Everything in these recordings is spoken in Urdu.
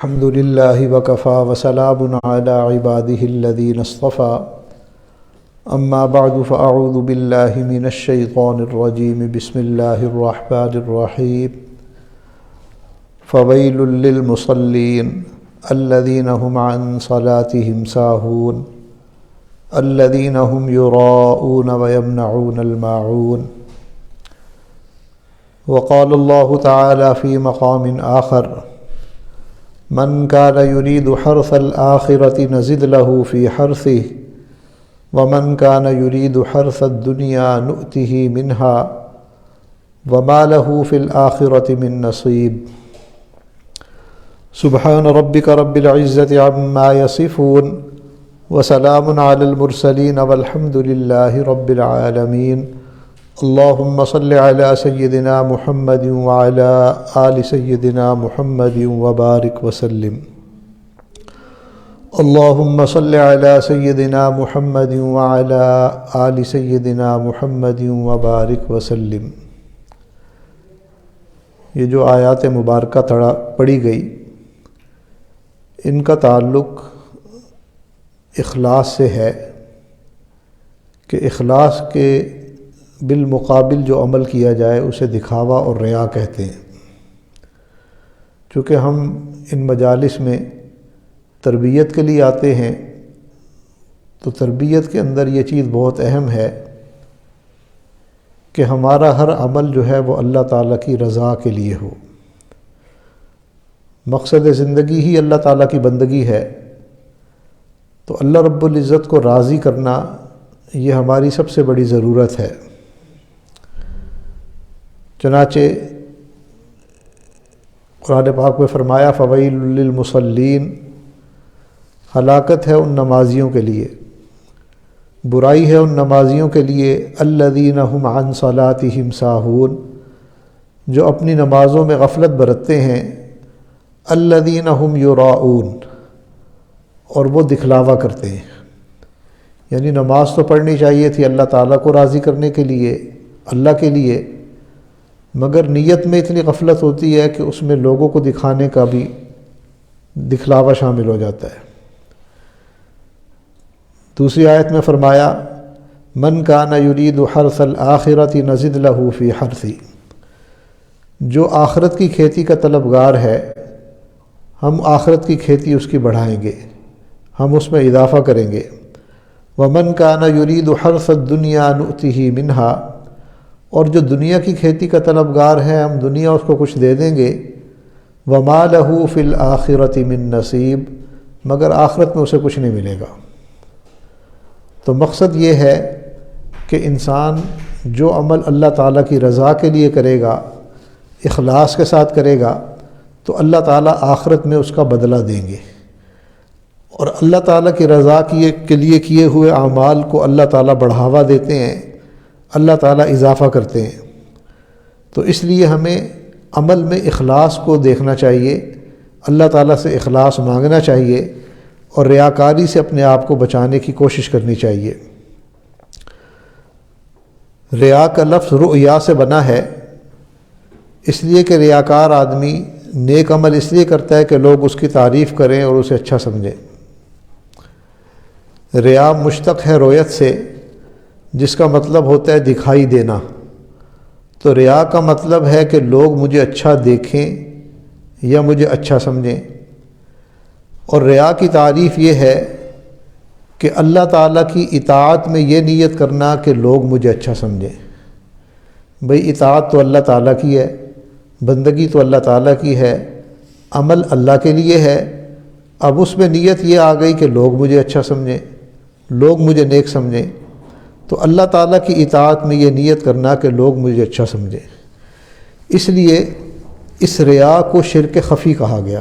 الحمد للہ وکفی وسلام علی عبادہ الذین اصطفى اما بعد فاعوذ باللہ من الشیطان الرجیم بسم اللہ الرحمن الرحیم فویل للمصلین الذین هم عن صلاتهم ساہون الذین هم یراؤون ویمنعون الماعون وقال اللہ تعالی فی مقام آخر من كان يريد حرث الآخرة نزد له في حرثه ومن كان يريد حرث الدنيا نؤته منها وما له في الآخرة من نصيب سبحان ربك رب العزة عما يصفون وسلام على المرسلين والحمد لله رب العالمين اللهم صل على سيدنا محمد وعلى آل سيدنا محمد وبارك وسلم اللهم صل على سيدنا محمد وعلى آل سيدنا محمد وبارك وسلم۔ یہ جو آیات مبارکہ پڑھی گئی ان کا تعلق اخلاص سے ہے کہ اخلاص کے بالمقابل جو عمل کیا جائے اسے دکھاوا اور ریا کہتے ہیں۔ چونکہ ہم ان مجالس میں تربیت کے لیے آتے ہیں تو تربیت کے اندر یہ چیز بہت اہم ہے کہ ہمارا ہر عمل جو ہے وہ اللہ تعالیٰ کی رضا کے لیے ہو۔ مقصد زندگی ہی اللہ تعالیٰ کی بندگی ہے، تو اللہ رب العزت کو راضی کرنا یہ ہماری سب سے بڑی ضرورت ہے۔ چنانچہ قرآن پاک میں فرمایا فویل للمصلین، ہلاکت ہے ان نمازیوں کے لیے، برائی ہے ان نمازیوں کے لیے الذین هم عن صلاتهم ساہون، جو اپنی نمازوں میں غفلت برتتے ہیں، الذین هم یراؤون، اور وہ دکھلاوا کرتے ہیں۔ یعنی نماز تو پڑھنی چاہیے تھی اللہ تعالیٰ کو راضی کرنے کے لیے، اللہ کے لیے، مگر نیت میں اتنی غفلت ہوتی ہے کہ اس میں لوگوں کو دکھانے کا بھی دکھلاوا شامل ہو جاتا ہے۔ دوسری آیت میں فرمایا من کان یرید حرث الآخرة نزد له فی حرثی، جو آخرت کی کھیتی کا طلبگار ہے ہم آخرت کی کھیتی اس کی بڑھائیں گے، ہم اس میں اضافہ کریں گے۔ ومن کان یرید حرث الدنیا نؤته منها، اور جو دنیا کی کھیتی کا طلبگار ہے ہم دنیا اس کو کچھ دے دیں گے۔ وما له فی الآخرة من نصیب، مگر آخرت میں اسے کچھ نہیں ملے گا۔ تو مقصد یہ ہے کہ انسان جو عمل اللہ تعالیٰ کی رضا کے لیے کرے گا، اخلاص کے ساتھ کرے گا، تو اللہ تعالیٰ آخرت میں اس کا بدلہ دیں گے، اور اللہ تعالیٰ کی رضا کے لیے کیے ہوئے اعمال کو اللہ تعالیٰ بڑھاوا دیتے ہیں، اللہ تعالیٰ اضافہ کرتے ہیں۔ تو اس لیے ہمیں عمل میں اخلاص کو دیکھنا چاہیے، اللہ تعالیٰ سے اخلاص مانگنا چاہیے، اور ریاکاری سے اپنے آپ کو بچانے کی کوشش کرنی چاہیے۔ ریا کا لفظ رؤیا سے بنا ہے، اس لیے کہ ریاکار آدمی نیک عمل اس لیے کرتا ہے کہ لوگ اس کی تعریف کریں اور اسے اچھا سمجھیں۔ ریا مشتق ہے رویت سے، جس کا مطلب ہوتا ہے دکھائی دینا۔ تو ریا کا مطلب ہے کہ لوگ مجھے اچھا دیکھیں یا مجھے اچھا سمجھیں، اور ریا کی تعریف یہ ہے کہ اللہ تعالیٰ کی اطاعت میں یہ نیت کرنا کہ لوگ مجھے اچھا سمجھیں۔ بھئی اطاعت تو اللہ تعالیٰ کی ہے، بندگی تو اللہ تعالیٰ کی ہے، عمل اللہ کے لیے ہے، اب اس میں نیت یہ آ گئی کہ لوگ مجھے اچھا سمجھیں، لوگ مجھے نیک سمجھیں۔ تو اللہ تعالیٰ کی اطاعت میں یہ نیت کرنا کہ لوگ مجھے اچھا سمجھیں، اس لیے اس ریا کو شرک خفی کہا گیا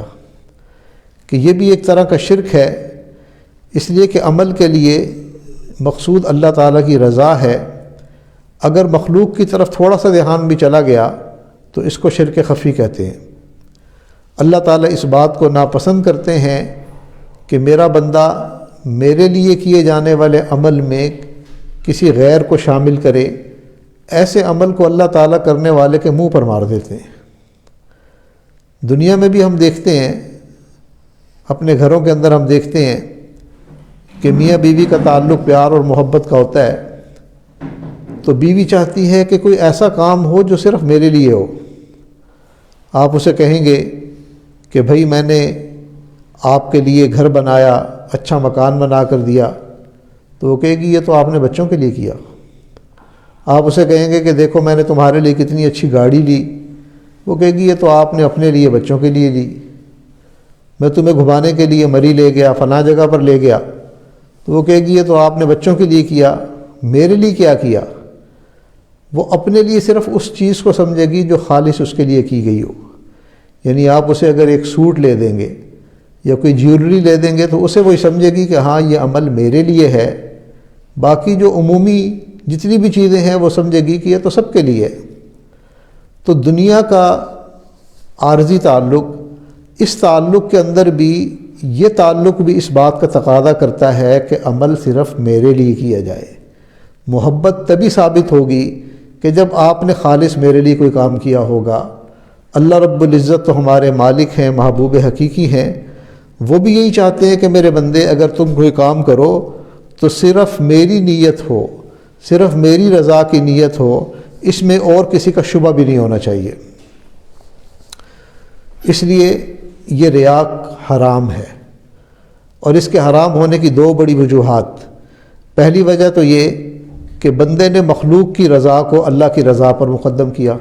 کہ یہ بھی ایک طرح کا شرک ہے، اس لیے کہ عمل کے لیے مقصود اللہ تعالیٰ کی رضا ہے، اگر مخلوق کی طرف تھوڑا سا دھیان بھی چلا گیا تو اس کو شرک خفی کہتے ہیں۔ اللہ تعالیٰ اس بات کو ناپسند کرتے ہیں کہ میرا بندہ میرے لیے کیے جانے والے عمل میں کسی غیر کو شامل کرے، ایسے عمل کو اللہ تعالیٰ کرنے والے کے منہ پر مار دیتے ہیں۔ دنیا میں بھی ہم دیکھتے ہیں اپنے گھروں کے اندر ہم دیکھتے ہیں کہ میاں بیوی کا تعلق پیار اور محبت کا ہوتا ہے، تو بیوی چاہتی ہے کہ کوئی ایسا کام ہو جو صرف میرے لیے ہو۔ آپ اسے کہیں گے کہ بھائی میں نے آپ کے لیے گھر بنایا، اچھا مکان بنا کر دیا، تو وہ کہے گی یہ تو آپ نے بچوں کے لیے کیا۔ آپ اسے کہیں گے کہ دیکھو میں نے تمہارے لیے کتنی اچھی گاڑی لی، وہ کہے گی یہ تو آپ نے اپنے لیے بچوں کے لیے لی۔ میں تمہیں گھمانے کے لیے مری لے گیا، فلاں جگہ پر لے گیا، تو وہ کہے گی یہ تو آپ نے بچوں کے لیے کیا، میرے لیے کیا کیا؟ وہ اپنے لیے صرف اس چیز کو سمجھے گی جو خالص اس کے لیے کی گئی ہو۔ یعنی آپ اسے اگر ایک سوٹ لے دیں گے یا کوئی جیولری لے دیں گے تو اسے وہی سمجھے گی کہ ہاں یہ عمل میرے لیے ہے، باقی جو عمومی جتنی بھی چیزیں ہیں وہ سمجھے گی کہ یہ تو سب کے لیے ہے۔ تو دنیا کا عارضی تعلق، اس تعلق کے اندر بھی یہ تعلق بھی اس بات کا تقاضا کرتا ہے کہ عمل صرف میرے لیے کیا جائے۔ محبت تبھی ثابت ہوگی کہ جب آپ نے خالص میرے لیے کوئی کام کیا ہوگا۔ اللہ رب العزت تو ہمارے مالک ہیں، محبوب حقیقی ہیں، وہ بھی یہی چاہتے ہیں کہ میرے بندے اگر تم کوئی کام کرو تو صرف میری نیت ہو، صرف میری رضا کی نیت ہو، اس میں اور کسی کا شبہ بھی نہیں ہونا چاہیے۔ اس لیے یہ ریا حرام ہے، اور اس کے حرام ہونے کی دو بڑی وجوہات۔ پہلی وجہ تو یہ کہ بندے نے مخلوق کی رضا کو اللہ کی رضا پر مقدم کیا۔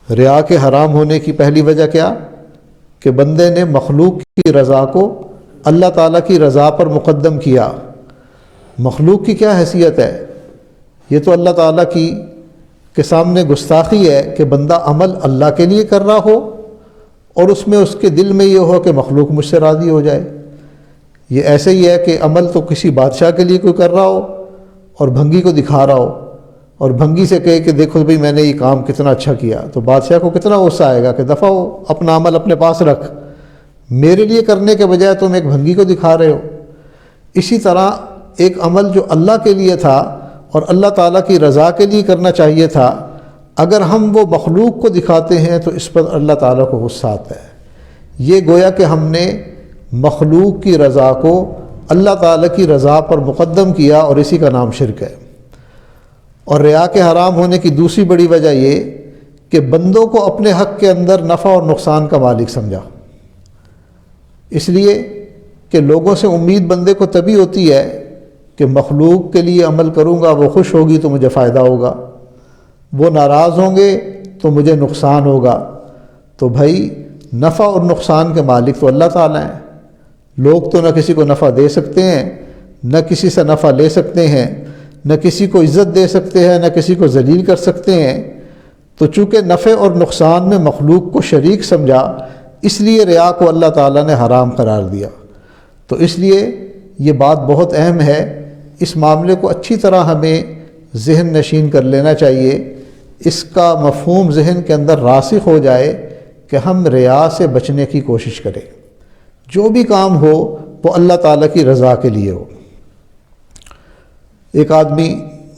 ریا کے حرام ہونے کی پہلی وجہ کیا؟ کہ بندے نے مخلوق کی رضا کو اللہ تعالیٰ کی رضا پر مقدم کیا۔ مخلوق کی کیا حیثیت ہے؟ یہ تو اللہ تعالیٰ کی کے سامنے گستاخی ہے کہ بندہ عمل اللہ کے لیے کر رہا ہو اور اس میں اس کے دل میں یہ ہو کہ مخلوق مجھ سے راضی ہو جائے۔ یہ ایسے ہی ہے کہ عمل تو کسی بادشاہ کے لیے کوئی کر رہا ہو اور بھنگی کو دکھا رہا ہو، اور بھنگی سے کہے کہ دیکھو بھئی میں نے یہ کام کتنا اچھا کیا، تو بادشاہ کو کتنا غصہ آئے گا کہ دفع ہو، اپنا عمل اپنے پاس رکھ، میرے لیے کرنے کے بجائے تم ایک بھنگی کو دکھا رہے ہو۔ اسی طرح ایک عمل جو اللہ کے لیے تھا اور اللہ تعالیٰ کی رضا کے لیے کرنا چاہیے تھا، اگر ہم وہ مخلوق کو دکھاتے ہیں تو اس پر اللہ تعالیٰ کو غصہ آتا ہے۔ یہ گویا کہ ہم نے مخلوق کی رضا کو اللہ تعالیٰ کی رضا پر مقدم کیا، اور اسی کا نام شرک ہے۔ اور ریا کے حرام ہونے کی دوسری بڑی وجہ یہ کہ بندوں کو اپنے حق کے اندر نفع اور نقصان کا مالک سمجھا، اس لیے کہ لوگوں سے امید بندے کو تبھی ہوتی ہے کہ مخلوق کے لیے عمل کروں گا، وہ خوش ہوگی تو مجھے فائدہ ہوگا، وہ ناراض ہوں گے تو مجھے نقصان ہوگا۔ تو بھائی نفع اور نقصان کے مالک تو اللہ تعالیٰ ہیں۔ لوگ تو نہ کسی کو نفع دے سکتے ہیں، نہ کسی سے نفع لے سکتے ہیں، نہ کسی کو عزت دے سکتے ہیں، نہ کسی کو ذلیل کر سکتے ہیں۔ تو چونکہ نفع اور نقصان میں مخلوق کو شریک سمجھا، اس لیے ریا کو اللہ تعالیٰ نے حرام قرار دیا۔ تو اس لیے یہ بات بہت اہم ہے، اس معاملے کو اچھی طرح ہمیں ذہن نشین کر لینا چاہیے، اس کا مفہوم ذہن کے اندر راسخ ہو جائے کہ ہم ریا سے بچنے کی کوشش کریں۔ جو بھی کام ہو وہ اللہ تعالیٰ کی رضا کے لیے ہو۔ ایک آدمی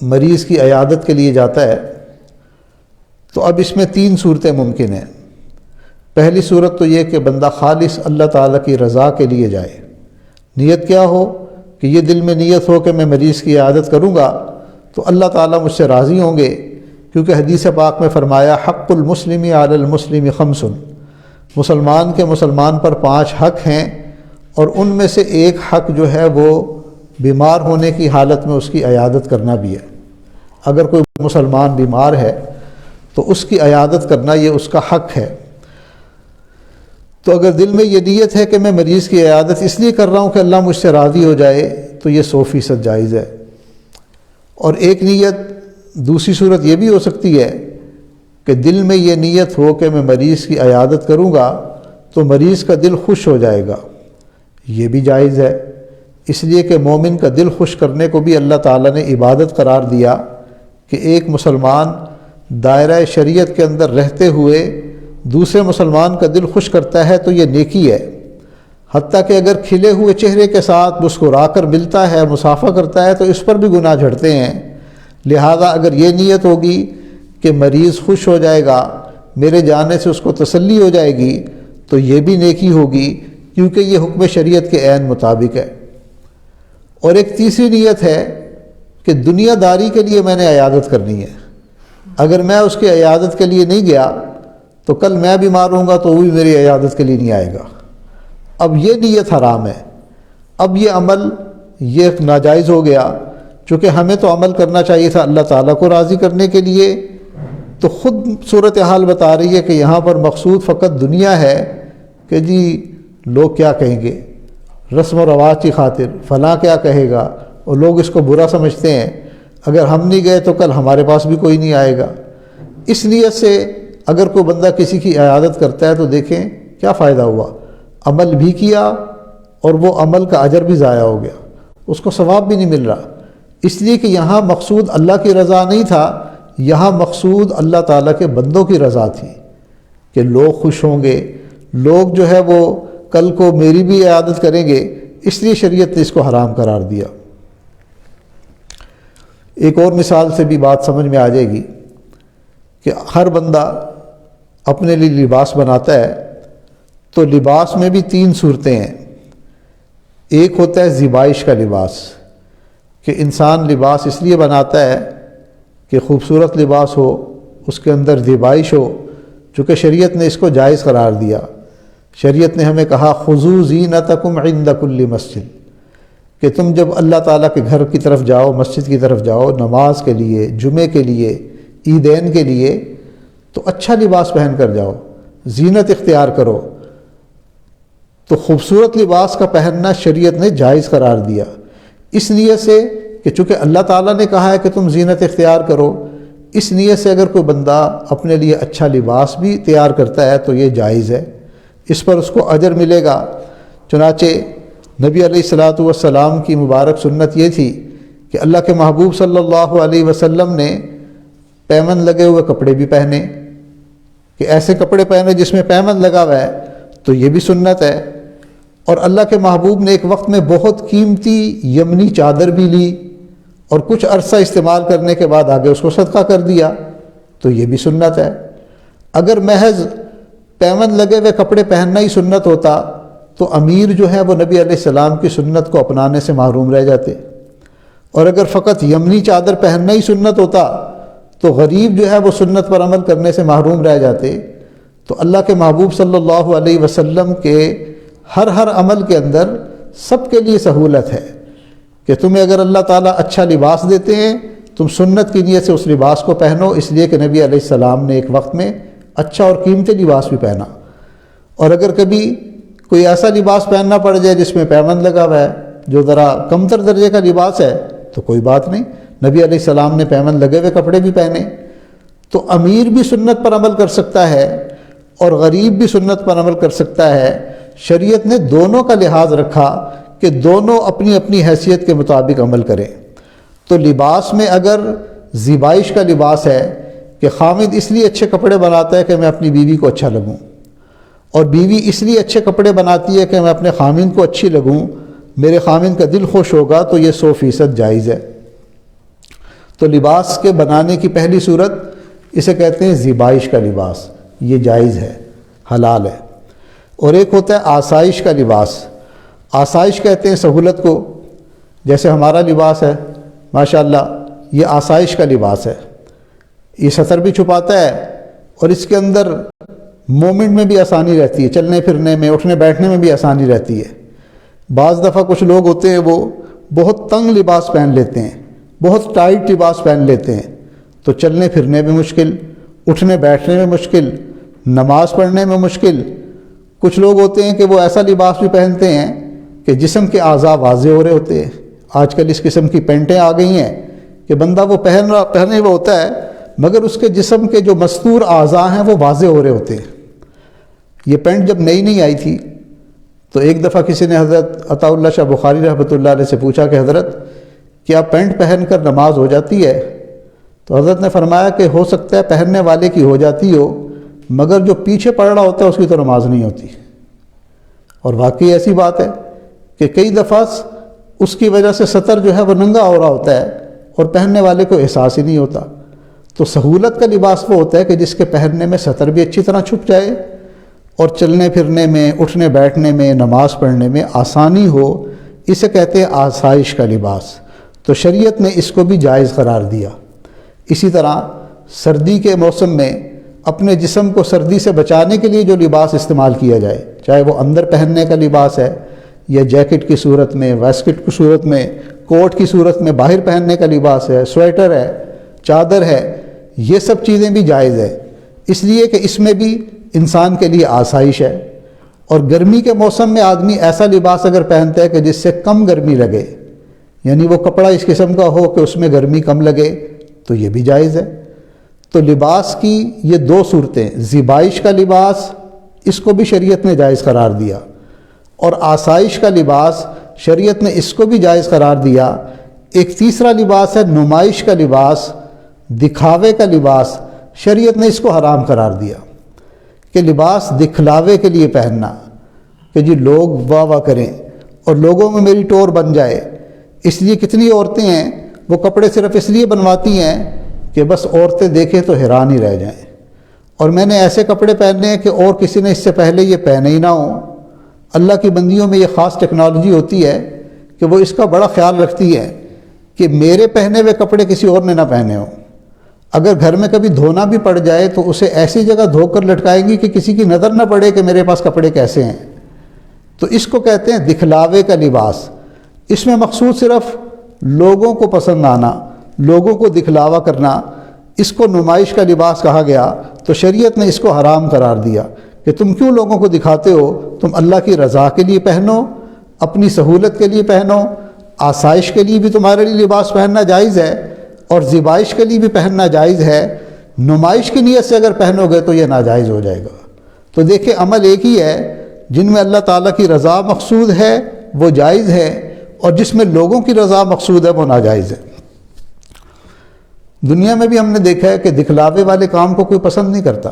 مریض کی عیادت کے لیے جاتا ہے، تو اب اس میں 3 صورتیں ممکن ہیں۔ پہلی صورت تو یہ کہ بندہ خالص اللہ تعالیٰ کی رضا کے لیے جائے۔ نیت کیا ہو کہ یہ دل میں نیت ہو کہ میں مریض کی عیادت کروں گا تو اللہ تعالیٰ مجھ سے راضی ہوں گے، کیونکہ حدیث پاک میں فرمایا حق المسلم علی المسلم 5، مسلمان کے مسلمان پر 5 حق ہیں، اور ان میں سے ایک حق جو ہے وہ بیمار ہونے کی حالت میں اس کی عیادت کرنا بھی ہے۔ اگر کوئی مسلمان بیمار ہے تو اس کی عیادت کرنا یہ اس کا حق ہے۔ تو اگر دل میں یہ نیت ہے کہ میں مریض کی عیادت اس لیے کر رہا ہوں کہ اللہ مجھ سے راضی ہو جائے تو یہ 100% جائز ہے۔ اور ایک نیت، دوسری صورت یہ بھی ہو سکتی ہے کہ دل میں یہ نیت ہو کہ میں مریض کی عیادت کروں گا تو مریض کا دل خوش ہو جائے گا، یہ بھی جائز ہے، اس لیے کہ مومن کا دل خوش کرنے کو بھی اللہ تعالیٰ نے عبادت قرار دیا کہ ایک مسلمان دائرہ شریعت کے اندر رہتے ہوئے دوسرے مسلمان کا دل خوش کرتا ہے تو یہ نیکی ہے، حتیٰ کہ اگر کھلے ہوئے چہرے کے ساتھ مسکرا کر ملتا ہے، مصافحہ کرتا ہے تو اس پر بھی گناہ جھڑتے ہیں۔ لہذا اگر یہ نیت ہوگی کہ مریض خوش ہو جائے گا، میرے جانے سے اس کو تسلی ہو جائے گی، تو یہ بھی نیکی ہوگی، کیونکہ یہ حکم شریعت کے عین مطابق ہے۔ اور ایک تیسری نیت ہے کہ دنیا داری کے لیے میں نے عیادت کرنی ہے، اگر میں اس کی عیادت کے لیے نہیں گیا تو کل میں بیمار ہوں گا تو وہ بھی میری عیادت کے لیے نہیں آئے گا۔ اب یہ نیت حرام ہے، اب یہ عمل یہ ناجائز ہو گیا، چونکہ ہمیں تو عمل کرنا چاہیے تھا اللہ تعالیٰ کو راضی کرنے کے لیے، تو خود صورتحال بتا رہی ہے کہ یہاں پر مقصود فقط دنیا ہے کہ جی لوگ کیا کہیں گے، رسم و رواج کی خاطر فلاں کیا کہے گا، اور لوگ اس کو برا سمجھتے ہیں، اگر ہم نہیں گئے تو کل ہمارے پاس بھی کوئی نہیں آئے گا۔ اس نیت سے اگر کوئی بندہ کسی کی عیادت کرتا ہے تو دیکھیں کیا فائدہ ہوا، عمل بھی کیا اور وہ عمل کا اجر بھی ضائع ہو گیا، اس کو ثواب بھی نہیں مل رہا، اس لیے کہ یہاں مقصود اللہ کی رضا نہیں تھا، یہاں مقصود اللہ تعالیٰ کے بندوں کی رضا تھی کہ لوگ خوش ہوں گے، لوگ جو ہے وہ کل کو میری بھی عیادت کریں گے، اس لیے شریعت نے اس کو حرام قرار دیا۔ ایک اور مثال سے بھی بات سمجھ میں آ جائے گی کہ ہر بندہ اپنے لیے لباس بناتا ہے، تو لباس میں بھی 3 صورتیں ہیں۔ ایک ہوتا ہے زیبائش کا لباس، کہ انسان لباس اس لیے بناتا ہے کہ خوبصورت لباس ہو، اس کے اندر زیبائش ہو، چونکہ شریعت نے اس کو جائز قرار دیا۔ شریعت نے ہمیں کہا خذوا زینتکم عند کل مسجد، کہ تم جب اللہ تعالیٰ کے گھر کی طرف جاؤ، مسجد کی طرف جاؤ، نماز کے لیے، جمعے کے لیے، عیدین کے لیے، تو اچھا لباس پہن کر جاؤ، زینت اختیار کرو۔ تو خوبصورت لباس کا پہننا شریعت نے جائز قرار دیا، اس نیت سے کہ چونکہ اللہ تعالیٰ نے کہا ہے کہ تم زینت اختیار کرو، اس نیت سے اگر کوئی بندہ اپنے لیے اچھا لباس بھی تیار کرتا ہے تو یہ جائز ہے، اس پر اس کو اجر ملے گا۔ چنانچہ نبی علیہ الصلاۃ والسلام کی مبارک سنت یہ تھی کہ اللہ کے محبوب صلی اللہ علیہ وسلم نے پیمند لگے ہوئے کپڑے بھی پہنے، کہ ایسے کپڑے پہنے جس میں پیمند لگا ہوا ہے، تو یہ بھی سنت ہے۔ اور اللہ کے محبوب نے ایک وقت میں بہت قیمتی یمنی چادر بھی لی اور کچھ عرصہ استعمال کرنے کے بعد آگے اس کو صدقہ کر دیا، تو یہ بھی سنت ہے۔ اگر محض پیمند لگے ہوئے کپڑے پہننا ہی سنت ہوتا تو امیر جو ہے وہ نبی علیہ السلام کی سنت کو اپنانے سے محروم رہ جاتے، اور اگر فقط یمنی چادر پہننا ہی سنت ہوتا تو غریب جو ہے وہ سنت پر عمل کرنے سے محروم رہ جاتے۔ تو اللہ کے محبوب صلی اللہ علیہ وسلم کے ہر عمل کے اندر سب کے لیے سہولت ہے کہ تمہیں اگر اللہ تعالیٰ اچھا لباس دیتے ہیں، تم سنت کی نیت سے اس لباس کو پہنو، اس لیے کہ نبی علیہ السلام نے ایک وقت میں اچھا اور قیمتی لباس بھی پہنا۔ اور اگر کبھی کوئی ایسا لباس پہننا پڑ جائے جس میں پیمند لگا ہوا ہے، جو ذرا کمتر درجے کا لباس ہے، تو کوئی بات نہیں، نبی علیہ السلام نے پیمند لگے ہوئے کپڑے بھی پہنے۔ تو امیر بھی سنت پر عمل کر سکتا ہے اور غریب بھی سنت پر عمل کر سکتا ہے۔ شریعت نے دونوں کا لحاظ رکھا کہ دونوں اپنی اپنی حیثیت کے مطابق عمل کریں۔ تو لباس میں اگر زیبائش کا لباس ہے کہ خامد اس لیے اچھے کپڑے بناتا ہے کہ میں اپنی بیوی کو اچھا لگوں، اور بیوی اس لیے اچھے کپڑے بناتی ہے کہ میں اپنے خامند کو اچھی لگوں، میرے خامند کا دل خوش ہوگا، تو یہ 100% جائز ہے۔ تو لباس کے بنانے کی پہلی صورت اسے کہتے ہیں زیبائش کا لباس، یہ جائز ہے، حلال ہے۔ اور ایک ہوتا ہے آسائش کا لباس۔ آسائش کہتے ہیں سہولت کو، جیسے ہمارا لباس ہے ماشاءاللہ، یہ آسائش کا لباس ہے، یہ سطر بھی چھپاتا ہے اور اس کے اندر مومنٹ میں بھی آسانی رہتی ہے، چلنے پھرنے میں، اٹھنے بیٹھنے میں بھی آسانی رہتی ہے۔ بعض دفعہ کچھ لوگ ہوتے ہیں وہ بہت تنگ لباس پہن لیتے ہیں، بہت ٹائٹ لباس پہن لیتے ہیں، تو چلنے پھرنے میں مشکل، اٹھنے بیٹھنے میں مشکل، نماز پڑھنے میں مشکل۔ کچھ لوگ ہوتے ہیں کہ وہ ایسا لباس بھی پہنتے ہیں کہ جسم کے اعضاء واضح ہو رہے ہوتے ہیں۔ آج کل اس قسم کی پینٹیں آ گئی ہیں کہ بندہ وہ پہنے ہوا ہوتا ہے مگر اس کے جسم کے جو مستور اعضاء ہیں وہ واضح ہو رہے ہوتے ہیں۔ یہ پینٹ جب نئی آئی تھی تو ایک دفعہ کسی نے حضرت عطا اللہ شاہ بخاری رحمۃ اللہ علیہ سے پوچھا کہ حضرت کیا پینٹ پہن کر نماز ہو جاتی ہے؟ تو حضرت نے فرمایا کہ ہو سکتا ہے پہننے والے کی ہو جاتی ہو، مگر جو پیچھے پڑ رہا ہوتا ہے اس کی تو نماز نہیں ہوتی۔ اور واقعی ایسی بات ہے کہ کئی دفعہ اس کی وجہ سے سطر جو ہے وہ ننگا ہو رہا ہوتا ہے اور پہننے والے کو احساس ہی نہیں ہوتا۔ تو سہولت کا لباس وہ ہوتا ہے کہ جس کے پہننے میں سطر بھی اچھی طرح چھپ جائے اور چلنے پھرنے میں، اٹھنے بیٹھنے میں، نماز پڑھنے میں آسانی ہو، اسے کہتے ہیں آسائش کا لباس۔ تو شریعت نے اس کو بھی جائز قرار دیا۔ اسی طرح سردی کے موسم میں اپنے جسم کو سردی سے بچانے کے لیے جو لباس استعمال کیا جائے، چاہے وہ اندر پہننے کا لباس ہے یا جیکٹ کی صورت میں، ویسکٹ کی صورت میں، کوٹ کی صورت میں باہر پہننے کا لباس ہے، سویٹر ہے، چادر ہے، یہ سب چیزیں بھی جائز ہے، اس لیے کہ اس میں بھی انسان کے لیے آسائش ہے۔ اور گرمی کے موسم میں آدمی ایسا لباس اگر پہنتا ہے کہ جس سے کم گرمی لگے، یعنی وہ کپڑا اس قسم کا ہو کہ اس میں گرمی کم لگے، تو یہ بھی جائز ہے۔ تو لباس کی یہ دو صورتیں، زیبائش کا لباس، اس کو بھی شریعت نے جائز قرار دیا، اور آسائش کا لباس شریعت نے اس کو بھی جائز قرار دیا۔ ایک تیسرا لباس ہے نمائش کا لباس، دکھاوے کا لباس، شریعت نے اس کو حرام قرار دیا کہ لباس دکھلاوے کے لیے پہننا، کہ جی لوگ واہ واہ کریں اور لوگوں میں میری ٹور بن جائے۔ اس لیے کتنی عورتیں ہیں وہ کپڑے صرف اس لیے بنواتی ہیں کہ بس عورتیں دیکھیں تو حیران ہی رہ جائیں، اور میں نے ایسے کپڑے پہننے ہیں کہ اور کسی نے اس سے پہلے یہ پہنے ہی نہ ہوں۔ اللہ کی بندیوں میں یہ خاص ٹیکنالوجی ہوتی ہے کہ وہ اس کا بڑا خیال رکھتی ہے کہ میرے پہنے ہوئے کپڑے کسی اور نے نہ پہنے ہوں۔ اگر گھر میں کبھی دھونا بھی پڑ جائے تو اسے ایسی جگہ دھو کر لٹکائیں گی کہ کسی کی نظر نہ پڑے کہ میرے پاس کپڑے کیسے ہیں۔ تو اس کو کہتے ہیں دکھلاوے کا لباس۔ اس میں مقصود صرف لوگوں کو پسند آنا، لوگوں کو دکھلاوا کرنا، اس کو نمائش کا لباس کہا گیا۔ تو شریعت نے اس کو حرام قرار دیا کہ تم کیوں لوگوں کو دکھاتے ہو، تم اللہ کی رضا کے لیے پہنو، اپنی سہولت کے لیے پہنو، آسائش کے لیے بھی تمہارے لیے لباس پہننا جائز ہے، اور زیبائش کے لیے بھی پہننا جائز ہے۔ نمائش کی نیت سے اگر پہنو گے تو یہ ناجائز ہو جائے گا۔ تو دیکھیں عمل ایک ہی ہے، جن میں اللہ تعالیٰ کی رضا مقصود ہے وہ جائز ہے، اور جس میں لوگوں کی رضا مقصود ہے وہ ناجائز ہے۔ دنیا میں بھی ہم نے دیکھا ہے کہ دکھلاوے والے کام کو کوئی پسند نہیں کرتا۔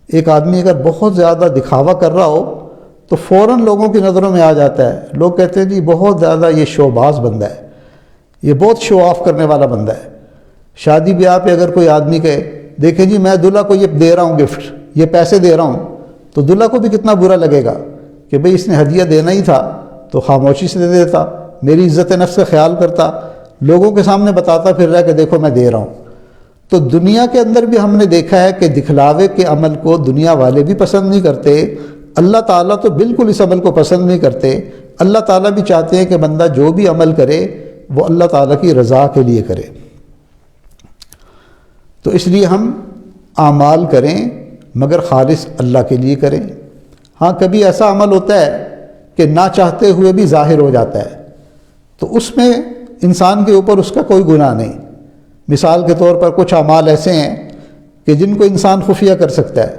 ایک آدمی اگر بہت زیادہ دکھاوا کر رہا ہو تو فوراً لوگوں کی نظروں میں آ جاتا ہے، لوگ کہتے ہیں جی بہت زیادہ یہ شو باز بندہ ہے، یہ بہت شو آف کرنے والا بندہ ہے۔ شادی بیاہ پہ اگر کوئی آدمی کہے دیکھیں جی میں دلہا کو یہ دے رہا ہوں گفٹ، یہ پیسے دے رہا ہوں، تو دلہا کو بھی کتنا برا لگے گا کہ بھئی اس نے ہدیہ دینا ہی تھا تو خاموشی سے دے دیتا، میری عزت نفس کا خیال کرتا، لوگوں کے سامنے بتاتا پھر رہا ہے کہ دیکھو میں دے رہا ہوں۔ تو دنیا کے اندر بھی ہم نے دیکھا ہے کہ دکھلاوے کے عمل کو دنیا والے بھی پسند نہیں کرتے، اللہ تعالیٰ تو بالکل اس عمل کو پسند نہیں کرتے۔ اللہ تعالیٰ بھی چاہتے ہیں کہ بندہ جو بھی عمل کرے وہ اللہ تعالیٰ کی رضا کے لیے کرے۔ تو اس لیے ہم اعمال کریں مگر خالص اللہ کے لیے کریں۔ ہاں کبھی ایسا عمل ہوتا ہے کہ نہ چاہتے ہوئے بھی ظاہر ہو جاتا ہے، تو اس میں انسان کے اوپر اس کا کوئی گناہ نہیں۔ مثال کے طور پر کچھ اعمال ایسے ہیں کہ جن کو انسان خفیہ کر سکتا ہے،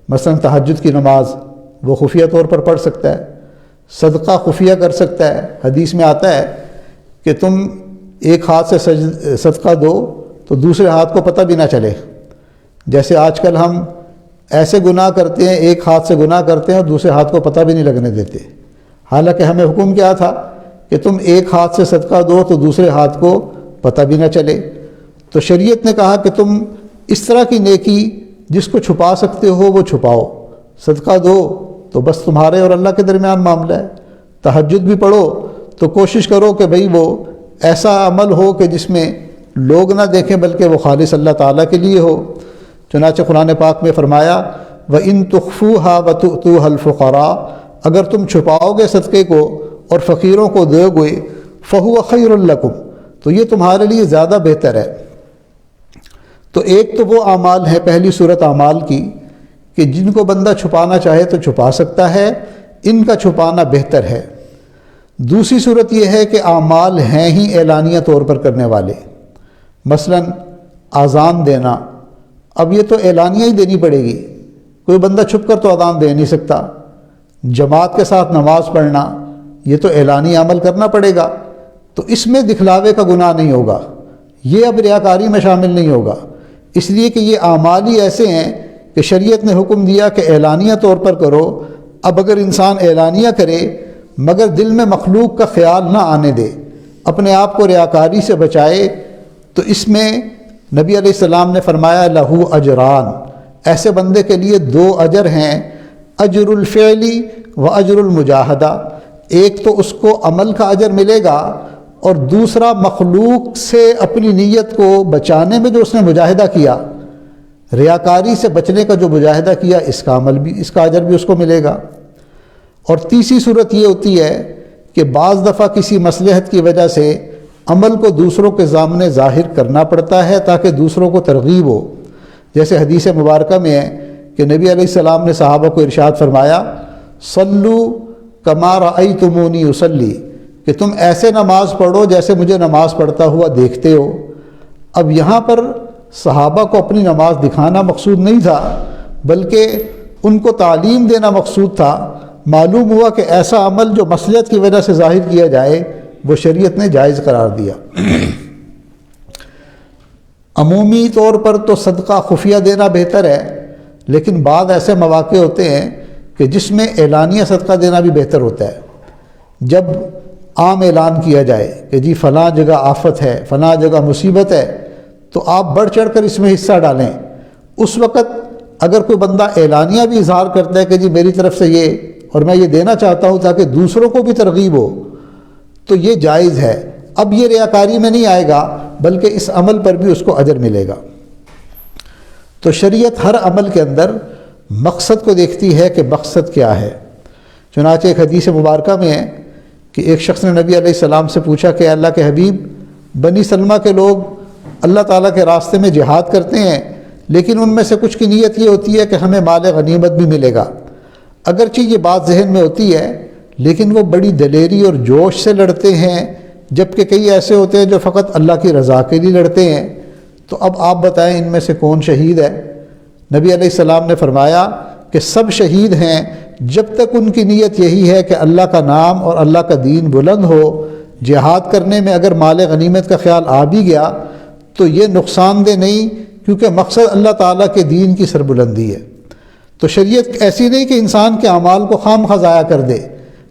مثلا تہجد کی نماز وہ خفیہ طور پر پڑھ سکتا ہے، صدقہ خفیہ کر سکتا ہے۔ حدیث میں آتا ہے کہ تم ایک ہاتھ سے صدقہ دو تو دوسرے ہاتھ کو پتہ بھی نہ چلے۔ جیسے آج کل ہم ایسے گناہ کرتے ہیں، ایک ہاتھ سے گناہ کرتے ہیں اور دوسرے ہاتھ کو پتہ بھی نہیں لگنے دیتے، حالانکہ ہمیں حکم کیا تھا کہ تم ایک ہاتھ سے صدقہ دو تو دوسرے ہاتھ کو پتہ بھی نہ چلے۔ تو شریعت نے کہا کہ تم اس طرح کی نیکی جس کو چھپا سکتے ہو وہ چھپاؤ، صدقہ دو تو بس تمہارے اور اللہ کے درمیان معاملہ ہے۔ تہجد بھی پڑھو تو کوشش کرو کہ بھئی وہ ایسا عمل ہو کہ جس میں لوگ نہ دیکھیں بلکہ وہ خالص اللہ تعالیٰ کے لیے ہو۔ چنانچہ قرآن پاک میں فرمایا وَإِن تُخْفُوهَا وَتُؤْتُوهَا الْفُقَرَاءَ، اگر تم چھپاؤ گے صدقے کو اور فقیروں کو دو گے فَهُوَ خَيْرٌ لَكُمْ، تو یہ تمہارے لیے زیادہ بہتر ہے۔ تو ایک تو وہ اعمال ہے، پہلی صورت اعمال کی کہ جن کو بندہ چھپانا چاہے تو چھپا سکتا ہے، ان کا چھپانا بہتر ہے۔ دوسری صورت یہ ہے کہ اعمال ہیں ہی اعلانیہ طور پر کرنے والے، مثلا اذان دینا، اب یہ تو اعلانیہ ہی دینی پڑے گی، کوئی بندہ چھپ کر تو اذان دے نہیں سکتا۔ جماعت کے ساتھ نماز پڑھنا، یہ تو اعلانیہ عمل کرنا پڑے گا، تو اس میں دکھلاوے کا گناہ نہیں ہوگا، یہ اب ریاکاری میں شامل نہیں ہوگا، اس لیے کہ یہ اعمال ہی ایسے ہیں کہ شریعت نے حکم دیا کہ اعلانیہ طور پر کرو۔ اب اگر انسان اعلانیہ کرے مگر دل میں مخلوق کا خیال نہ آنے دے، اپنے آپ کو ریاکاری سے بچائے، تو اس میں نبی علیہ السلام نے فرمایا لہو اجران، ایسے بندے کے لیے 2 اجر ہیں۔ اجر الفعلی و اجر المجاہدہ، ایک تو اس کو عمل کا اجر ملے گا، اور دوسرا مخلوق سے اپنی نیت کو بچانے میں جو اس نے مجاہدہ کیا، ریاکاری سے بچنے کا جو مجاہدہ کیا، اس کا اجر بھی اس کو ملے گا۔ اور تیسری صورت یہ ہوتی ہے کہ بعض دفعہ کسی مصلحت کی وجہ سے عمل کو دوسروں کے سامنے ظاہر کرنا پڑتا ہے تاکہ دوسروں کو ترغیب ہو، جیسے حدیث مبارکہ میں ہے کہ نبی علیہ السلام نے صحابہ کو ارشاد فرمایا، صلو کما رأیتمونی اصلی، کہ تم ایسے نماز پڑھو جیسے مجھے نماز پڑھتا ہوا دیکھتے ہو۔ اب یہاں پر صحابہ کو اپنی نماز دکھانا مقصود نہیں تھا، بلکہ ان کو تعلیم دینا مقصود تھا۔ معلوم ہوا کہ ایسا عمل جو مصلحت کی وجہ سے ظاہر کیا جائے وہ شریعت نے جائز قرار دیا۔ عمومی طور پر تو صدقہ خفیہ دینا بہتر ہے، لیکن بعض ایسے مواقع ہوتے ہیں کہ جس میں اعلانیہ صدقہ دینا بھی بہتر ہوتا ہے۔ جب عام اعلان کیا جائے کہ جی فلاں جگہ آفت ہے، فلاں جگہ مصیبت ہے، تو آپ بڑھ چڑھ کر اس میں حصہ ڈالیں۔ اس وقت اگر کوئی بندہ اعلانیہ بھی اظہار کرتا ہے کہ جی میری طرف سے یہ اور میں یہ دینا چاہتا ہوں تاکہ دوسروں کو بھی ترغیب ہو، تو یہ جائز ہے۔ اب یہ ریاکاری میں نہیں آئے گا، بلکہ اس عمل پر بھی اس کو اجر ملے گا۔ تو شریعت ہر عمل کے اندر مقصد کو دیکھتی ہے کہ مقصد کیا ہے۔ چنانچہ ایک حدیث مبارکہ میں ہے کہ ایک شخص نے نبی علیہ السلام سے پوچھا کہ اللہ کے حبیب، بنی سلمہ کے لوگ اللہ تعالیٰ کے راستے میں جہاد کرتے ہیں، لیکن ان میں سے کچھ کی نیت یہ ہوتی ہے کہ ہمیں مال غنیمت بھی ملے گا۔ اگرچہ یہ بات ذہن میں ہوتی ہے، لیکن وہ بڑی دلیری اور جوش سے لڑتے ہیں، جبکہ کئی ایسے ہوتے ہیں جو فقط اللہ کی رضا کے لیے لڑتے ہیں۔ تو اب آپ بتائیں ان میں سے کون شہید ہے؟ نبی علیہ السلام نے فرمایا کہ سب شہید ہیں جب تک ان کی نیت یہی ہے کہ اللہ کا نام اور اللہ کا دین بلند ہو۔ جہاد کرنے میں اگر مال غنیمت کا خیال آ بھی گیا تو یہ نقصان دہ نہیں، کیونکہ مقصد اللہ تعالیٰ کے دین کی سربلندی ہے۔ تو شریعت ایسی نہیں کہ انسان کے اعمال کو خام خواہ ضائع کر دے۔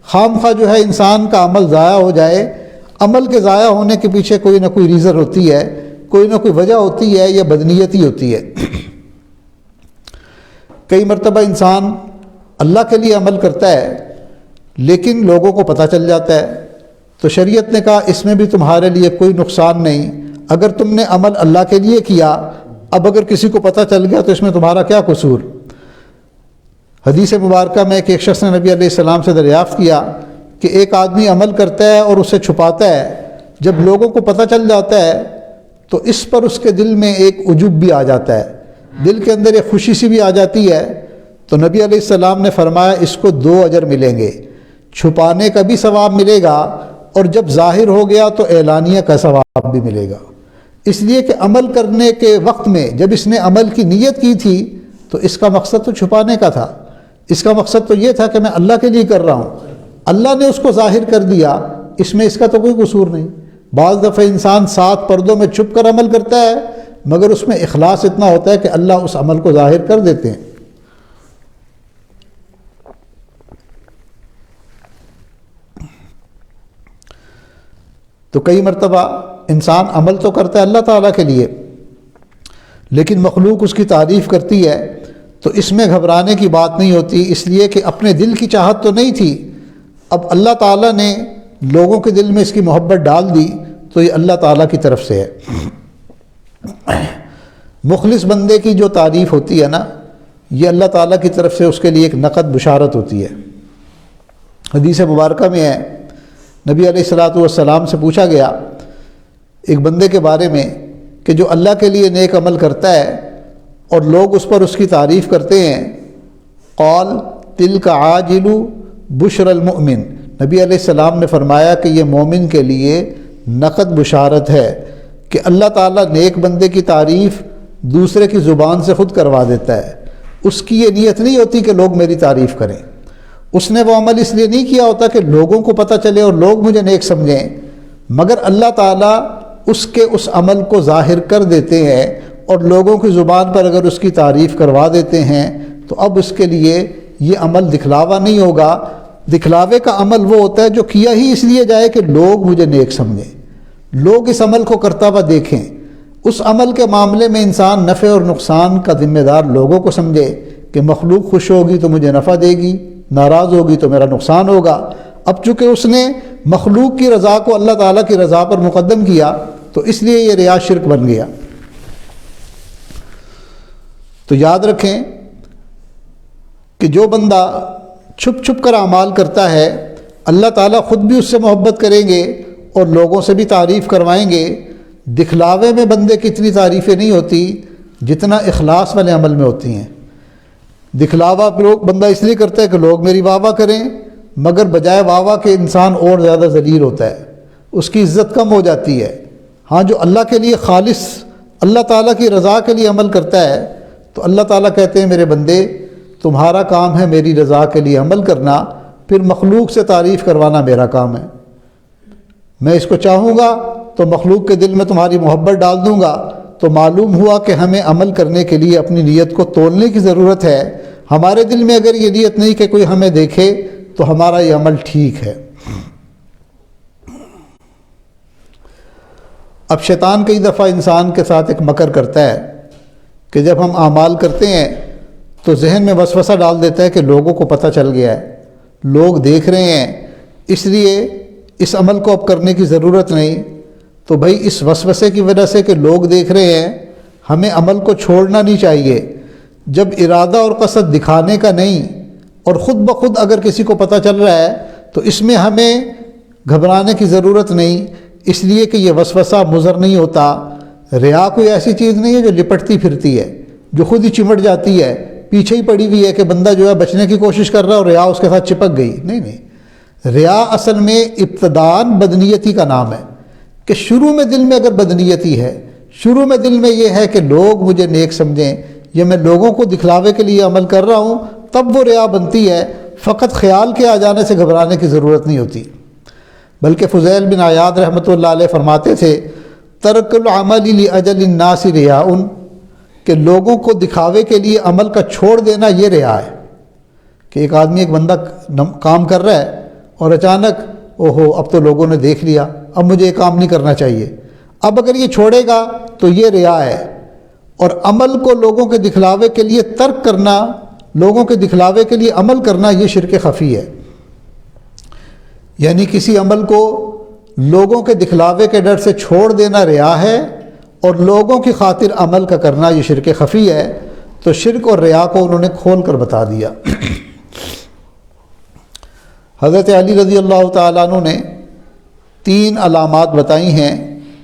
خام خواہ جو ہے انسان کا عمل ضائع ہو جائے، عمل کے ضائع ہونے کے پیچھے کوئی نہ کوئی ریزن ہوتی ہے، کوئی نہ کوئی وجہ ہوتی ہے، یا بدنیتی ہوتی ہے۔ کئی مرتبہ انسان اللہ کے لیے عمل کرتا ہے لیکن لوگوں کو پتہ چل جاتا ہے، تو شریعت نے کہا اس میں بھی تمہارے لیے کوئی نقصان نہیں۔ اگر تم نے عمل اللہ کے لیے کیا، اب اگر کسی کو پتہ چل گیا تو اس میں تمہارا کیا قصور؟ حدیث مبارکہ میں ایک شخص نے نبی علیہ السلام سے دریافت کیا کہ ایک آدمی عمل کرتا ہے اور اسے چھپاتا ہے، جب لوگوں کو پتہ چل جاتا ہے تو اس پر اس کے دل میں ایک عجب بھی آ جاتا ہے، دل کے اندر ایک خوشی سی بھی آ جاتی ہے۔ تو نبی علیہ السلام نے فرمایا اس کو 2 اجر ملیں گے، چھپانے کا بھی ثواب ملے گا، اور جب ظاہر ہو گیا تو اعلانیہ کا ثواب بھی ملے گا۔ اس لیے کہ عمل کرنے کے وقت میں جب اس نے عمل کی نیت کی تھی تو اس کا مقصد تو چھپانے کا تھا، اس کا مقصد تو یہ تھا کہ میں اللہ کے لیے کر رہا ہوں، اللہ نے اس کو ظاہر کر دیا، اس میں اس کا تو کوئی قصور نہیں۔ بعض دفعہ انسان 7 پردوں میں چھپ کر عمل کرتا ہے، مگر اس میں اخلاص اتنا ہوتا ہے کہ اللہ اس عمل کو ظاہر کر دیتے ہیں۔ تو کئی مرتبہ انسان عمل تو کرتا ہے اللہ تعالیٰ کے لیے، لیکن مخلوق اس کی تعریف کرتی ہے، تو اس میں گھبرانے کی بات نہیں ہوتی، اس لیے کہ اپنے دل کی چاہت تو نہیں تھی، اب اللہ تعالیٰ نے لوگوں کے دل میں اس کی محبت ڈال دی تو یہ اللہ تعالیٰ کی طرف سے ہے۔ مخلص بندے کی جو تعریف ہوتی ہے نا، یہ اللہ تعالیٰ کی طرف سے اس کے لیے ایک نقد بشارت ہوتی ہے۔ حدیث مبارکہ میں ہے، نبی علیہ الصلاۃ والسلام سے پوچھا گیا ایک بندے کے بارے میں کہ جو اللہ کے لیے نیک عمل کرتا ہے اور لوگ اس پر اس کی تعریف کرتے ہیں، قال تلک عاجل بشر المؤمن، نبی علیہ السلام نے فرمایا کہ یہ مومن کے لیے نقد بشارت ہے کہ اللہ تعالیٰ نیک بندے کی تعریف دوسرے کی زبان سے خود کروا دیتا ہے۔ اس کی یہ نیت نہیں ہوتی کہ لوگ میری تعریف کریں، اس نے وہ عمل اس لیے نہیں کیا ہوتا کہ لوگوں کو پتہ چلے اور لوگ مجھے نیک سمجھیں، مگر اللہ تعالیٰ اس عمل کو ظاہر کر دیتے ہیں، اور لوگوں کی زبان پر اگر اس کی تعریف کروا دیتے ہیں تو اب اس کے لیے یہ عمل دکھلاوا نہیں ہوگا۔ دکھلاوے کا عمل وہ ہوتا ہے جو کیا ہی اس لیے جائے کہ لوگ مجھے نیک سمجھیں، لوگ اس عمل کو کرتا ہوا دیکھیں۔ اس عمل کے معاملے میں انسان نفع اور نقصان کا ذمہ دار لوگوں کو سمجھے کہ مخلوق خوش ہوگی تو مجھے نفع دے گی، ناراض ہوگی تو میرا نقصان ہوگا۔ اب چونکہ اس نے مخلوق کی رضا کو اللہ تعالیٰ کی رضا پر مقدم کیا تو اس لیے یہ ریا شرک بن گیا۔ تو یاد رکھیں کہ جو بندہ چھپ چھپ کر اعمال کرتا ہے، اللہ تعالیٰ خود بھی اس سے محبت کریں گے اور لوگوں سے بھی تعریف کروائیں گے۔ دکھلاوے میں بندے کی اتنی تعریفیں نہیں ہوتی جتنا اخلاص والے عمل میں ہوتی ہیں۔ دکھلاوا بندہ اس لیے کرتا ہے کہ لوگ میری واہ واہ کریں، مگر بجائے واہ واہ کے انسان اور زیادہ ذلیل ہوتا ہے، اس کی عزت کم ہو جاتی ہے۔ ہاں، جو اللہ کے لیے خالص اللہ تعالیٰ کی رضا کے لیے عمل کرتا ہے تو اللہ تعالیٰ کہتے ہیں میرے بندے تمہارا کام ہے میری رضا کے لیے عمل کرنا، پھر مخلوق سے تعریف کروانا میرا کام ہے۔ میں اس کو چاہوں گا تو مخلوق کے دل میں تمہاری محبت ڈال دوں گا۔ تو معلوم ہوا کہ ہمیں عمل کرنے کے لیے اپنی نیت کو تولنے کی ضرورت ہے۔ ہمارے دل میں اگر یہ نیت نہیں کہ کوئی ہمیں دیکھے تو ہمارا یہ عمل ٹھیک ہے۔ اب شیطان کئی دفعہ انسان کے ساتھ ایک مکر کرتا ہے کہ جب ہم اعمال کرتے ہیں تو ذہن میں وسوسہ ڈال دیتا ہے کہ لوگوں کو پتہ چل گیا ہے، لوگ دیکھ رہے ہیں، اس لیے اس عمل کو اب کرنے کی ضرورت نہیں۔ تو بھائی اس وسوسے کی وجہ سے کہ لوگ دیکھ رہے ہیں ہمیں عمل کو چھوڑنا نہیں چاہیے۔ جب ارادہ اور قصد دکھانے کا نہیں اور خود بخود اگر کسی کو پتہ چل رہا ہے تو اس میں ہمیں گھبرانے کی ضرورت نہیں، اس لیے کہ یہ وسوسہ مضر نہیں ہوتا۔ ریا کوئی ایسی چیز نہیں ہے جو لپٹتی پھرتی ہے، جو خود ہی چمٹ جاتی ہے، پیچھے ہی پڑی ہوئی ہے کہ بندہ جو ہے بچنے کی کوشش کر رہا ہے اور ریا اس کے ساتھ چپک گئی۔ نہیں، ریا اصل میں ابتداءً بدنیتی کا نام ہے کہ شروع میں دل میں اگر بدنیتی ہے، شروع میں دل میں یہ ہے کہ لوگ مجھے نیک سمجھیں یا میں لوگوں کو دکھلاوے کے لیے عمل کر رہا ہوں، تب وہ ریا بنتی ہے۔ فقط خیال کے آ جانے سے گھبرانے کی ضرورت نہیں ہوتی۔ بلکہ فضیل بن عیاض رحمۃ اللہ علیہ فرماتے تھے ترک العمل لاجل الناس ریاء، کہ لوگوں کو دکھاوے کے لیے عمل کا چھوڑ دینا یہ ریا ہے۔ کہ ایک آدمی ایک بندہ کام کر رہا ہے اور اچانک اوہو اب تو لوگوں نے دیکھ لیا، اب مجھے یہ کام نہیں کرنا چاہیے، اب اگر یہ چھوڑے گا تو یہ ریا ہے۔ اور عمل کو لوگوں کے دکھلاوے کے لیے ترک کرنا، لوگوں کے دکھلاوے کے لیے عمل کرنا، یہ شرک خفی ہے۔ یعنی کسی عمل کو لوگوں کے دکھلاوے کے ڈر سے چھوڑ دینا ریا ہے، اور لوگوں کی خاطر عمل کا کرنا یہ شرک خفی ہے۔ تو شرک اور ریا کو انہوں نے کھول کر بتا دیا۔ حضرت علی رضی اللہ تعالیٰ عنہ نے 3 علامات بتائی ہیں۔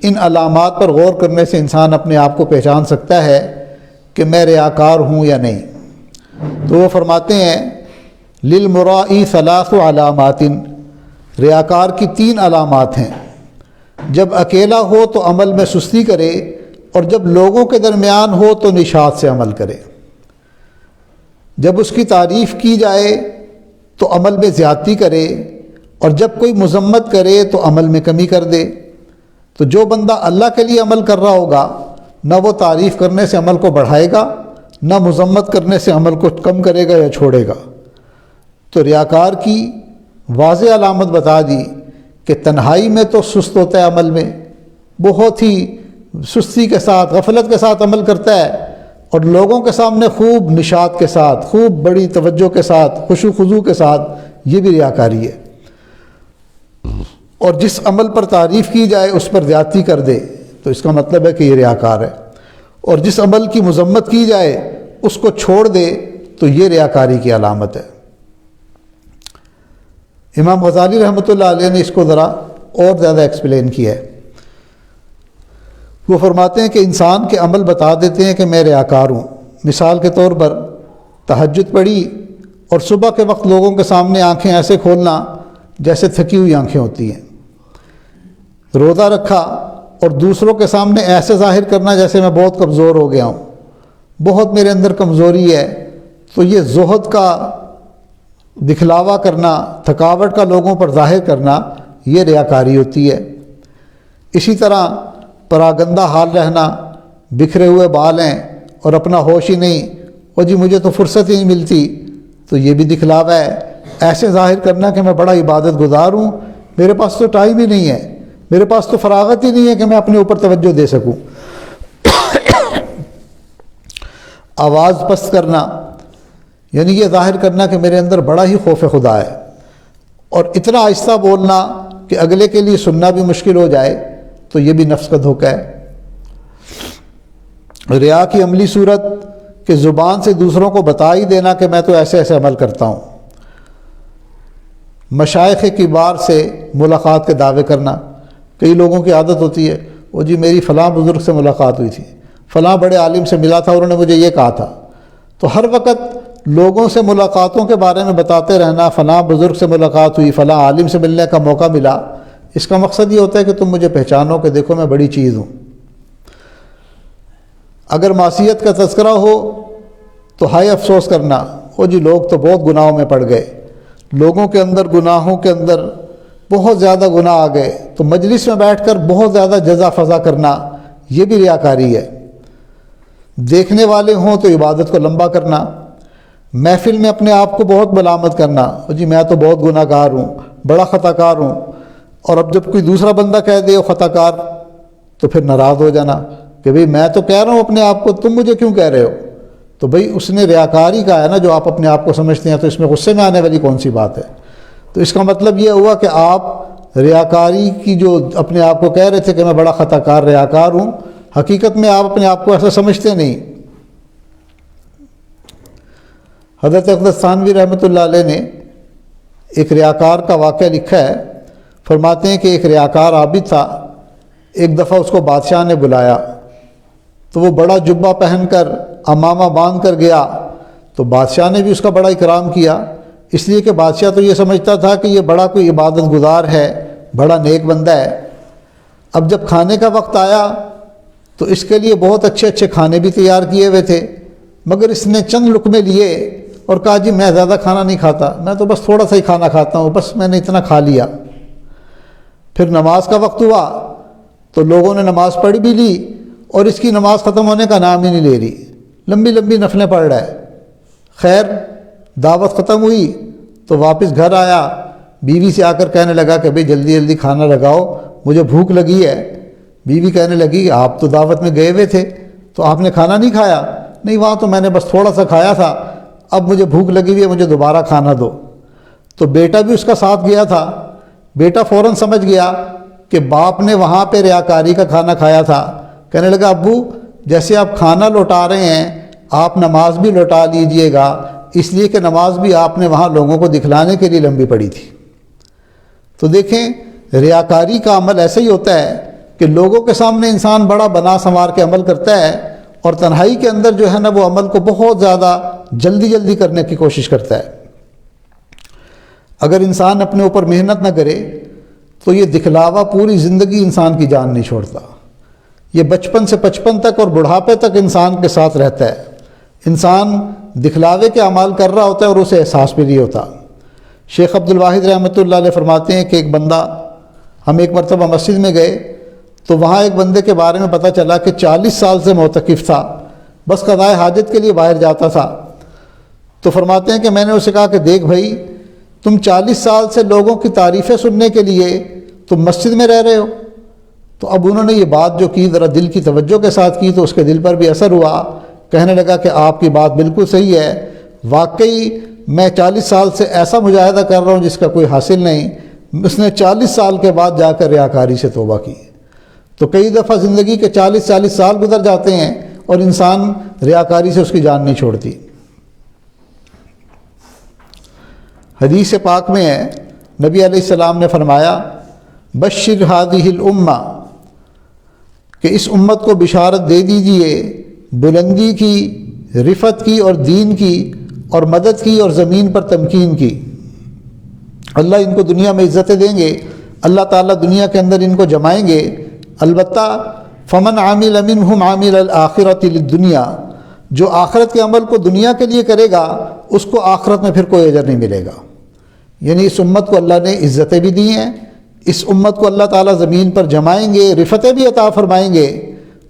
ان علامات پر غور کرنے سے انسان اپنے آپ کو پہچان سکتا ہے کہ میں ریاکار ہوں یا نہیں۔ تو وہ فرماتے ہیں للمرائی 3 علامات، ریاکار کی 3 علامات ہیں۔ جب اکیلا ہو تو عمل میں سستی کرے، اور جب لوگوں کے درمیان ہو تو نشاط سے عمل کرے۔ جب اس کی تعریف کی جائے تو عمل میں زیادتی کرے، اور جب کوئی مذمت کرے تو عمل میں کمی کر دے۔ تو جو بندہ اللہ کے لیے عمل کر رہا ہوگا، نہ وہ تعریف کرنے سے عمل کو بڑھائے گا، نہ مذمت کرنے سے عمل کو کم کرے گا یا چھوڑے گا۔ تو ریاکار کی واضح علامت بتا دی کہ تنہائی میں تو سست ہوتا ہے، عمل میں بہت ہی سستی کے ساتھ، غفلت کے ساتھ عمل کرتا ہے، اور لوگوں کے سامنے خوب نشاط کے ساتھ، خوب بڑی توجہ کے ساتھ، خشوع خضوع کے ساتھ، یہ بھی ریاکاری ہے۔ اور جس عمل پر تعریف کی جائے اس پر زیادتی کر دے تو اس کا مطلب ہے کہ یہ ریاکار ہے، اور جس عمل کی مذمت کی جائے اس کو چھوڑ دے تو یہ ریاکاری کی علامت ہے۔ امام غزالی رحمۃ اللہ علیہ نے اس کو ذرا اور زیادہ ایکسپلین کیا ہے۔ وہ فرماتے ہیں کہ انسان کے عمل بتا دیتے ہیں کہ میں ریاکار ہوں۔ مثال کے طور پر تہجد پڑھی اور صبح کے وقت لوگوں کے سامنے آنکھیں ایسے کھولنا جیسے تھکی ہوئی آنکھیں ہوتی ہیں، روزہ رکھا اور دوسروں کے سامنے ایسے ظاہر کرنا جیسے میں بہت کمزور ہو گیا ہوں، بہت میرے اندر کمزوری ہے، تو یہ زہد کا دکھلاوا کرنا، تھکاوٹ کا لوگوں پر ظاہر کرنا، یہ ریاکاری ہوتی ہے۔ اسی طرح پراگندہ حال رہنا، بکھرے ہوئے بال ہیں اور اپنا ہوش ہی نہیں، اور جی مجھے تو فرصت ہی نہیں ملتی، تو یہ بھی دکھلاوا ہے۔ ایسے ظاہر کرنا کہ میں بڑا عبادت گزار ہوں، میرے پاس تو ٹائم ہی نہیں ہے، میرے پاس تو فراغت ہی نہیں ہے کہ میں اپنے اوپر توجہ دے سکوں۔ آواز پست کرنا، یعنی یہ ظاہر کرنا کہ میرے اندر بڑا ہی خوف خدا ہے، اور اتنا آہستہ بولنا کہ اگلے کے لیے سننا بھی مشکل ہو جائے، تو یہ بھی نفس کا دھوکہ ہے۔ ریا کی عملی صورت کہ زبان سے دوسروں کو بتا ہی دینا کہ میں تو ایسے ایسے عمل کرتا ہوں۔ مشائخ کبار سے ملاقات کے دعوے کرنا، کئی لوگوں کی عادت ہوتی ہے، وہ جی میری فلاں بزرگ سے ملاقات ہوئی تھی، فلاں بڑے عالم سے ملا تھا، انہوں نے مجھے یہ کہا تھا، تو ہر وقت لوگوں سے ملاقاتوں کے بارے میں بتاتے رہنا، فلاں بزرگ سے ملاقات ہوئی، فلاں عالم سے ملنے کا موقع ملا، اس کا مقصد یہ ہوتا ہے کہ تم مجھے پہچانو کہ دیکھو میں بڑی چیز ہوں۔ اگر معصیت کا تذکرہ ہو تو ہائے افسوس کرنا، وہ جی لوگ تو بہت گناہوں میں پڑ گئے، لوگوں کے اندر گناہوں کے اندر بہت زیادہ گناہ آ گئے، تو مجلس میں بیٹھ کر بہت زیادہ جزا فضا کرنا، یہ بھی ریاکاری ہے۔ دیکھنے والے ہوں تو عبادت کو لمبا کرنا، محفل میں اپنے آپ کو بہت ملامت کرنا، جی میں تو بہت گناہ گار ہوں، بڑا خطا کار ہوں، اور اب جب کوئی دوسرا بندہ کہہ دے وہ خطا کار تو پھر ناراض ہو جانا کہ بھئی میں تو کہہ رہا ہوں اپنے آپ کو، تم مجھے کیوں کہہ رہے ہو؟ تو بھئی اس نے ریاکاری کہا ہے نا، جو آپ اپنے آپ کو سمجھتے ہیں، تو اس میں غصے میں آنے والی کون سی بات ہے؟ تو اس کا مطلب یہ ہوا کہ آپ ریاکاری کی جو اپنے آپ کو کہہ رہے تھے کہ میں بڑا خطا کار ریاکار ہوں، حقیقت میں آپ اپنے آپ کو ایسا سمجھتے نہیں۔ حضرت اقدس تھانوی رحمۃ اللہ علیہ نے ایک ریاکار کا واقعہ لکھا ہے، فرماتے ہیں کہ ایک ریاکار عابد تھا، ایک دفعہ اس کو بادشاہ نے بلایا تو وہ بڑا جبہ پہن کر امامہ باندھ کر گیا، تو بادشاہ نے بھی اس کا بڑا اکرام کیا، اس لیے کہ بادشاہ تو یہ سمجھتا تھا کہ یہ بڑا کوئی عبادت گزار ہے، بڑا نیک بندہ ہے۔ اب جب کھانے کا وقت آیا تو اس کے لیے بہت اچھے اچھے کھانے بھی تیار کیے ہوئے تھے، مگر اس نے چند لقمے لیے اور کہا جی میں زیادہ کھانا نہیں کھاتا، میں تو بس تھوڑا سا ہی کھانا کھاتا ہوں، بس میں نے اتنا کھا لیا۔ پھر نماز کا وقت ہوا تو لوگوں نے نماز پڑھ بھی لی اور اس کی نماز ختم ہونے کا نام ہی نہیں لے رہی، لمبی لمبی نفلیں پڑھ رہا ہے۔ خیر دعوت ختم ہوئی تو واپس گھر آیا، بیوی سے آ کر کہنے لگا کہ بھئی جلدی جلدی کھانا لگاؤ، مجھے بھوک لگی ہے۔ بیوی کہنے لگی آپ تو دعوت میں گئے ہوئے تھے تو آپ نے کھانا نہیں کھایا؟ نہیں وہاں تو میں نے بس تھوڑا سا کھایا تھا، اب مجھے بھوک لگی ہوئی ہے، مجھے دوبارہ کھانا دو۔ تو بیٹا بھی اس کا ساتھ گیا تھا، بیٹا فوراً سمجھ گیا کہ باپ نے وہاں پہ ریاکاری کا کھانا کھایا تھا، کہنے لگا ابو جیسے آپ کھانا لوٹا رہے ہیں آپ نماز بھی لوٹا لیجئے گا، اس لیے کہ نماز بھی آپ نے وہاں لوگوں کو دکھلانے کے لیے لمبی پڑی تھی۔ تو دیکھیں ریاکاری کا عمل ایسا ہی ہوتا ہے کہ لوگوں کے سامنے انسان بڑا بنا سنوار کے عمل کرتا ہے، اور تنہائی کے اندر جو ہے نا وہ عمل کو بہت زیادہ جلدی جلدی کرنے کی کوشش کرتا ہے۔ اگر انسان اپنے اوپر محنت نہ کرے تو یہ دکھلاوا پوری زندگی انسان کی جان نہیں چھوڑتا، یہ بچپن سے 55 تک اور بڑھاپے تک انسان کے ساتھ رہتا ہے۔ انسان دکھلاوے کے اعمال کر رہا ہوتا ہے اور اسے احساس بھی نہیں ہوتا۔ شیخ عبد الواحد رحمۃ اللہ علیہ فرماتے ہیں کہ ایک بندہ، ہم ایک مرتبہ مسجد میں گئے تو وہاں ایک بندے کے بارے میں پتہ چلا کہ 40 سال سے معتکف تھا، بس قضائے حاجت کے لیے باہر جاتا تھا۔ تو فرماتے ہیں کہ میں نے اسے کہا کہ دیکھ بھائی تم 40 سال سے لوگوں کی تعریفیں سننے کے لیے تم مسجد میں رہ رہے ہو۔ تو اب انہوں نے یہ بات جو کی ذرا دل کی توجہ کے ساتھ کی تو اس کے دل پر بھی اثر ہوا، کہنے لگا کہ آپ کی بات بالکل صحیح ہے، واقعی میں 40 سال سے ایسا مجاہدہ کر رہا ہوں جس کا کوئی حاصل نہیں۔ اس نے 40 سال کے بعد جا کر ریاکاری سے توبہ کی۔ تو کئی دفعہ زندگی کے 40 سال گزر جاتے ہیں اور انسان ریاکاری سے اس کی جان نہیں چھوڑتی۔ حدیث پاک میں ہے نبی علیہ السلام نے فرمایا بشر هذه الامہ، کہ اس امت کو بشارت دے دیجئے بلندی کی، رفعت کی اور دین کی اور مدد کی اور زمین پر تمکین کی۔ اللہ ان کو دنیا میں عزتیں دیں گے، اللہ تعالیٰ دنیا کے اندر ان کو جمائیں گے، البتہ فمن عامل منہم عامل الآخرۃ للدنیا، جو آخرت کے عمل کو دنیا کے لیے کرے گا اس کو آخرت میں پھر کوئی اجر نہیں ملے گا۔ یعنی اس امت کو اللہ نے عزتیں بھی دی ہیں، اس امت کو اللہ تعالیٰ زمین پر جمائیں گے، رفتیں بھی عطا فرمائیں گے،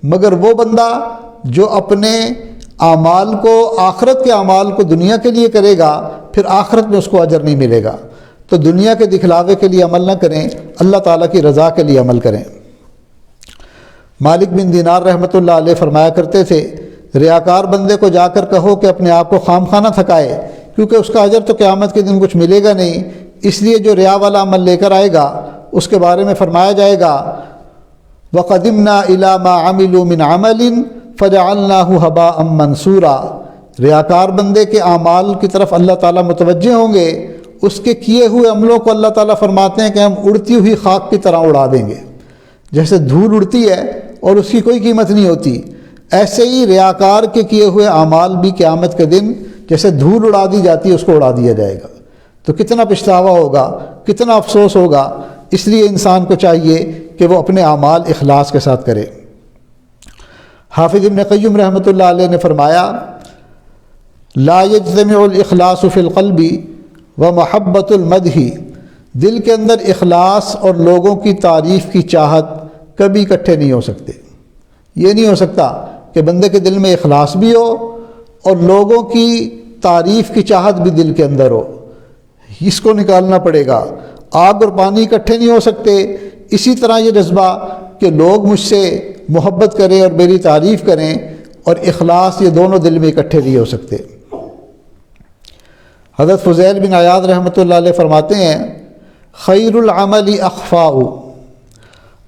مگر وہ بندہ جو اپنے اعمال کو، آخرت کے اعمال کو دنیا کے لیے کرے گا پھر آخرت میں اس کو اجر نہیں ملے گا۔ تو دنیا کے دکھلاوے کے لیے عمل نہ کریں، اللہ تعالیٰ کی رضا کے لیے عمل کریں۔ مالک بن دینار رحمۃ اللہ علیہ فرمایا کرتے تھے ریاکار بندے کو جا کر کہو کہ اپنے آپ کو خام خواہ نہ تھکائے، کیونکہ اس کا اجر تو قیامت کے دن کچھ ملے گا نہیں۔ اس لیے جو ریا والا عمل لے کر آئے گا اس کے بارے میں فرمایا جائے گا وَقَدِمْنَا إِلَىٰ مَا عَمِلُوا مِنْ عَمَلٍ فَجَعَلْنَاهُ هَبَاءً مَنْثُورًا۔ ریاکار بندے کے اعمال کی طرف اللہ تعالیٰ متوجہ ہوں گے، اس کے کیے ہوئے عملوں کو اللہ تعالیٰ فرماتے ہیں کہ ہم اڑتی ہوئی خاک کی طرح اڑا دیں گے۔ جیسے دھول اڑتی ہے اور اس کی کوئی قیمت نہیں ہوتی، ایسے ہی ریاکار کے کیے ہوئے اعمال بھی قیامت کے دن جیسے دھول اڑا دی جاتی ہے اس کو اڑا دیا جائے گا۔ تو کتنا پچھتاوا ہوگا، کتنا افسوس ہوگا۔ اس لیے انسان کو چاہیے کہ وہ اپنے اعمال اخلاص کے ساتھ کرے۔ حافظ ابن قیم رحمۃ اللہ علیہ نے فرمایا لا یجتمع الاخلاص فی القلب ومحبۃ المدح، دل کے اندر اخلاص اور لوگوں کی تعریف کی چاہت کبھی اکٹھے نہیں ہو سکتے۔ یہ نہیں ہو سکتا کہ بندے کے دل میں اخلاص بھی ہو اور لوگوں کی تعریف کی چاہت بھی دل کے اندر ہو، اس کو نکالنا پڑے گا۔ آگ اور پانی اکٹھے نہیں ہو سکتے۔ اسی طرح یہ جذبہ کہ لوگ مجھ سے محبت کریں اور میری تعریف کریں اور اخلاص، یہ دونوں دل میں اکٹھے نہیں ہو سکتے۔ حضرت فضیل بن عیاض رحمۃ اللہ علیہ فرماتے ہیں خیر العمل اخفاء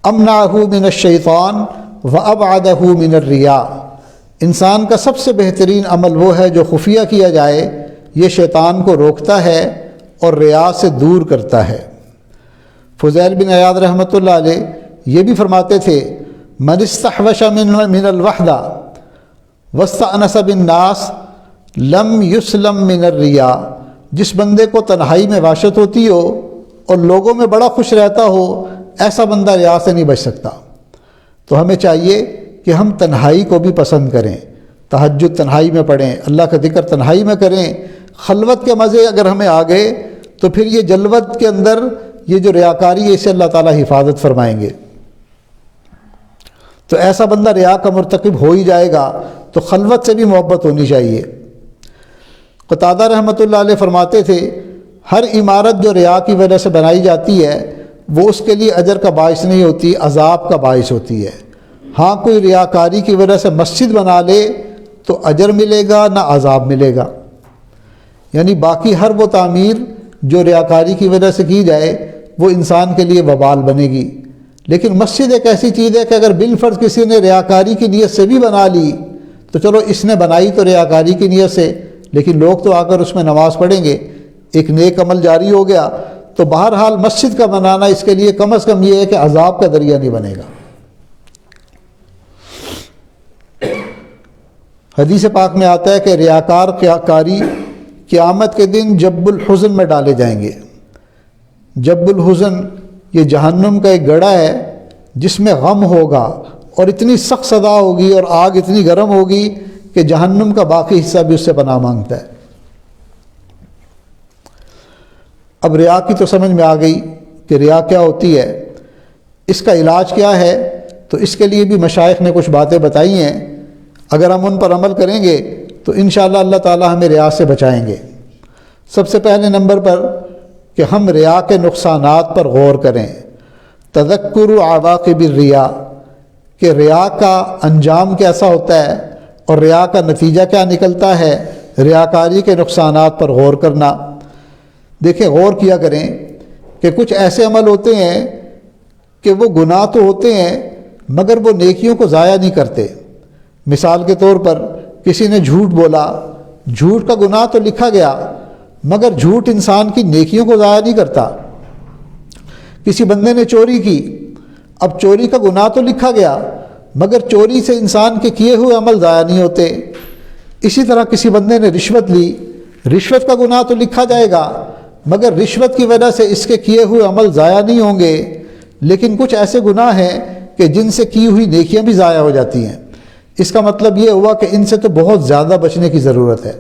امنعہ من الشیطان وابعدہ من الریا۔ انسان کا سب سے بہترین عمل وہ ہے جو خفیہ کیا جائے، یہ شیطان کو روکتا ہے اور ریا سے دور کرتا ہے۔ فضیل بن عیاض رحمۃ اللہ علیہ یہ بھی فرماتے تھے من استحوش من الوحدہ واستأنس بالناس لم یسلم من الریا۔ جس بندے کو تنہائی میں وحشت ہوتی ہو اور لوگوں میں بڑا خوش رہتا ہو، ایسا بندہ ریا سے نہیں بچ سکتا۔ تو ہمیں چاہیے کہ ہم تنہائی کو بھی پسند کریں، تہجد تنہائی میں پڑھیں، اللہ کا ذکر تنہائی میں کریں۔ خلوت کے مزے اگر ہمیں آ گئے تو پھر یہ جلوت کے اندر یہ جو ریاکاری ہے، اسے اللہ تعالیٰ حفاظت فرمائیں گے۔ تو ایسا بندہ ریا کا مرتکب ہو ہی جائے گا، تو خلوت سے بھی محبت ہونی چاہیے۔ قتادہ رحمۃ اللہ علیہ فرماتے تھے ہر عمارت جو ریا کی وجہ سے بنائی جاتی ہے وہ اس کے لیے اجر کا باعث نہیں ہوتی، عذاب کا باعث ہوتی ہے۔ ہاں کوئی ریاکاری کی وجہ سے مسجد بنا لے تو اجر ملے گا، نہ عذاب ملے گا۔ یعنی باقی ہر وہ تعمیر جو ریاکاری کی وجہ سے کی جائے وہ انسان کے لیے وبال بنے گی، لیکن مسجد ایک ایسی چیز ہے کہ اگر بالفرض کسی نے ریاکاری کی نیت سے بھی بنا لی تو چلو اس نے بنائی تو ریاکاری کی نیت سے، لیکن لوگ تو آ کر اس میں نماز پڑھیں گے، ایک نیک عمل جاری ہو گیا۔ تو بہرحال مسجد کا بنانا اس کے لیے کم از کم یہ ہے کہ عذاب کا ذریعہ نہیں بنے گا۔ حدیث پاک میں آتا ہے کہ ریاکار کاری قیامت کے دن جب الحزن میں ڈالے جائیں گے۔ جب الحزن یہ جہنم کا ایک گڑھا ہے جس میں غم ہوگا اور اتنی سخت صدا ہوگی اور آگ اتنی گرم ہوگی کہ جہنم کا باقی حصہ بھی اس سے پناہ مانگتا ہے۔ اب ریا کی تو سمجھ میں آ گئی کہ ریا کیا ہوتی ہے، اس کا علاج کیا ہے، تو اس کے لیے بھی مشائخ نے کچھ باتیں بتائی ہیں۔ اگر ہم ان پر عمل کریں گے تو انشاءاللہ اللہ تعالی ہمیں ریا سے بچائیں گے۔ سب سے پہلے نمبر پر کہ ہم ریا کے نقصانات پر غور کریں۔ تذکر عواقب الریا، کہ ریا کا انجام کیسا ہوتا ہے اور ریا کا نتیجہ کیا نکلتا ہے، ریاکاری کے نقصانات پر غور کرنا۔ دیکھیں، غور کیا کریں کہ کچھ ایسے عمل ہوتے ہیں کہ وہ گناہ تو ہوتے ہیں مگر وہ نیکیوں کو ضائع نہیں کرتے۔ مثال کے طور پر کسی نے جھوٹ بولا، جھوٹ کا گناہ تو لکھا گیا مگر جھوٹ انسان کی نیکیوں کو ضائع نہیں کرتا۔ کسی بندے نے چوری کی، اب چوری کا گناہ تو لکھا گیا مگر چوری سے انسان کے کیے ہوئے عمل ضائع نہیں ہوتے۔ اسی طرح کسی بندے نے رشوت لی، رشوت کا گناہ تو لکھا جائے گا مگر رشوت کی وجہ سے اس کے کیے ہوئے عمل ضائع نہیں ہوں گے۔ لیکن کچھ ایسے گناہ ہیں کہ جن سے کی ہوئی نیکیاں بھی ضائع ہو جاتی ہیں۔ اس کا مطلب یہ ہوا کہ ان سے تو بہت زیادہ بچنے کی ضرورت ہے۔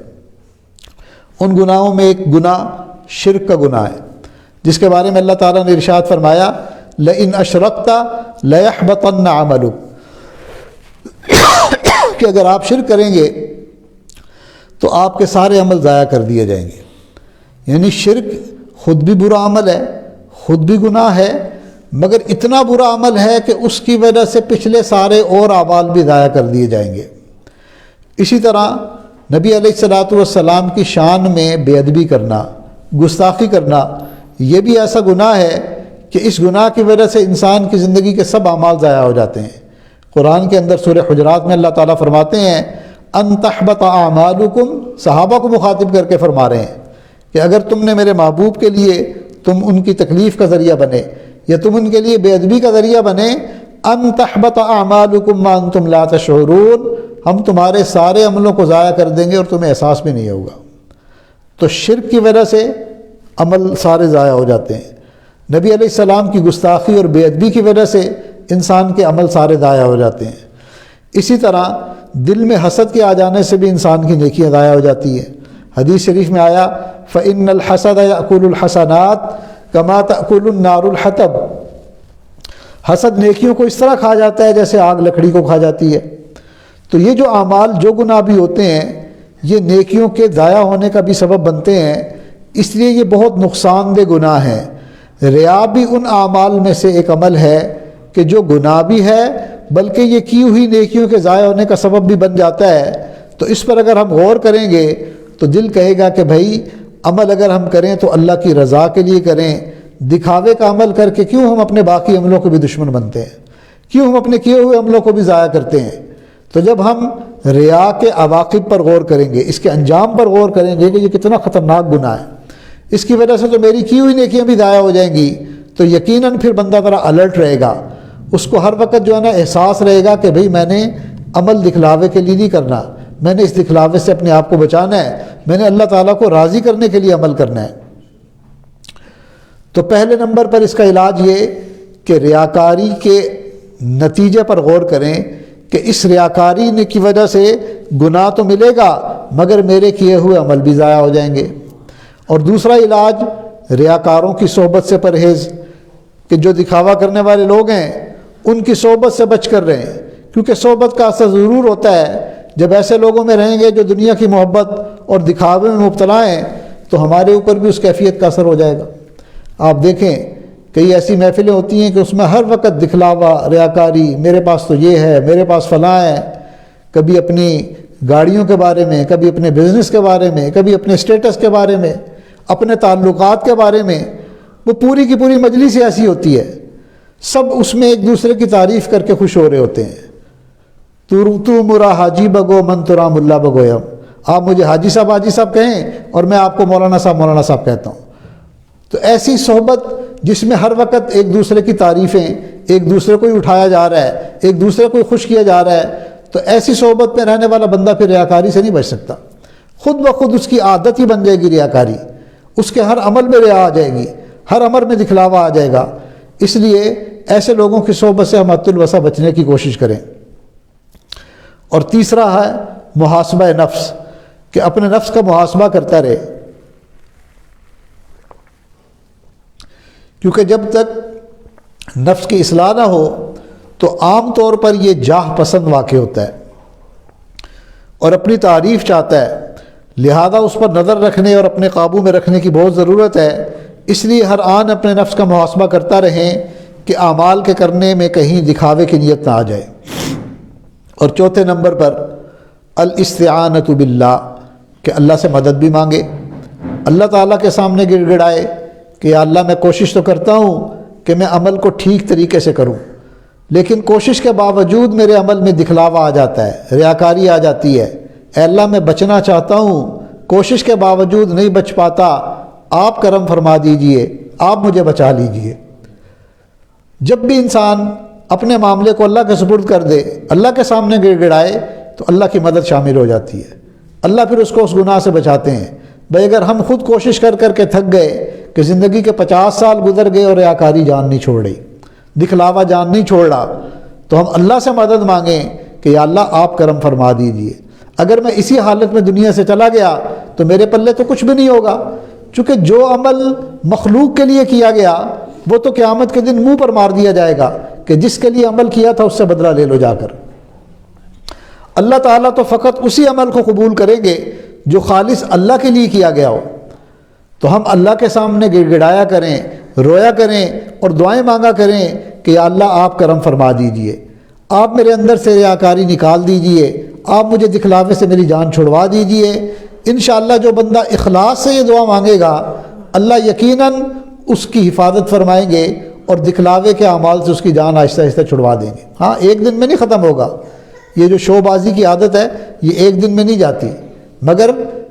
ان گناہوں میں ایک گناہ شرک کا گناہ ہے، جس کے بارے میں اللہ تعالیٰ نے ارشاد فرمایا لئن اشرکت لیحبطن عملک، کہ اگر آپ شرک کریں گے تو آپ کے سارے عمل ضائع کر دیے جائیں گے۔ یعنی شرک خود بھی برا عمل ہے، خود بھی گناہ ہے، مگر اتنا برا عمل ہے کہ اس کی وجہ سے پچھلے سارے اور اعمال بھی ضائع کر دیے جائیں گے۔ اسی طرح نبی علیہ الصلوۃ والسلام کی شان میں بے ادبی کرنا، گستاخی کرنا، یہ بھی ایسا گناہ ہے کہ اس گناہ کی وجہ سے انسان کی زندگی کے سب اعمال ضائع ہو جاتے ہیں۔ قرآن کے اندر سورہ حجرات میں اللہ تعالیٰ فرماتے ہیں ان تحبط اعمالکم، صحابہ کو مخاطب کر کے فرما رہے ہیں کہ اگر تم نے میرے محبوب کے لیے تم ان کی تکلیف کا ذریعہ بنے یا تم ان کے لیے بے ادبی کا ذریعہ بنے، ان تحبط اعمالکم وانتم لا تشعرون، ہم تمہارے سارے عملوں کو ضائع کر دیں گے اور تمہیں احساس بھی نہیں ہوگا۔ تو شرک کی وجہ سے عمل سارے ضائع ہو جاتے ہیں، نبی علیہ السلام کی گستاخی اور بے ادبی کی وجہ سے انسان کے عمل سارے ضائع ہو جاتے ہیں۔ اسی طرح دل میں حسد کے آ جانے سے بھی انسان کی نیکیاں ضائع ہو جاتی ہیں۔ حدیث شریف میں آیا فَإِنَّ الْحَسَدَ يَأْكُلُ الْحَسَنَاتِ كَمَا تَأْكُلُ النَّارُ الْحَطَبَ، حسد نیکیوں کو اس طرح کھا جاتا ہے جیسے آگ لکڑی کو کھا جاتی ہے۔ تو یہ جو اعمال جو گناہ بھی ہوتے ہیں یہ نیکیوں کے ضائع ہونے کا بھی سبب بنتے ہیں، اس لیے یہ بہت نقصان دہ گناہ ہیں۔ ریا بھی ان اعمال میں سے ایک عمل ہے کہ جو گناہ بھی ہے بلکہ یہ کی ہوئی نیکیوں کے ضائع ہونے کا سبب بھی بن جاتا ہے۔ تو اس پر اگر ہم غور کریں گے تو دل کہے گا کہ بھائی عمل اگر ہم کریں تو اللہ کی رضا کے لیے کریں، دکھاوے کا عمل کر کے کیوں ہم اپنے باقی عملوں کے بھی دشمن بنتے ہیں، کیوں ہم اپنے کیے ہوئے عملوں کو بھی ضائع کرتے ہیں۔ تو جب ہم ریا کے عواقب پر غور کریں گے، اس کے انجام پر غور کریں گے کہ یہ کتنا خطرناک گناہ ہے، اس کی وجہ سے تو میری کی ہوئی نیکیاں بھی ضائع ہو جائیں گی، تو یقیناً پھر بندہ ذرا الرٹ رہے گا، اس کو ہر وقت جو ہے نا احساس رہے گا کہ بھئی میں نے عمل دکھلاوے کے لیے نہیں کرنا، میں نے اس دکھلاوے سے اپنے آپ کو بچانا ہے، میں نے اللہ تعالیٰ کو راضی کرنے کے لیے عمل کرنا ہے۔ تو پہلے نمبر پر اس کا علاج یہ کہ ریاکاری کے نتیجے پر غور کریں کہ اس ریاکاری کی وجہ سے گناہ تو ملے گا مگر میرے کیے ہوئے عمل بھی ضائع ہو جائیں گے۔ اور دوسرا علاج ریاکاروں کی صحبت سے پرہیز، کہ جو دکھاوا کرنے والے لوگ ہیں ان کی صحبت سے بچ کر رہیں، کیونکہ صحبت کا اثر ضرور ہوتا ہے۔ جب ایسے لوگوں میں رہیں گے جو دنیا کی محبت اور دکھاوے میں مبتلا ہیں تو ہمارے اوپر بھی اس کیفیت کا اثر ہو جائے گا۔ آپ دیکھیں کئی ایسی محفلیں ہوتی ہیں کہ اس میں ہر وقت دکھلاوا، ریاکاری، میرے پاس تو یہ ہے، میرے پاس فلاں ہے، کبھی اپنی گاڑیوں کے بارے میں، کبھی اپنے بزنس کے بارے میں، کبھی اپنے اسٹیٹس کے بارے میں، اپنے تعلقات کے بارے میں، وہ پوری کی پوری مجلس ایسی ہوتی ہے، سب اس میں ایک دوسرے کی تعریف کر کے خوش ہو رہے ہوتے ہیں۔ تو مرا حاجی بگو من ترا ملا بگویم، آپ مجھے حاجی صاحب کہیں اور میں آپ کو مولانا صاحب کہتا ہوں۔ تو ایسی صحبت جس میں ہر وقت ایک دوسرے کی تعریفیں، ایک دوسرے کو ہی اٹھایا جا رہا ہے، ایک دوسرے کو خوش کیا جا رہا ہے، تو ایسی صحبت میں رہنے والا بندہ پھر ریاکاری سے نہیں بچ سکتا، خود بخود اس کی عادت ہی بن جائے گی ریاکاری، اس کے ہر عمل میں ریا آ جائے گی، ہر عمل میں دکھلاوا آ جائے گا۔ اس لیے ایسے لوگوں کی صحبت سے ہم حد الوسع بچنے کی کوشش کریں۔ اور تیسرا ہے محاسبہ نفس، کہ اپنے نفس کا محاسبہ کرتا رہے، کیونکہ جب تک نفس کی اصلاح نہ ہو تو عام طور پر یہ جاہ پسند واقع ہوتا ہے اور اپنی تعریف چاہتا ہے، لہذا اس پر نظر رکھنے اور اپنے قابو میں رکھنے کی بہت ضرورت ہے۔ اس لیے ہر آن اپنے نفس کا محاسبہ کرتا رہیں کہ اعمال کے کرنے میں کہیں دکھاوے کی نیت نہ آ جائے۔ اور چوتھے نمبر پر الاستعانۃ باللہ، کہ اللہ سے مدد بھی مانگے، اللہ تعالیٰ کے سامنے گڑ گڑائے کہ یا اللہ میں کوشش تو کرتا ہوں کہ میں عمل کو ٹھیک طریقے سے کروں، لیکن کوشش کے باوجود میرے عمل میں دکھلاوا آ جاتا ہے، ریاکاری آ جاتی ہے، اے اللہ میں بچنا چاہتا ہوں، کوشش کے باوجود نہیں بچ پاتا، آپ کرم فرما دیجئے، آپ مجھے بچا لیجئے۔ جب بھی انسان اپنے معاملے کو اللہ کے سپرد کر دے، اللہ کے سامنے گڑ گڑائے، تو اللہ کی مدد شامل ہو جاتی ہے، اللہ پھر اس کو اس گناہ سے بچاتے ہیں۔ بھائی اگر ہم خود کوشش کر کر کے تھک گئے کہ زندگی کے 50 سال گزر گئے اور ریاکاری جان نہیں چھوڑ رہی، دکھلاوا جان نہیں چھوڑ رہا، تو ہم اللہ سے مدد مانگیں کہ یا اللہ آپ کرم فرما دیجئے۔ اگر میں اسی حالت میں دنیا سے چلا گیا تو میرے پلے تو کچھ بھی نہیں ہوگا، چونکہ جو عمل مخلوق کے لیے کیا گیا وہ تو قیامت کے دن منہ پر مار دیا جائے گا کہ جس کے لیے عمل کیا تھا اس سے بدلہ لے لو جا کر۔ اللہ تعالیٰ تو فقط اسی عمل کو قبول کریں گے جو خالص اللہ کے لیے کیا گیا ہو۔ تو ہم اللہ کے سامنے گڑ گڑایا کریں، رویا کریں اور دعائیں مانگا کریں کہ یا اللہ آپ کرم فرما دیجئے، آپ میرے اندر سے ریاکاری نکال دیجئے، آپ مجھے دکھلاوے سے میری جان چھڑوا دیجئے۔ انشاءاللہ جو بندہ اخلاص سے یہ دعا مانگے گا اللہ یقیناً اس کی حفاظت فرمائیں گے اور دکھلاوے کے اعمال سے اس کی جان آہستہ آہستہ چھڑوا دیں گے۔ ہاں ایک دن میں نہیں ختم ہوگا، یہ جو شو بازی کی عادت ہے یہ ایک دن میں نہیں جاتی، مگر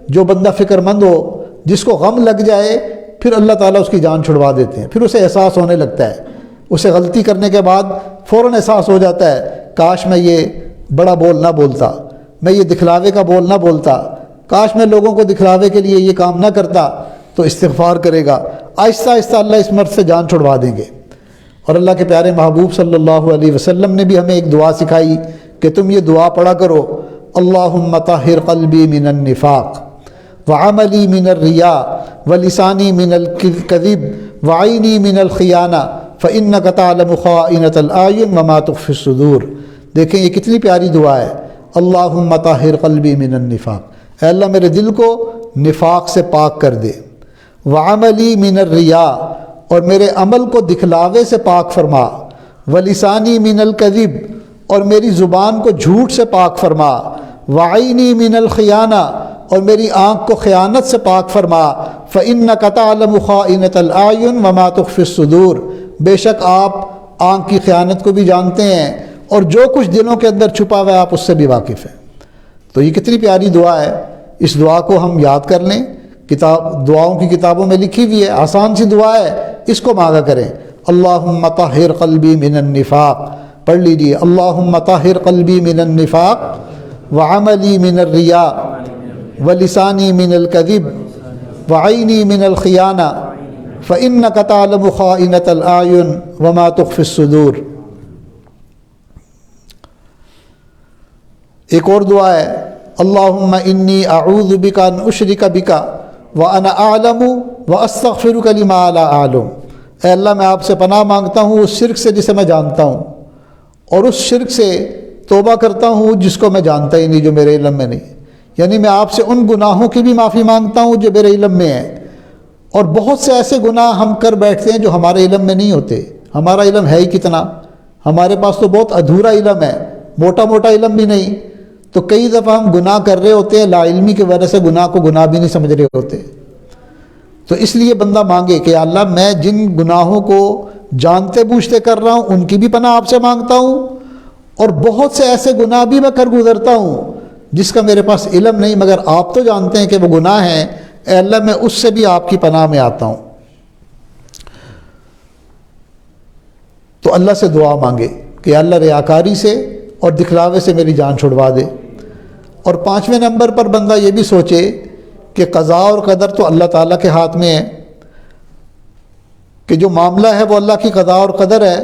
جو بندہ فکر مند ہو، جس کو غم لگ جائے، پھر اللہ تعالیٰ اس کی جان چھڑوا دیتے ہیں۔ پھر اسے احساس ہونے لگتا ہے، اسے غلطی کرنے کے بعد فوراً احساس ہو جاتا ہے کاش میں یہ بڑا بول نہ بولتا، میں یہ دکھلاوے کا بول نہ بولتا، کاش میں لوگوں کو دکھلاوے کے لیے یہ کام نہ کرتا، تو استغفار کرے گا، آہستہ آہستہ اللہ اس مرض سے جان چھڑوا دیں گے۔ اور اللہ کے پیارے محبوب صلی اللہ علیہ وسلم نے بھی ہمیں ایک دعا سکھائی کہ تم یہ دعا پڑھا کرو، اللہم طہر قلبی من النفاق وعملی من الریا ولسانی من الکذب وعینی من الخیانہ فإنک تعلم خائنۃ الأعین وما تخفی الصدور۔ دیکھیں یہ کتنی پیاری دعا ہے، اللہم طہر قلبی من النفاق، اے اللہ میرے دل کو نفاق سے پاک کر دے، وعملی من الریا، اور میرے عمل کو دکھلاوے سے پاک فرما، ولسانی من الکذب، اور میری زبان کو جھوٹ سے پاک فرما، وعینی من الخیانہ، اور میری آنکھ کو خیانت سے پاک فرما، فإنک تعلم خائنۃ الأعین وما تخفی الصدور، بے شک آپ آنکھ کی خیانت کو بھی جانتے ہیں اور جو کچھ دلوں کے اندر چھپا ہوا ہے آپ اس سے بھی واقف ہیں۔ تو یہ کتنی پیاری دعا ہے، اس دعا کو ہم یاد کر لیں، دعاؤں کی کتابوں میں لکھی ہوئی ہے، آسان سی دعا ہے، اس کو مانگا کریں۔ اللہم طہر قلبی من النفاق، پڑھ لیجیے، اللہم طہر قلبی من النفاق وعملی من الریا ولسانی من الکذب وعینی من الخیانہ فإنک تعلم خائنۃ الأعین وما تخفی الصدور۔ ایک اور دعا ہے، اللہم انی اعوذ بک ان اشرک بک وانا اعلم واستغفرک لما لا اعلم، اے اللہ میں آپ سے پناہ مانگتا ہوں اس شرک سے جسے میں جانتا ہوں، اور اس شرک سے توبہ کرتا ہوں جس کو میں جانتا ہی نہیں، جو میرے علم میں نہیں، یعنی میں آپ سے ان گناہوں کی بھی معافی مانگتا ہوں جو میرے علم میں ہیں، اور بہت سے ایسے گناہ ہم کر بیٹھتے ہیں جو ہمارے علم میں نہیں ہوتے، ہمارا علم ہے ہی کتنا، ہمارے پاس تو بہت ادھورا علم ہے، موٹا موٹا علم بھی نہیں، تو کئی دفعہ ہم گناہ کر رہے ہوتے ہیں لا علمی کی وجہ سے، گناہ کو گناہ بھی نہیں سمجھ رہے ہوتے۔ تو اس لیے بندہ مانگے کہ اللہ میں جن گناہوں کو جانتے بوجھتے کر رہا ہوں ان کی بھی پناہ آپ سے مانگتا ہوں، اور بہت سے ایسے گناہ بھی میں کر گزرتا ہوں جس کا میرے پاس علم نہیں، مگر آپ تو جانتے ہیں کہ وہ گناہ ہیں، اے اللہ میں اس سے بھی آپ کی پناہ میں آتا ہوں۔ تو اللہ سے دعا مانگے کہ اللہ ریاکاری سے اور دکھلاوے سے میری جان چھڑوا دے۔ اور 5ویں نمبر پر بندہ یہ بھی سوچے کہ قضاء اور قدر تو اللہ تعالیٰ کے ہاتھ میں ہے، کہ جو معاملہ ہے وہ اللہ کی قضاء اور قدر ہے،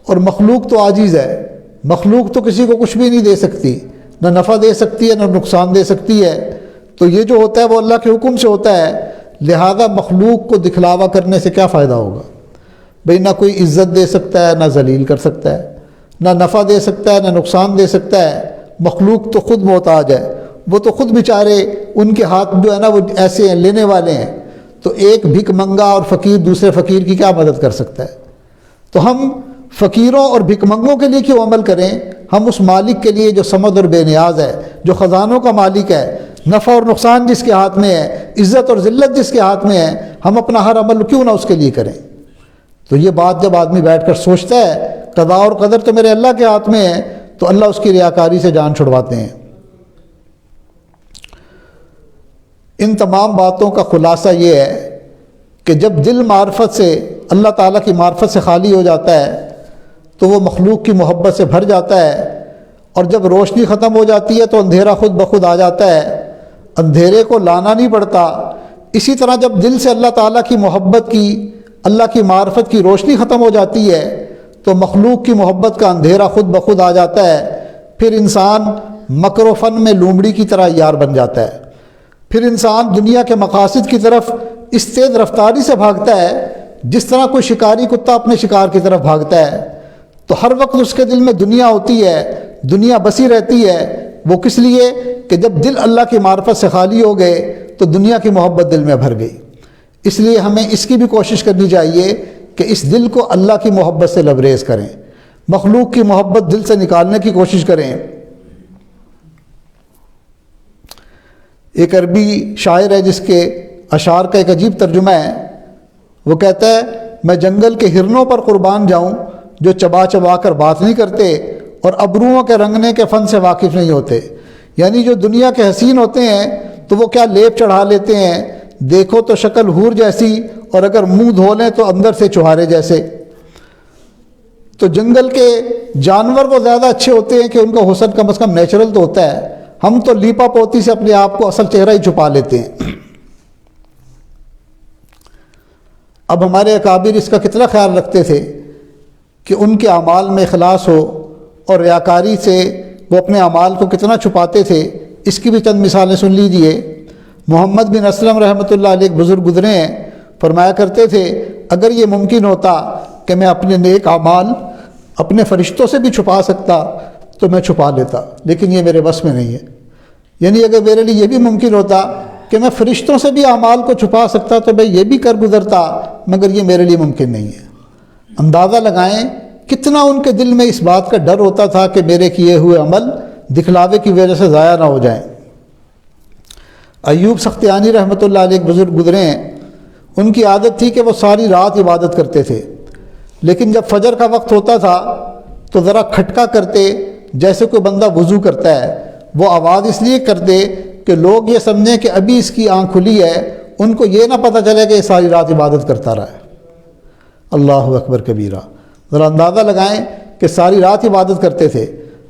اور مخلوق تو عاجز ہے، مخلوق تو کسی کو کچھ بھی نہیں دے سکتی، نہ نفع دے سکتی ہے نہ نقصان دے سکتی ہے، تو یہ جو ہوتا ہے وہ اللہ کے حکم سے ہوتا ہے، لہذا مخلوق کو دکھلاوا کرنے سے کیا فائدہ ہوگا؟ بھئی نہ کوئی عزت دے سکتا ہے، نہ ذلیل کر سکتا ہے، نہ نفع دے سکتا ہے نہ نقصان دے سکتا ہے، مخلوق تو خود محتاج ہے، وہ تو خود بیچارے ان کے ہاتھ جو ہے نا وہ ایسے ہیں، لینے والے ہیں، تو ایک بھیک منگا اور فقیر دوسرے فقیر کی کیا مدد کر سکتا ہے؟ تو ہم فقیروں اور بھیک منگوں کے لیے کیوں عمل کریں؟ ہم اس مالک کے لیے جو صمد اور بے نیاز ہے، جو خزانوں کا مالک ہے، نفع اور نقصان جس کے ہاتھ میں ہے، عزت اور ذلت جس کے ہاتھ میں ہے، ہم اپنا ہر عمل کیوں نہ اس کے لیے کریں؟ تو یہ بات جب آدمی بیٹھ کر سوچتا ہے قضاء اور قدر تو میرے اللہ کے ہاتھ میں ہے، تو اللہ اس کی ریاکاری سے جان چھڑواتے ہیں۔ ان تمام باتوں کا خلاصہ یہ ہے کہ جب دل معرفت سے، اللہ تعالیٰ کی معرفت سے خالی ہو جاتا ہے تو وہ مخلوق کی محبت سے بھر جاتا ہے، اور جب روشنی ختم ہو جاتی ہے تو اندھیرا خود بخود آ جاتا ہے، اندھیرے کو لانا نہیں پڑتا۔ اسی طرح جب دل سے اللہ تعالیٰ کی محبت کی، اللہ کی معرفت کی روشنی ختم ہو جاتی ہے تو مخلوق کی محبت کا اندھیرا خود بخود آ جاتا ہے، پھر انسان مکر و فن میں لومڑی کی طرح یار بن جاتا ہے، پھر انسان دنیا کے مقاصد کی طرف اس تیز رفتاری سے بھاگتا ہے جس طرح کوئی شکاری کتا اپنے شکار کی طرف بھاگتا ہے، تو ہر وقت اس کے دل میں دنیا ہوتی ہے، دنیا بسی رہتی ہے۔ وہ کس لیے کہ جب دل اللہ کی معرفت سے خالی ہو گئے تو دنیا کی محبت دل میں بھر گئی۔ اس لیے ہمیں اس کی بھی کوشش کرنی چاہیے کہ اس دل کو اللہ کی محبت سے لبریز کریں، مخلوق کی محبت دل سے نکالنے کی کوشش کریں۔ ایک عربی شاعر ہے جس کے اشعار کا ایک عجیب ترجمہ ہے. وہ کہتا ہے میں جنگل کے ہرنوں پر قربان جاؤں جو چبا چبا کر بات نہیں کرتے اور ابروؤں کے رنگنے کے فن سے واقف نہیں ہوتے. یعنی جو دنیا کے حسین ہوتے ہیں تو وہ کیا لیپ چڑھا لیتے ہیں، دیکھو تو شکل حور جیسی اور اگر منہ دھو لیں تو اندر سے چوہارے جیسے. تو جنگل کے جانور وہ زیادہ اچھے ہوتے ہیں کہ ان کا حسن کم از کم نیچرل تو ہوتا ہے. ہم تو لیپا پوتی سے اپنے آپ کو اصل چہرہ ہی چھپا لیتے ہیں. اب ہمارے اکابر اس کا کتنا خیال رکھتے تھے کہ ان کے اعمال میں اخلاص ہو، اور ریاکاری سے وہ اپنے اعمال کو کتنا چھپاتے تھے. اس کی بھی چند مثالیں سن لیجئے. محمد بن اسلم رحمۃ اللہ علیہ ایک بزرگ گزرے ہیں، فرمایا کرتے تھے اگر یہ ممکن ہوتا کہ میں اپنے نیک اعمال اپنے فرشتوں سے بھی چھپا سکتا تو میں چھپا لیتا، لیکن یہ میرے بس میں نہیں ہے. یعنی اگر میرے لیے یہ بھی ممکن ہوتا کہ میں فرشتوں سے بھی اعمال کو چھپا سکتا تو میں یہ بھی کر گزرتا، مگر یہ میرے لیے ممکن نہیں ہے. اندازہ لگائیں کتنا ان کے دل میں اس بات کا ڈر ہوتا تھا کہ میرے کیے ہوئے عمل دکھلاوے کی وجہ سے ضائع نہ ہو جائیں. ایوب سختیانی رحمۃ اللہ علیہ ایک بزرگ گزرے ہیں. ان کی عادت تھی کہ وہ ساری رات عبادت کرتے تھے، لیکن جب فجر کا وقت ہوتا تھا تو ذرا کھٹکا کرتے جیسے کوئی بندہ وضو کرتا ہے. وہ آواز اس لیے کرتے کہ لوگ یہ سمجھیں کہ ابھی اس کی آنکھ کھلی ہے، ان کو یہ نہ پتہ چلے کہ یہ ساری رات عبادت کرتا رہا ہے. اللہ اکبر کبیرہ. ذرا اندازہ لگائیں کہ ساری رات عبادت کرتے تھے،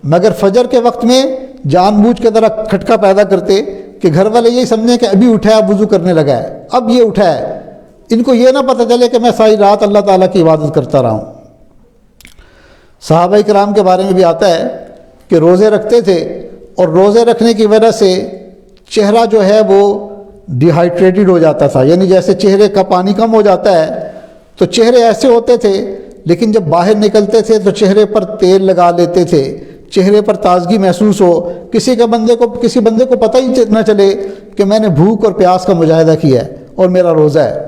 مگر فجر کے وقت میں جان بوجھ کے ذرا کھٹکا پیدا کرتے کہ گھر والے یہی سمجھیں کہ ابھی اٹھا ہے، وضو کرنے لگا ہے، اب یہ اٹھا ہے، ان کو یہ نہ پتہ چلے کہ میں ساری رات اللہ تعالیٰ کی عبادت کرتا رہا ہوں. صحابہ کرام کے بارے میں بھی آتا ہے کہ روزے رکھتے تھے، اور روزے رکھنے کی وجہ سے چہرہ جو ہے وہ ڈی ہائیڈریٹڈ ہو جاتا تھا. یعنی جیسے چہرے کا پانی کم ہو جاتا ہے تو چہرے ایسے ہوتے تھے، لیکن جب باہر نکلتے تھے تو چہرے پر تیل لگا لیتے تھے، چہرے پر تازگی محسوس ہو، کسی بندے کو پتہ ہی نہ چلے کہ میں نے بھوک اور پیاس کا مجاہدہ کیا ہے اور میرا روزہ ہے.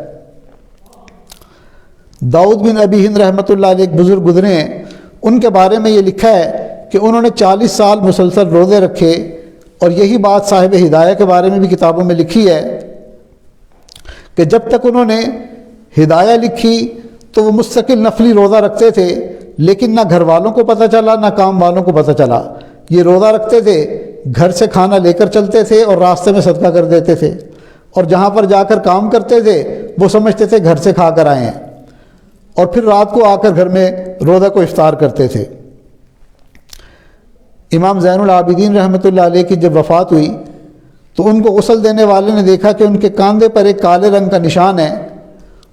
داؤد بن ابی ہند رحمۃ اللہ علیہ ایک بزرگ گزرے ہیں. ان کے بارے میں یہ لکھا ہے کہ انہوں نے 40 سال مسلسل روزے رکھے، اور یہی بات صاحب ہدایہ کے بارے میں بھی کتابوں میں لکھی ہے کہ جب تک انہوں نے ہدایہ لکھی تو وہ مستقل نفلی روزہ رکھتے تھے، لیکن نہ گھر والوں کو پتہ چلا نہ کام والوں کو پتہ چلا. یہ روزہ رکھتے تھے، گھر سے کھانا لے کر چلتے تھے اور راستے میں صدقہ کر دیتے تھے، اور جہاں پر جا کر کام کرتے تھے وہ سمجھتے تھے گھر سے کھا کر آئے ہیں، اور پھر رات کو آ کر گھر میں روزہ کو افطار کرتے تھے. امام زین العابدین رحمۃ اللہ علیہ کی جب وفات ہوئی تو ان کو غسل دینے والے نے دیکھا کہ ان کے کاندھے پر ایک کالے رنگ کا نشان ہے.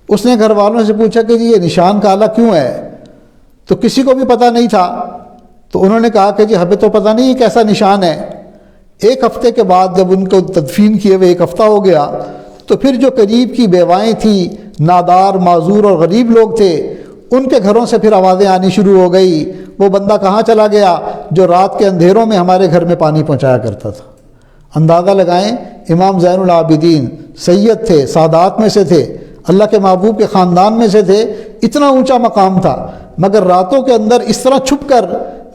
اس نے گھر والوں سے پوچھا کہ جی یہ نشان کالا کیوں ہے؟ تو کسی کو بھی پتہ نہیں تھا. تو انہوں نے کہا کہ جی ہمیں تو پتہ نہیں کیسا نشان ہے. ایک ہفتے کے بعد جب ان کو تدفین کیے ہوئے 1 ہفتہ ہو گیا تو پھر جو قریب کی بیوائیں تھیں، نادار معذور اور غریب لوگ تھے، ان کے گھروں سے پھر آوازیں آنی شروع ہو گئی، وہ بندہ کہاں چلا گیا جو رات کے اندھیروں میں ہمارے گھر میں پانی پہنچایا کرتا تھا. اندازہ لگائیں امام زین العابدین سید تھے، سادات میں سے تھے، اللہ کے محبوب کے خاندان میں سے تھے، اتنا اونچا مقام تھا، مگر راتوں کے اندر اس طرح چھپ کر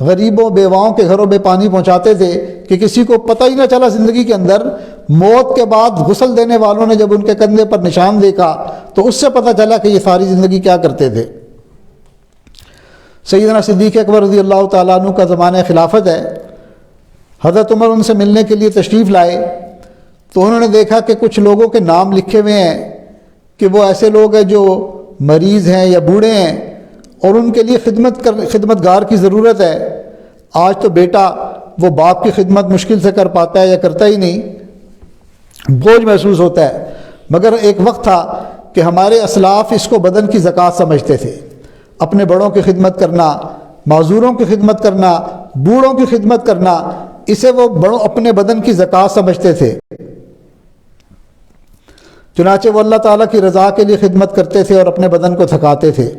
غریبوں بیواؤں کے گھروں میں پانی پہنچاتے تھے کہ کسی کو پتہ ہی نہ چلا. زندگی کے اندر موت کے بعد غسل دینے والوں نے جب ان کے کندھے پر نشان دیکھا تو اس سے پتہ چلا کہ یہ ساری زندگی کیا کرتے تھے. سیدنا صدیق اکبر رضی اللہ تعالیٰ عنہ کا زمانہ خلافت ہے. حضرت عمر ان سے ملنے کے لیے تشریف لائے تو انہوں نے دیکھا کہ کچھ لوگوں کے نام لکھے ہوئے ہیں کہ وہ ایسے لوگ ہیں جو مریض ہیں یا بوڑھے ہیں اور ان کے لیے خدمتگار کی ضرورت ہے. آج تو بیٹا وہ باپ کی خدمت مشکل سے کر پاتا ہے یا کرتا ہی نہیں، بوجھ محسوس ہوتا ہے. مگر ایک وقت تھا کہ ہمارے اسلاف اس کو بدن کی زکوٰۃ سمجھتے تھے. اپنے بڑوں کی خدمت کرنا، معذوروں کی خدمت کرنا، بوڑھوں کی خدمت کرنا، اسے وہ اپنے بدن کی زکوٰۃ سمجھتے تھے. چنانچہ وہ اللہ تعالیٰ کی رضا کے لیے خدمت کرتے تھے اور اپنے بدن کو تھکاتے تھے.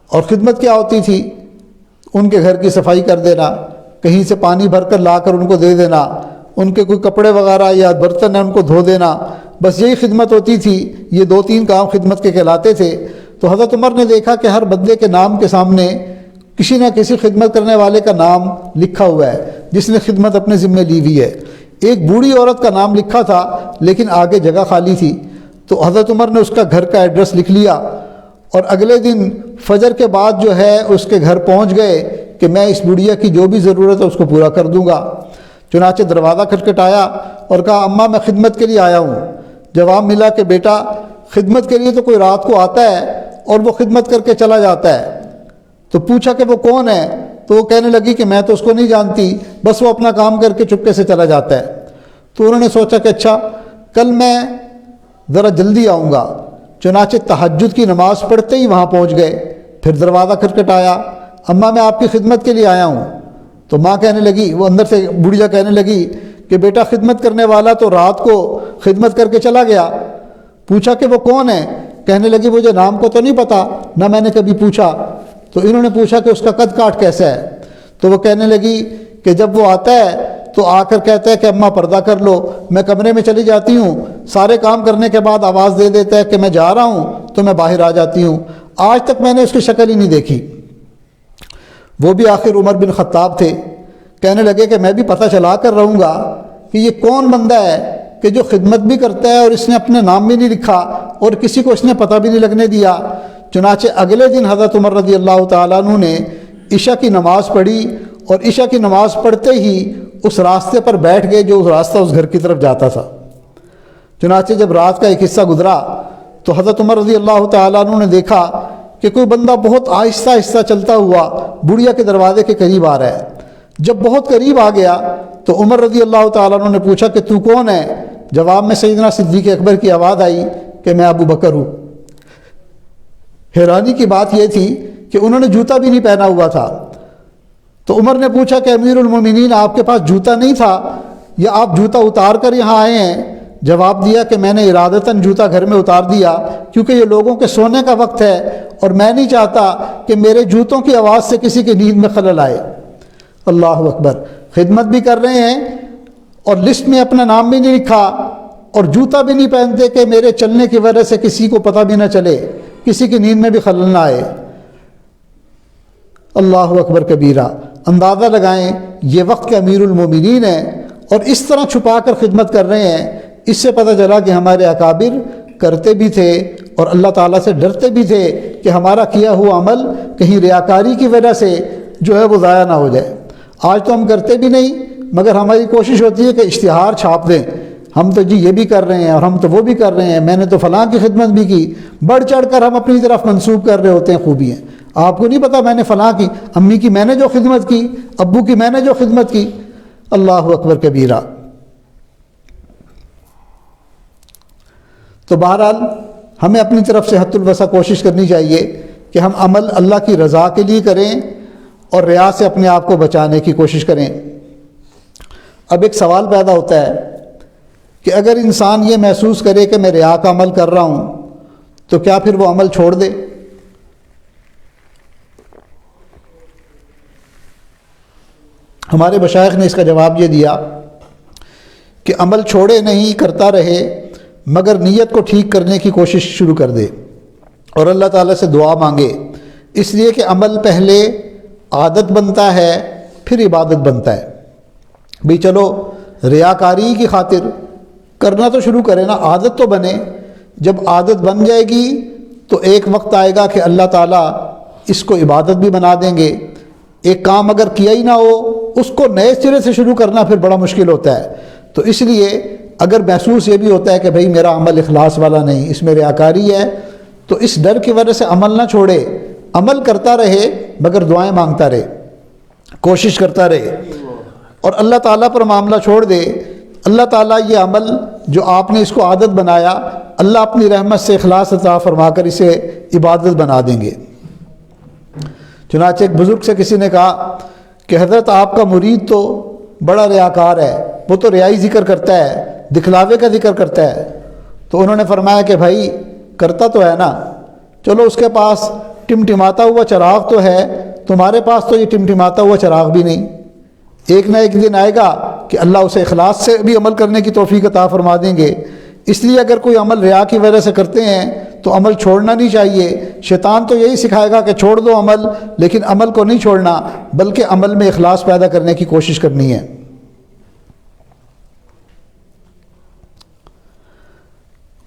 اور خدمت کیا ہوتی تھی؟ ان کے گھر کی صفائی کر دینا، کہیں سے پانی بھر کر لا کر ان کو دے دینا، ان کے کوئی کپڑے وغیرہ یا برتن ہیں ان کو دھو دینا، بس یہی خدمت ہوتی تھی. یہ 2-3 کام خدمت کے کہلاتے تھے. تو حضرت عمر نے دیکھا کہ ہر بندے کے نام کے سامنے کسی نہ کسی خدمت کرنے والے کا نام لکھا ہوا ہے جس نے خدمت اپنے ذمے لی ہوئی ہے. ایک بوڑھی عورت کا نام لکھا تھا لیکن آگے جگہ خالی تھی، تو حضرت عمر نے اس کا گھر کا ایڈریس لکھ لیا اور اگلے دن فجر کے بعد جو ہے اس کے گھر پہنچ گئے کہ میں اس بڑھیا کی جو بھی ضرورت ہے اس کو پورا کر دوں گا۔ چنانچہ دروازہ کھٹکھٹایا اور کہا اماں میں خدمت کے لیے آیا ہوں۔ جواب ملا کہ بیٹا خدمت کے لیے تو کوئی رات کو آتا ہے اور وہ خدمت کر کے چلا جاتا ہے۔ تو پوچھا کہ وہ کون ہے؟ تو وہ کہنے لگی کہ میں تو اس کو نہیں جانتی، بس وہ اپنا کام کر کے چپکے سے چلا جاتا ہے۔ تو انہوں نے سوچا کہ اچھا کل میں ذرا جلدی آؤں گا۔ چنانچہ تہجد کی نماز پڑھتے ہی وہاں پہنچ گئے۔ پھر دروازہ کھٹکھٹایا، اماں میں آپ کی خدمت کے لیے آیا ہوں۔ تو ماں کہنے لگی، وہ اندر سے بڑھیا کہنے لگی کہ بیٹا خدمت کرنے والا تو رات کو خدمت کر کے چلا گیا۔ پوچھا کہ وہ کون ہے؟ کہنے لگی مجھے نام کو تو نہیں پتا، نہ میں نے کبھی پوچھا۔ تو انہوں نے پوچھا کہ اس کا قد کاٹ کیسا ہے؟ تو وہ کہنے لگی کہ جب وہ آتا ہے تو آ کر کہتا ہے کہ اماں پردہ کر لو، میں کمرے میں چلی جاتی ہوں، سارے کام کرنے کے بعد آواز دے دیتا ہے کہ میں جا رہا ہوں، تو میں باہر آ جاتی ہوں۔ آج تک میں نے اس کی شکل ہی نہیں دیکھی۔ وہ بھی آخر عمر بن خطاب تھے، کہنے لگے کہ میں بھی پتہ چلا کر رہوں گا کہ یہ کون بندہ ہے کہ جو خدمت بھی کرتا ہے اور اس نے اپنا نام بھی نہیں لکھا اور کسی کو اس نے پتہ بھی نہیں لگنے دیا۔ چنانچہ اگلے دن حضرت عمر رضی اللہ تعالیٰ عنہ نے عشاء کی نماز پڑھی اور عشاء کی نماز پڑھتے ہی اس راستے پر بیٹھ گئے جو راستہ اس گھر کی طرف جاتا تھا۔ چنانچہ جب رات کا ایک حصہ گزرا تو حضرت عمر رضی اللہ تعالیٰ عنہ نے دیکھا کہ کوئی بندہ بہت آہستہ آہستہ چلتا ہوا بڑھیا کے دروازے کے قریب آ رہا ہے۔ جب بہت قریب آ گیا تو عمر رضی اللہ تعالیٰ عنہ نے پوچھا کہ تو کون ہے؟ جواب میں سیدنا صدیق اکبر کی آواز آئی کہ میں ابو بکر ہوں۔ حیرانی کی بات یہ تھی کہ انہوں نے جوتا بھی نہیں پہنا ہوا تھا۔ تو عمر نے پوچھا کہ امیر المومنین آپ کے پاس جوتا نہیں تھا یا آپ جوتا اتار کر یہاں آئے ہیں؟ جواب دیا کہ میں نے ارادتاً جوتا گھر میں اتار دیا کیونکہ یہ لوگوں کے سونے کا وقت ہے اور میں نہیں چاہتا کہ میرے جوتوں کی آواز سے کسی کی نیند میں خلل آئے۔ اللہ اکبر، خدمت بھی کر رہے ہیں اور لسٹ میں اپنا نام بھی نہیں لکھا اور جوتا بھی نہیں پہنتے کہ میرے چلنے کی وجہ سے کسی کو پتہ بھی نہ چلے، کسی کی نیند میں بھی خلل نہ آئے۔ اللہ اکبر کبیرہ۔ اندازہ لگائیں یہ وقت کے امیر المومنین ہیں اور اس طرح چھپا کر خدمت کر رہے ہیں۔ اس سے پتہ چلا کہ ہمارے اکابر کرتے بھی تھے اور اللہ تعالیٰ سے ڈرتے بھی تھے کہ ہمارا کیا ہوا عمل کہیں ریاکاری کی وجہ سے جو ہے وہ ضائع نہ ہو جائے۔ آج تو ہم کرتے بھی نہیں، مگر ہماری کوشش ہوتی ہے کہ اشتہار چھاپ دیں، ہم تو جی یہ بھی کر رہے ہیں اور ہم تو وہ بھی کر رہے ہیں، میں نے تو فلاں کی خدمت بھی کی، بڑھ چڑھ کر ہم اپنی طرف منسوب کر رہے ہوتے ہیں خوبیاں۔ آپ کو نہیں پتا میں نے فلاں کی، امی کی میں نے جو خدمت کی، ابو کی میں نے جو خدمت کی۔ اللہ اکبر کبیرہ۔ تو بہرحال ہمیں اپنی طرف سے حد الوسع کوشش کرنی چاہیے کہ ہم عمل اللہ کی رضا کے لیے کریں اور ریا سے اپنے آپ کو بچانے کی کوشش کریں۔ اب ایک سوال پیدا ہوتا ہے کہ اگر انسان یہ محسوس کرے کہ میں ریا کا عمل کر رہا ہوں تو کیا پھر وہ عمل چھوڑ دے؟ ہمارے مشائخ نے اس کا جواب یہ دیا کہ عمل چھوڑے نہیں، کرتا رہے، مگر نیت کو ٹھیک کرنے کی کوشش شروع کر دے اور اللہ تعالیٰ سے دعا مانگے، اس لیے کہ عمل پہلے عادت بنتا ہے پھر عبادت بنتا ہے۔ بھی چلو ریاکاری کی خاطر کرنا تو شروع کرے نا، عادت تو بنے۔ جب عادت بن جائے گی تو ایک وقت آئے گا کہ اللہ تعالیٰ اس کو عبادت بھی بنا دیں گے۔ ایک کام اگر کیا ہی نہ ہو اس کو نئے سرے سے شروع کرنا پھر بڑا مشکل ہوتا ہے۔ تو اس لیے اگر محسوس یہ بھی ہوتا ہے کہ بھئی میرا عمل اخلاص والا نہیں، اس میں ریاکاری ہے، تو اس ڈر کی وجہ سے عمل نہ چھوڑے، عمل کرتا رہے مگر دعائیں مانگتا رہے، کوشش کرتا رہے اور اللہ تعالیٰ پر معاملہ چھوڑ دے۔ اللہ تعالیٰ یہ عمل جو آپ نے اس کو عادت بنایا، اللہ اپنی رحمت سے اخلاص عطا فرما کر اسے عبادت بنا دیں گے۔ چنانچہ ایک بزرگ سے کسی نے کہا کہ حضرت آپ کا مرید تو بڑا ریاکار ہے، وہ تو ریائی ذکر کرتا ہے، دکھلاوے کا ذکر کرتا ہے۔ تو انہوں نے فرمایا کہ بھائی کرتا تو ہے نا، چلو اس کے پاس ٹمٹماتا ہوا چراغ تو ہے، تمہارے پاس تو یہ ٹمٹماتا ہوا چراغ بھی نہیں۔ ایک نہ ایک دن آئے گا کہ اللہ اسے اخلاص سے بھی عمل کرنے کی توفیق عطا فرما دیں گے۔ اس لیے اگر کوئی عمل ریا کی وجہ سے کرتے ہیں تو عمل چھوڑنا نہیں چاہیے۔ شیطان تو یہی سکھائے گا کہ چھوڑ دو عمل، لیکن عمل کو نہیں چھوڑنا بلکہ عمل میں اخلاص پیدا کرنے کی کوشش کرنی ہے۔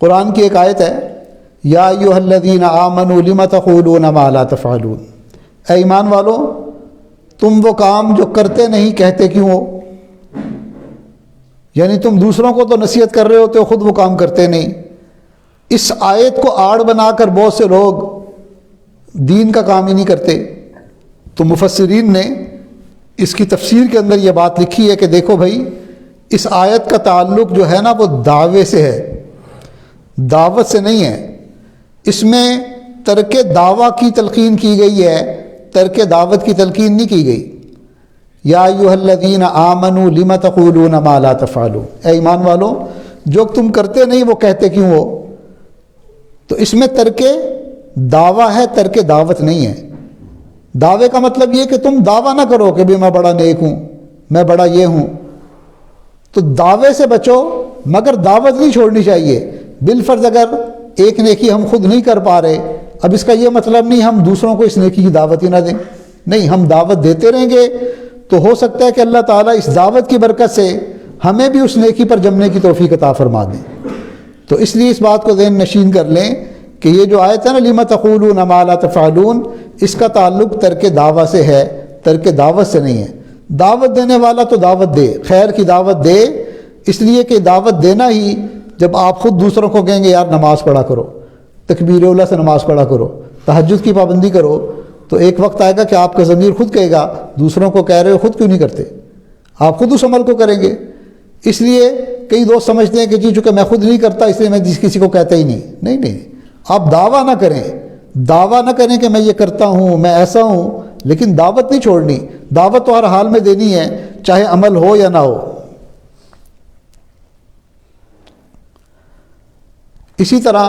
قرآن کی ایک آیت ہے، یا ایھا الذین آمنوا لم تقولون ما لا تفعلون، اے ایمان والو تم وہ کام جو کرتے نہیں کہتے کیوں ہو؟ یعنی تم دوسروں کو تو نصیحت کر رہے ہوتے ہو، خود وہ کام کرتے نہیں۔ اس آیت کو آڑ بنا کر بہت سے لوگ دین کا کام ہی نہیں کرتے۔ تو مفسرین نے اس کی تفسیر کے اندر یہ بات لکھی ہے کہ دیکھو بھائی، اس آیت کا تعلق جو ہے نا وہ دعوے سے ہے، دعوت سے نہیں ہے۔ اس میں ترک دعویٰ کی تلقین کی گئی ہے، ترک دعوت کی تلقین نہیں کی گئی۔ یا ایھا الذین آمنوا لم تقولون ما لا تفعلون، اے ایمان والو جو تم کرتے نہیں وہ کہتے کیوں ہو؟ تو اس میں ترک دعویٰ ہے، ترک دعوت نہیں ہے۔ دعوے کا مطلب یہ کہ تم دعویٰ نہ کرو کہ بھی میں بڑا نیک ہوں، میں بڑا یہ ہوں۔ تو دعوے سے بچو، مگر دعوت نہیں چھوڑنی چاہیے۔ بالفرض اگر ایک نیکی ہم خود نہیں کر پا رہے، اب اس کا یہ مطلب نہیں ہم دوسروں کو اس نیکی کی دعوت ہی نہ دیں، نہیں، ہم دعوت دیتے رہیں گے تو ہو سکتا ہے کہ اللہ تعالیٰ اس دعوت کی برکت سے ہمیں بھی اس نیکی پر جمنے کی توفیق عطا فرما دیں۔ تو اس لیے اس بات کو ذہن نشین کر لیں کہ یہ جو آیت ہے نا لم تقولون ما لا تفعلون، اس کا تعلق ترک دعویٰ سے ہے، ترک دعوت سے نہیں ہے۔ دعوت دینے والا تو دعوت دے، خیر کی دعوت دے، اس لیے کہ دعوت دینا ہی، جب آپ خود دوسروں کو کہیں گے یار نماز پڑھا کرو، تکبیر اولیٰ سے نماز پڑھا کرو، تہجد کی پابندی کرو، تو ایک وقت آئے گا کہ آپ کا ضمیر خود کہے گا دوسروں کو کہہ رہے ہو، خود کیوں نہیں کرتے؟ آپ خود اس عمل کو کریں گے۔ اس لیے کئی دوست سمجھتے ہیں کہ جی چونکہ میں خود نہیں کرتا اس لیے میں کسی کو کہتا ہی نہیں۔ نہیں نہیں، آپ دعویٰ نہ کریں، دعویٰ نہ کریں کہ میں یہ کرتا ہوں، میں ایسا ہوں، لیکن دعوت نہیں چھوڑنی۔ دعوت تو ہر حال میں دینی ہے، چاہے عمل ہو یا نہ ہو۔ اسی طرح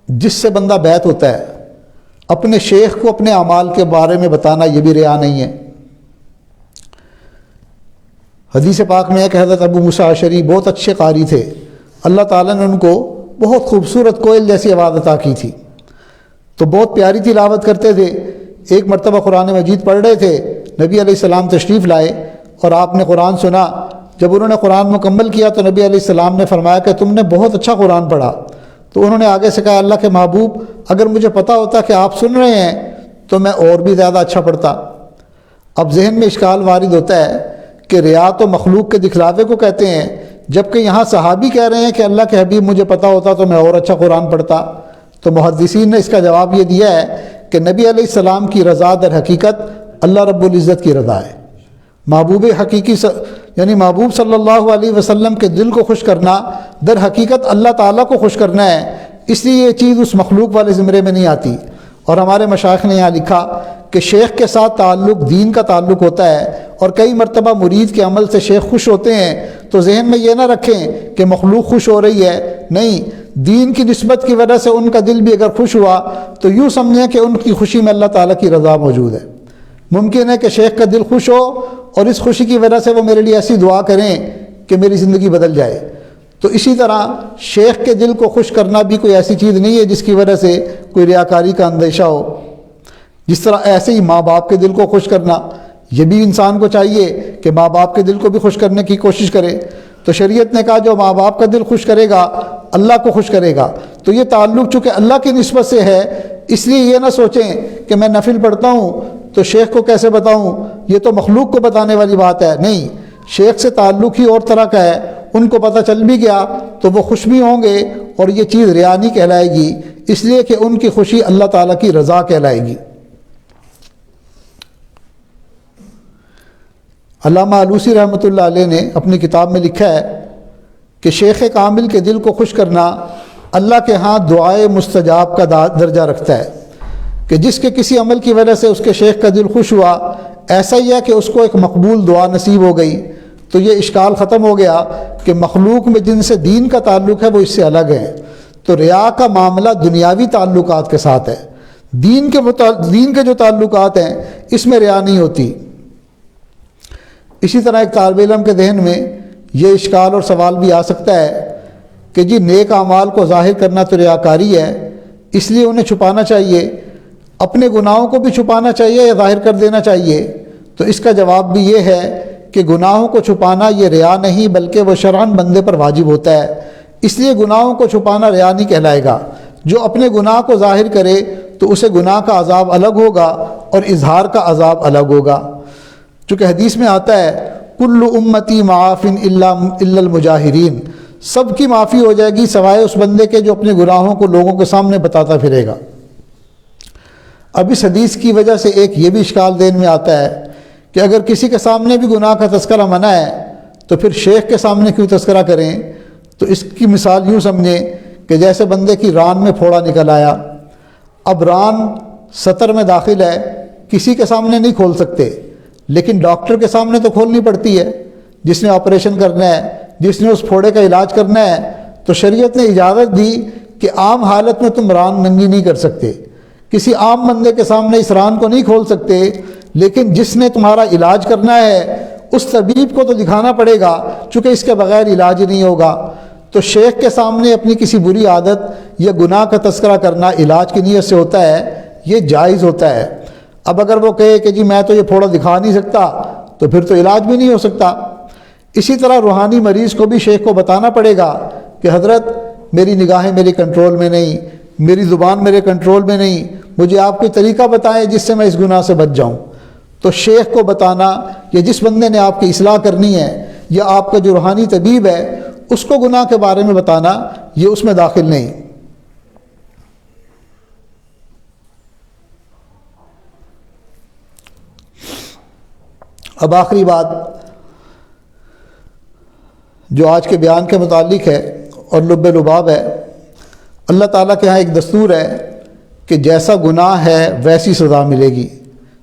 جس سے بندہ بیعت ہوتا ہے، اپنے شیخ کو اپنے اعمال کے بارے میں بتانا یہ بھی ریا نہیں ہے۔ حدیث پاک میں ہے کہ حضرت ابو موسیٰ اشعری بہت اچھے قاری تھے، اللہ تعالیٰ نے ان کو بہت خوبصورت کوئل جیسی آواز عطا کی تھی، تو بہت پیاری تلاوت کرتے تھے۔ ایک مرتبہ قرآن مجید پڑھ رہے تھے، نبی علیہ السلام تشریف لائے اور آپ نے قرآن سنا۔ جب انہوں نے قرآن مکمل کیا تو نبی علیہ السلام نے فرمایا کہ تم نے بہت اچھا قرآن پڑھا۔ تو انہوں نے آگے سے کہا اللہ کے محبوب، اگر مجھے پتہ ہوتا کہ آپ سن رہے ہیں تو میں اور بھی زیادہ اچھا پڑھتا۔ اب ذہن میں اشکال وارد ہوتا ہے کہ ریا تو مخلوق کے دکھلاوے کو کہتے ہیں، جبکہ یہاں صحابی کہہ رہے ہیں کہ اللہ کے حبیب مجھے پتہ ہوتا تو میں اور اچھا قرآن پڑھتا۔ تو محدثین نے اس کا جواب یہ دیا ہے کہ نبی علیہ السلام کی رضا در حقیقت اللہ رب العزت کی رضا ہے۔ محبوب حقیقی یعنی محبوب صلی اللہ علیہ وسلم کے دل کو خوش کرنا در حقیقت اللہ تعالیٰ کو خوش کرنا ہے، اس لیے یہ چیز اس مخلوق والے زمرے میں نہیں آتی۔ اور ہمارے مشائخ نے یہاں لکھا کہ شیخ کے ساتھ تعلق دین کا تعلق ہوتا ہے، اور کئی مرتبہ مرید کے عمل سے شیخ خوش ہوتے ہیں، تو ذہن میں یہ نہ رکھیں کہ مخلوق خوش ہو رہی ہے، نہیں، دین کی نسبت کی وجہ سے ان کا دل بھی اگر خوش ہوا تو یوں سمجھیں کہ ان کی خوشی میں اللہ تعالیٰ کی رضا موجود ہے۔ ممکن ہے کہ شیخ کا دل خوش ہو اور اس خوشی کی وجہ سے وہ میرے لیے ایسی دعا کریں کہ میری زندگی بدل جائے۔ تو اسی طرح شیخ کے دل کو خوش کرنا بھی کوئی ایسی چیز نہیں ہے جس کی وجہ سے کوئی ریاکاری کا اندیشہ ہو۔ جس طرح ایسے ہی ماں باپ کے دل کو خوش کرنا، یہ بھی انسان کو چاہیے کہ ماں باپ کے دل کو بھی خوش کرنے کی کوشش کرے۔ تو شریعت نے کہا جو ماں باپ کا دل خوش کرے گا اللہ کو خوش کرے گا۔ تو یہ تعلق چونکہ اللہ کی نسبت سے ہے، اس لیے یہ نہ سوچیں کہ میں نفل پڑھتا ہوں تو شیخ کو کیسے بتاؤں، یہ تو مخلوق کو بتانے والی بات ہے۔ نہیں، شیخ سے تعلق ہی اور طرح کا ہے، ان کو پتہ چل بھی گیا تو وہ خوش بھی ہوں گے، اور یہ چیز ریا نہیں کہلائے گی، اس لیے کہ ان کی خوشی اللہ تعالیٰ کی رضا کہلائے گی۔ علامہ آلوسی رحمۃ اللہ علیہ نے اپنی کتاب میں لکھا ہے کہ شیخ کامل کے دل کو خوش کرنا اللہ کے ہاں دعائے مستجاب کا درجہ رکھتا ہے، کہ جس کے کسی عمل کی وجہ سے اس کے شیخ کا دل خوش ہوا، ایسا ہی ہے کہ اس کو ایک مقبول دعا نصیب ہو گئی۔ تو یہ اشکال ختم ہو گیا کہ مخلوق میں جن سے دین کا تعلق ہے وہ اس سے الگ ہے۔ تو ریا کا معاملہ دنیاوی تعلقات کے ساتھ ہے، دین کے جو تعلقات ہیں اس میں ریا نہیں ہوتی۔ اسی طرح ایک طالب علم کے ذہن میں یہ اشکال اور سوال بھی آ سکتا ہے کہ جی نیک اعمال کو ظاہر کرنا تو ریاکاری ہے، اس لیے انہیں چھپانا چاہیے، اپنے گناہوں کو بھی چھپانا چاہیے یا ظاہر کر دینا چاہیے؟ تو اس کا جواب بھی یہ ہے کہ گناہوں کو چھپانا یہ ریا نہیں بلکہ وہ شرعاً بندے پر واجب ہوتا ہے، اس لیے گناہوں کو چھپانا ریا نہیں کہلائے گا۔ جو اپنے گناہ کو ظاہر کرے تو اسے گناہ کا عذاب الگ ہوگا اور اظہار کا عذاب الگ ہوگا۔ چونکہ حدیث میں آتا ہے کل امتی معافن الا المجاہرین، سب کی معافی ہو جائے گی سوائے اس بندے کے جو اپنے گناہوں کو لوگوں کے سامنے بتاتا پھرے گا۔ اب اس حدیث کی وجہ سے ایک یہ بھی اشکال ذہن میں آتا ہے کہ اگر کسی کے سامنے بھی گناہ کا تذکرہ منع ہے تو پھر شیخ کے سامنے کیوں تذکرہ کریں؟ تو اس کی مثال یوں سمجھیں کہ جیسے بندے کی ران میں پھوڑا نکل آیا، اب ران سطر میں داخل ہے، کسی کے سامنے نہیں کھول سکتے، لیکن ڈاکٹر کے سامنے تو کھولنی پڑتی ہے، جس نے آپریشن کرنا ہے، جس نے اس پھوڑے کا علاج کرنا ہے۔ تو شریعت نے اجازت دی کہ عام حالت میں تم ران ننگی نہیں کر سکتے، کسی عام بندے کے سامنے اس ران کو نہیں کھول سکتے، لیکن جس نے تمہارا علاج کرنا ہے اس طبیب کو تو دکھانا پڑے گا، چونکہ اس کے بغیر علاج ہی نہیں ہوگا۔ تو شیخ کے سامنے اپنی کسی بری عادت یا گناہ کا تذکرہ کرنا علاج کی نیت سے ہوتا ہے، یہ جائز ہوتا ہے۔ اب اگر وہ کہے کہ جی میں تو یہ پھوڑا دکھا نہیں سکتا، تو پھر تو علاج بھی نہیں ہو سکتا۔ اسی طرح روحانی مریض کو بھی شیخ کو بتانا پڑے گا کہ حضرت میری نگاہیں میری کنٹرول میں نہیں، میری زبان میرے کنٹرول میں نہیں، مجھے آپ کوئی طریقہ بتائیں جس سے میں اس گناہ سے بچ جاؤں۔ تو شیخ کو بتانا یا جس بندے نے آپ کی اصلاح کرنی ہے یا آپ کا جو روحانی طبیب ہے اس کو گناہ کے بارے میں بتانا، یہ اس میں داخل نہیں۔ اب آخری بات جو آج کے بیان کے متعلق ہے اور لب لباب ہے، اللہ تعالیٰ کے ہاں ایک دستور ہے کہ جیسا گناہ ہے ویسی سزا ملے گی،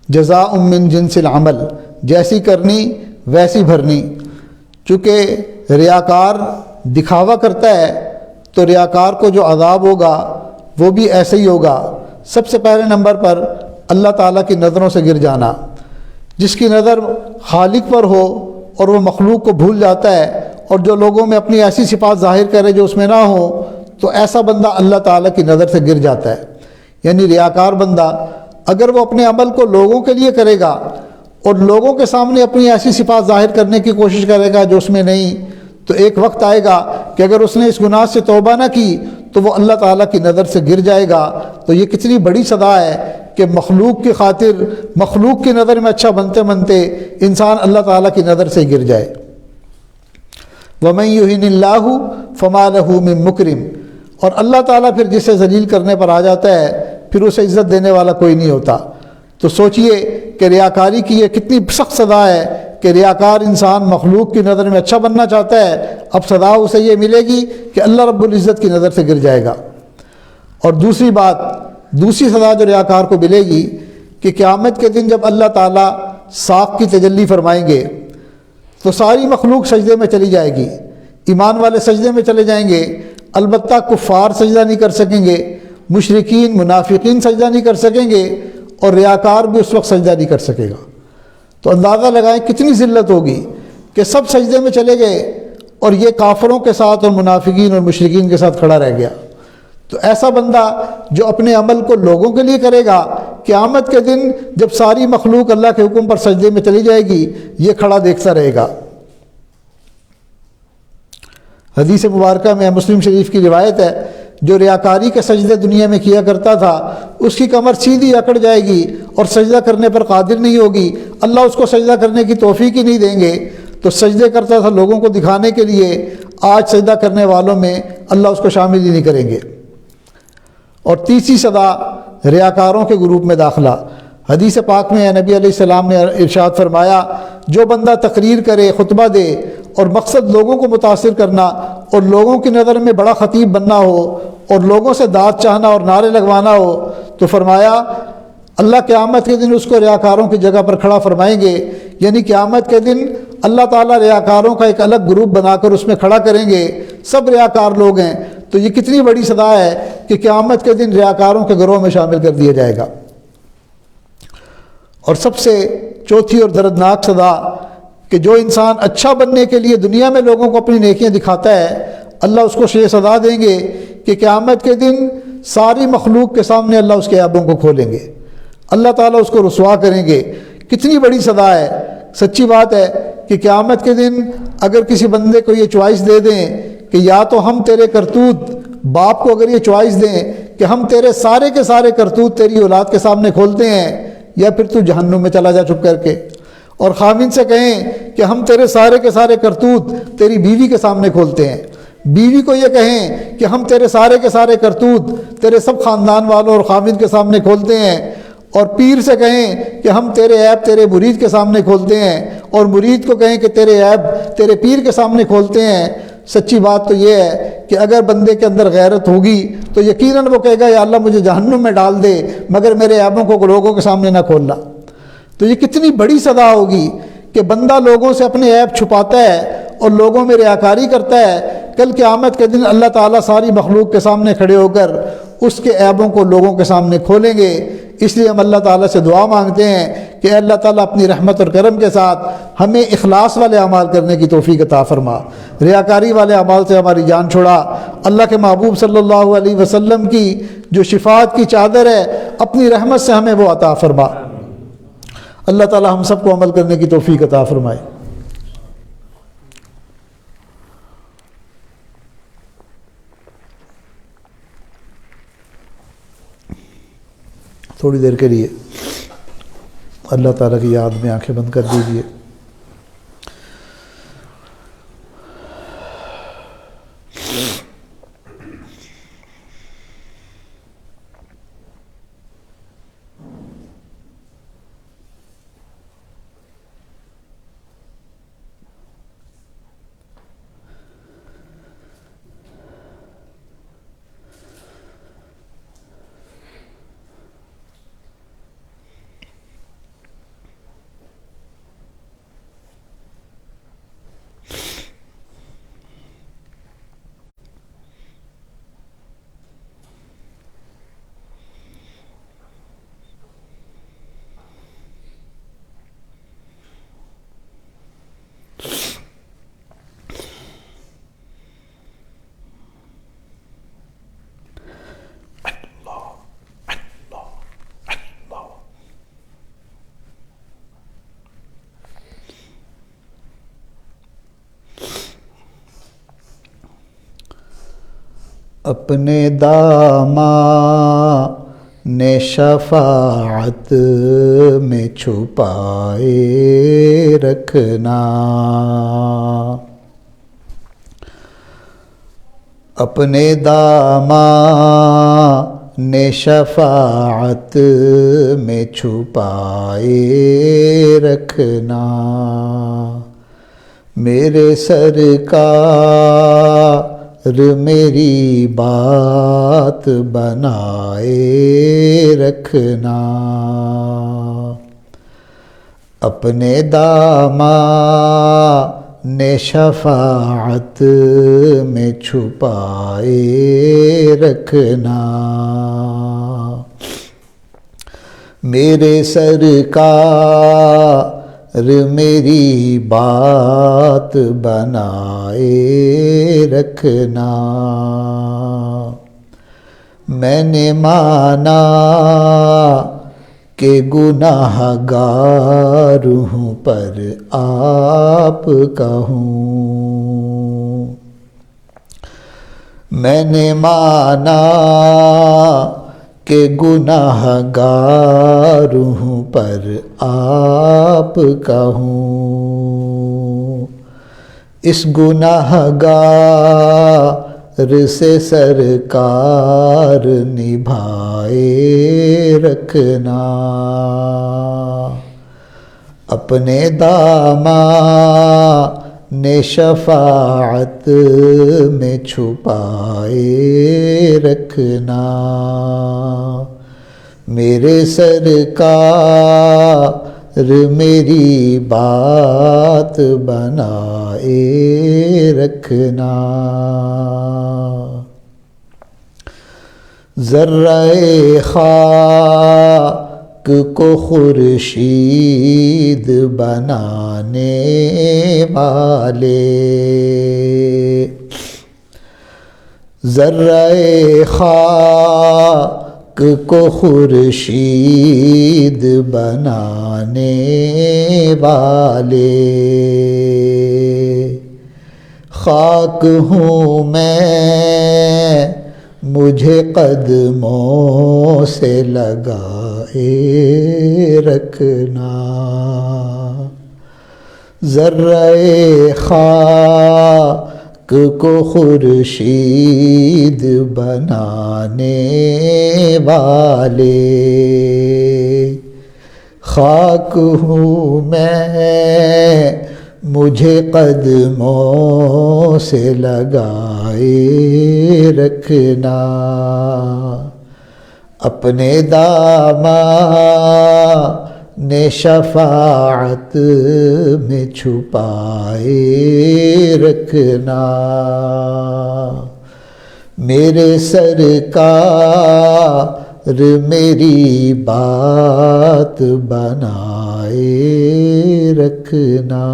جزاء من جنس العمل، جیسی کرنی ویسی بھرنی۔ چونکہ ریاکار دکھاوا کرتا ہے تو ریاکار کو جو عذاب ہوگا وہ بھی ایسے ہی ہوگا۔ سب سے پہلے نمبر پر اللہ تعالیٰ کی نظروں سے گر جانا۔ جس کی نظر خالق پر ہو اور وہ مخلوق کو بھول جاتا ہے اور جو لوگوں میں اپنی ایسی صفات ظاہر کرے جو اس میں نہ ہو، تو ایسا بندہ اللہ تعالیٰ کی نظر سے گر جاتا ہے۔ یعنی ریاکار بندہ اگر وہ اپنے عمل کو لوگوں کے لیے کرے گا اور لوگوں کے سامنے اپنی ایسی صفات ظاہر کرنے کی کوشش کرے گا جو اس میں نہیں، تو ایک وقت آئے گا کہ اگر اس نے اس گناہ سے توبہ نہ کی تو وہ اللہ تعالیٰ کی نظر سے گر جائے گا۔ تو یہ کتنی بڑی سزا ہے کہ مخلوق کی خاطر، مخلوق کی نظر میں اچھا بنتے بنتے انسان اللہ تعالیٰ کی نظر سے گر جائے۔ وَمَن يُهِنِ اللَّهُ فَمَا لَهُ مِن مُكْرِمٍ، اور اللہ تعالیٰ پھر جسے ذلیل کرنے پر آ جاتا ہے پھر اسے عزت دینے والا کوئی نہیں ہوتا۔ تو سوچئے کہ ریاکاری کی یہ کتنی سخت سزا ہے کہ ریاکار انسان مخلوق کی نظر میں اچھا بننا چاہتا ہے، اب سزا اسے یہ ملے گی کہ اللہ رب العزت کی نظر سے گر جائے گا۔ اور دوسری بات، دوسری سزا جو ریاکار کو ملے گی کہ قیامت کے دن جب اللہ تعالیٰ ساق کی تجلی فرمائیں گے تو ساری مخلوق سجدے میں چلی جائے گی، ایمان والے سجدے میں چلے جائیں گے، البتہ کفار سجدہ نہیں کر سکیں گے، مشرکین منافقین سجدہ نہیں کر سکیں گے، اور ریاکار بھی اس وقت سجدہ نہیں کر سکے گا۔ تو اندازہ لگائیں کتنی ذلت ہوگی کہ سب سجدے میں چلے گئے اور یہ کافروں کے ساتھ اور منافقین اور مشرکین کے ساتھ کھڑا رہ گیا۔ تو ایسا بندہ جو اپنے عمل کو لوگوں کے لیے کرے گا، قیامت کے دن جب ساری مخلوق اللہ کے حکم پر سجدے میں چلی جائے گی، یہ کھڑا دیکھتا رہے گا۔ حدیث مبارکہ میں مسلم شریف کی روایت ہے، جو ریاکاری کے سجدے دنیا میں کیا کرتا تھا اس کی کمر سیدھی اکڑ جائے گی اور سجدہ کرنے پر قادر نہیں ہوگی، اللہ اس کو سجدہ کرنے کی توفیق ہی نہیں دیں گے۔ تو سجدے کرتا تھا لوگوں کو دکھانے کے لیے، آج سجدہ کرنے والوں میں اللہ اس کو شامل ہی نہیں کریں گے۔ اور تیسری سزا ریاکاروں کے گروپ میں داخلہ۔ حدیث پاک میں نبی علیہ السلام نے ارشاد فرمایا، جو بندہ تقریر کرے، خطبہ دے اور مقصد لوگوں کو متاثر کرنا اور لوگوں کی نظر میں بڑا خطیب بننا ہو اور لوگوں سے داد چاہنا اور نعرے لگوانا ہو، تو فرمایا اللہ قیامت کے دن اس کو ریاکاروں کی جگہ پر کھڑا فرمائیں گے۔ یعنی قیامت کے دن اللہ تعالیٰ ریاکاروں کا ایک الگ گروپ بنا کر اس میں کھڑا کریں گے، سب ریاکار لوگ ہیں۔ تو یہ کتنی بڑی سزا ہے کہ قیامت کے دن ریاکاروں کے گروہ میں شامل کر دیا جائے گا۔ اور سب سے چوتھی اور دردناک سزا کہ جو انسان اچھا بننے کے لیے دنیا میں لوگوں کو اپنی نیکیاں دکھاتا ہے، اللہ اس کو یہ سزا دیں گے کہ قیامت کے دن ساری مخلوق کے سامنے اللہ اس کے عیبوں کو کھولیں گے، اللہ تعالیٰ اس کو رسوا کریں گے۔ کتنی بڑی سزا ہے۔ سچی بات ہے کہ قیامت کے دن اگر کسی بندے کو یہ چوائس دے دیں کہ یا تو ہم تیرے کرتوت، باپ کو اگر یہ چوائس دیں کہ ہم تیرے سارے کے سارے کرتوت تیری اولاد کے سامنے کھولتے ہیں، یا پھر تو جہنم میں چلا جا چپ کر کے، اور خاوند سے کہیں کہ ہم تیرے سارے کے سارے کرتوت تیری بیوی کے سامنے کھولتے ہیں، بیوی کو یہ کہیں کہ ہم تیرے سارے کے سارے کرتوت تیرے سب خاندان والوں اور خاوند کے سامنے کھولتے ہیں، اور پیر سے کہیں کہ ہم تیرے عیب تیرے مرید کے سامنے کھولتے ہیں، اور مرید کو کہیں کہ تیرے عیب تیرے پیر کے سامنے کھولتے ہیں۔ سچی بات تو یہ ہے کہ اگر بندے کے اندر غیرت ہوگی تو یقیناً وہ کہے گا یا اللہ مجھے جہنم میں ڈال دے، مگر میرے عیبوں کو لوگوں کے سامنے نہ کھولنا۔ تو یہ کتنی بڑی سزا ہوگی کہ بندہ لوگوں سے اپنے عیب چھپاتا ہے اور لوگوں میں ریاکاری کرتا ہے، کل قیامت کے دن اللہ تعالیٰ ساری مخلوق کے سامنے کھڑے ہو کر اس کے عیبوں کو لوگوں کے سامنے کھولیں گے۔ اس لیے ہم اللہ تعالیٰ سے دعا مانگتے ہیں کہ اللہ تعالیٰ اپنی رحمت اور کرم کے ساتھ ہمیں اخلاص والے اعمال کرنے کی توفیق عطا فرما، ریاکاری والے اعمال سے ہماری جان چھڑا۔ اللہ کے محبوب صلی اللہ علیہ وسلم کی جو شفاعت کی چادر ہے اپنی رحمت سے ہمیں وہ عطا فرما۔ اللہ تعالیٰ ہم سب کو عمل کرنے کی توفیق عطا فرمائے۔ تھوڑی دیر کے لیے اللہ تعالیٰ کی یاد میں آنکھیں بند کر دیجیے۔ اپنے داماں نے شفاعت میں چھپائے رکھنا، اپنے داماں نے شفاعت میں چھپائے رکھنا، میرے سرکار میری بات بنائے رکھنا، اپنے داماں نے شفاعت میں چھپائے رکھنا، میرے سرکار میری بات بنائے رکھنا، میں نے مانا کہ گناہ گار ہوں پر آپ کا ہوں، میں نے مانا کہ گناہ گار ہوں پر آپ کا ہوں، اس گناہ گار سے سرکار نبھائے رکھنا، اپنے داماں نے شفاعت میں چھپائے رکھنا، میرے سرکار میری بات بنائے رکھنا، ذرہ خاک کو خورشید بنانے والے، ذرہ خاک کو خورشید بنانے والے، خاک ہوں میں مجھے قدموں سے لگائے رکھنا، ذرۂ خاک کو خورشید بنانے والے، خاک ہوں میں مجھے قدموں سے لگائے رکھنا، اپنے دامن شفاعت میں چھپائے رکھنا، میرے سرکار میری بات بنائے رکھنا۔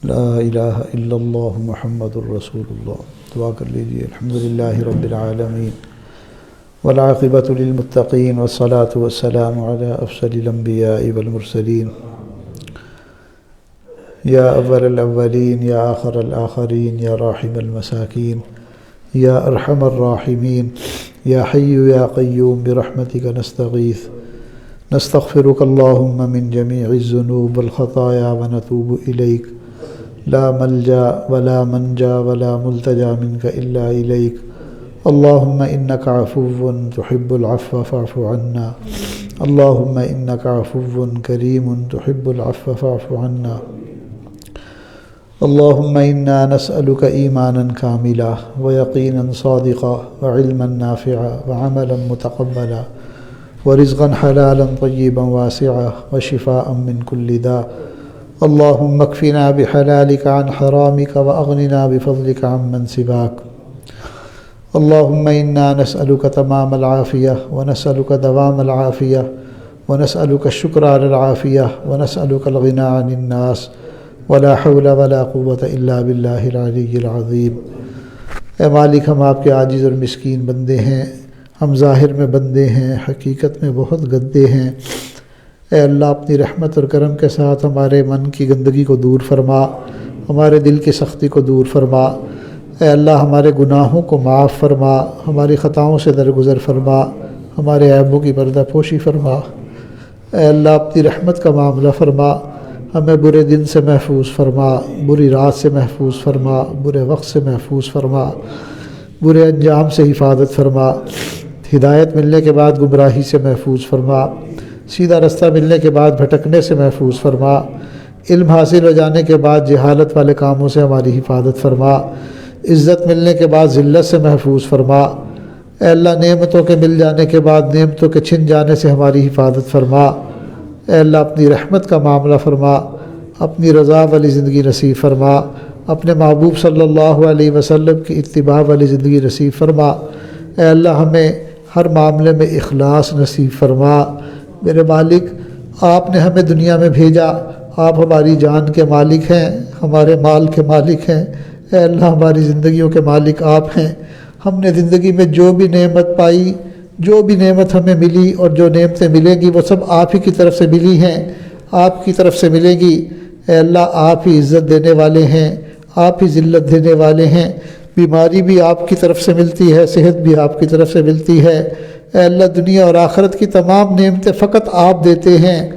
لا الہ الا اللہ محمد الرسول اللہ۔ دعا کر لیجئے۔ الحمدللہ رب العالمین والعاقبۃ للمتقین والصلاة والسلام علی افضل الانبیاء والمرسلین، یا اول الاولین یا آخر الآخرین یا راحم المساکین یا ارحم الراحمین یا حی یا قیوم برحمتک نستغیث، نستغفرک اللہم من جمیع الذنوب والخطایا ونتوب الیک، لا ملجا ولا منجا ولا ملتجا منك إلا إليك، اللهم إنك عفو تحب العفو فاعف عنا، اللهم إنك عفو كريم تحب العفو فاعف عنا، اللهم إنا نسألك إيمانا كاملا ويقينا صادقا وعلما نافعا وعملا متقبلا ورزقا حلالا طيبا واسعا وشفاء من كل داء، اللهم اكفنا بحلالك عن حرامك وأغننا بفضلك عمن سواك، اللهم إنا نسألك تمام العافية ونسألك دوام العافية ونسألك الشكر على العافية ونسألك الغنى عن الناس، ولا حول ولا قوة إلا بالله العلي العظيم۔ اے مالک، ہم آپ کے عاجز اور مسکین بندے ہیں، ہم ظاہر میں بندے ہیں، حقیقت میں بہت گندے ہیں۔ اے اللہ، اپنی رحمت اور کرم کے ساتھ ہمارے من کی گندگی کو دور فرما، ہمارے دل کی سختی کو دور فرما۔ اے اللہ، ہمارے گناہوں کو معاف فرما، ہماری خطاؤں سے درگزر فرما، ہمارے عیبوں کی پردہ پوشی فرما۔ اے اللہ، اپنی رحمت کا معاملہ فرما، ہمیں برے دن سے محفوظ فرما، بری رات سے محفوظ فرما، برے وقت سے محفوظ فرما، برے انجام سے حفاظت فرما، ہدایت ملنے کے بعد گمراہی سے محفوظ فرما، سیدھا رستہ ملنے کے بعد بھٹکنے سے محفوظ فرما، علم حاصل ہو جانے کے بعد جہالت والے کاموں سے ہماری حفاظت فرما، عزت ملنے کے بعد ذلت سے محفوظ فرما۔ اے اللہ، نعمتوں کے مل جانے کے بعد نعمتوں کے چھن جانے سے ہماری حفاظت فرما۔ اے اللہ، اپنی رحمت کا معاملہ فرما، اپنی رضا والی زندگی نصیب فرما، اپنے محبوب صلی اللہ علیہ وسلم کی اتباع والی زندگی نصیب فرما۔ اے اللہ، ہمیں ہر معاملے میں اخلاص نصیب فرما۔ میرے مالک، آپ نے ہمیں دنیا میں بھیجا، آپ ہماری جان کے مالک ہیں، ہمارے مال کے مالک ہیں۔ اے اللہ، ہماری زندگیوں کے مالک آپ ہیں۔ ہم نے زندگی میں جو بھی نعمت پائی، جو بھی نعمت ہمیں ملی اور جو نعمتیں ملیں گی وہ سب آپ ہی کی طرف سے ملی ہیں، آپ کی طرف سے ملیں گی۔ اے اللہ، آپ ہی عزت دینے والے ہیں، آپ ہی ذلت دینے والے ہیں۔ بیماری بھی آپ کی طرف سے ملتی ہے، صحت بھی آپ کی طرف سے ملتی ہے۔ اے اللہ، دنیا اور آخرت کی تمام نعمتیں فقط آپ دیتے ہیں۔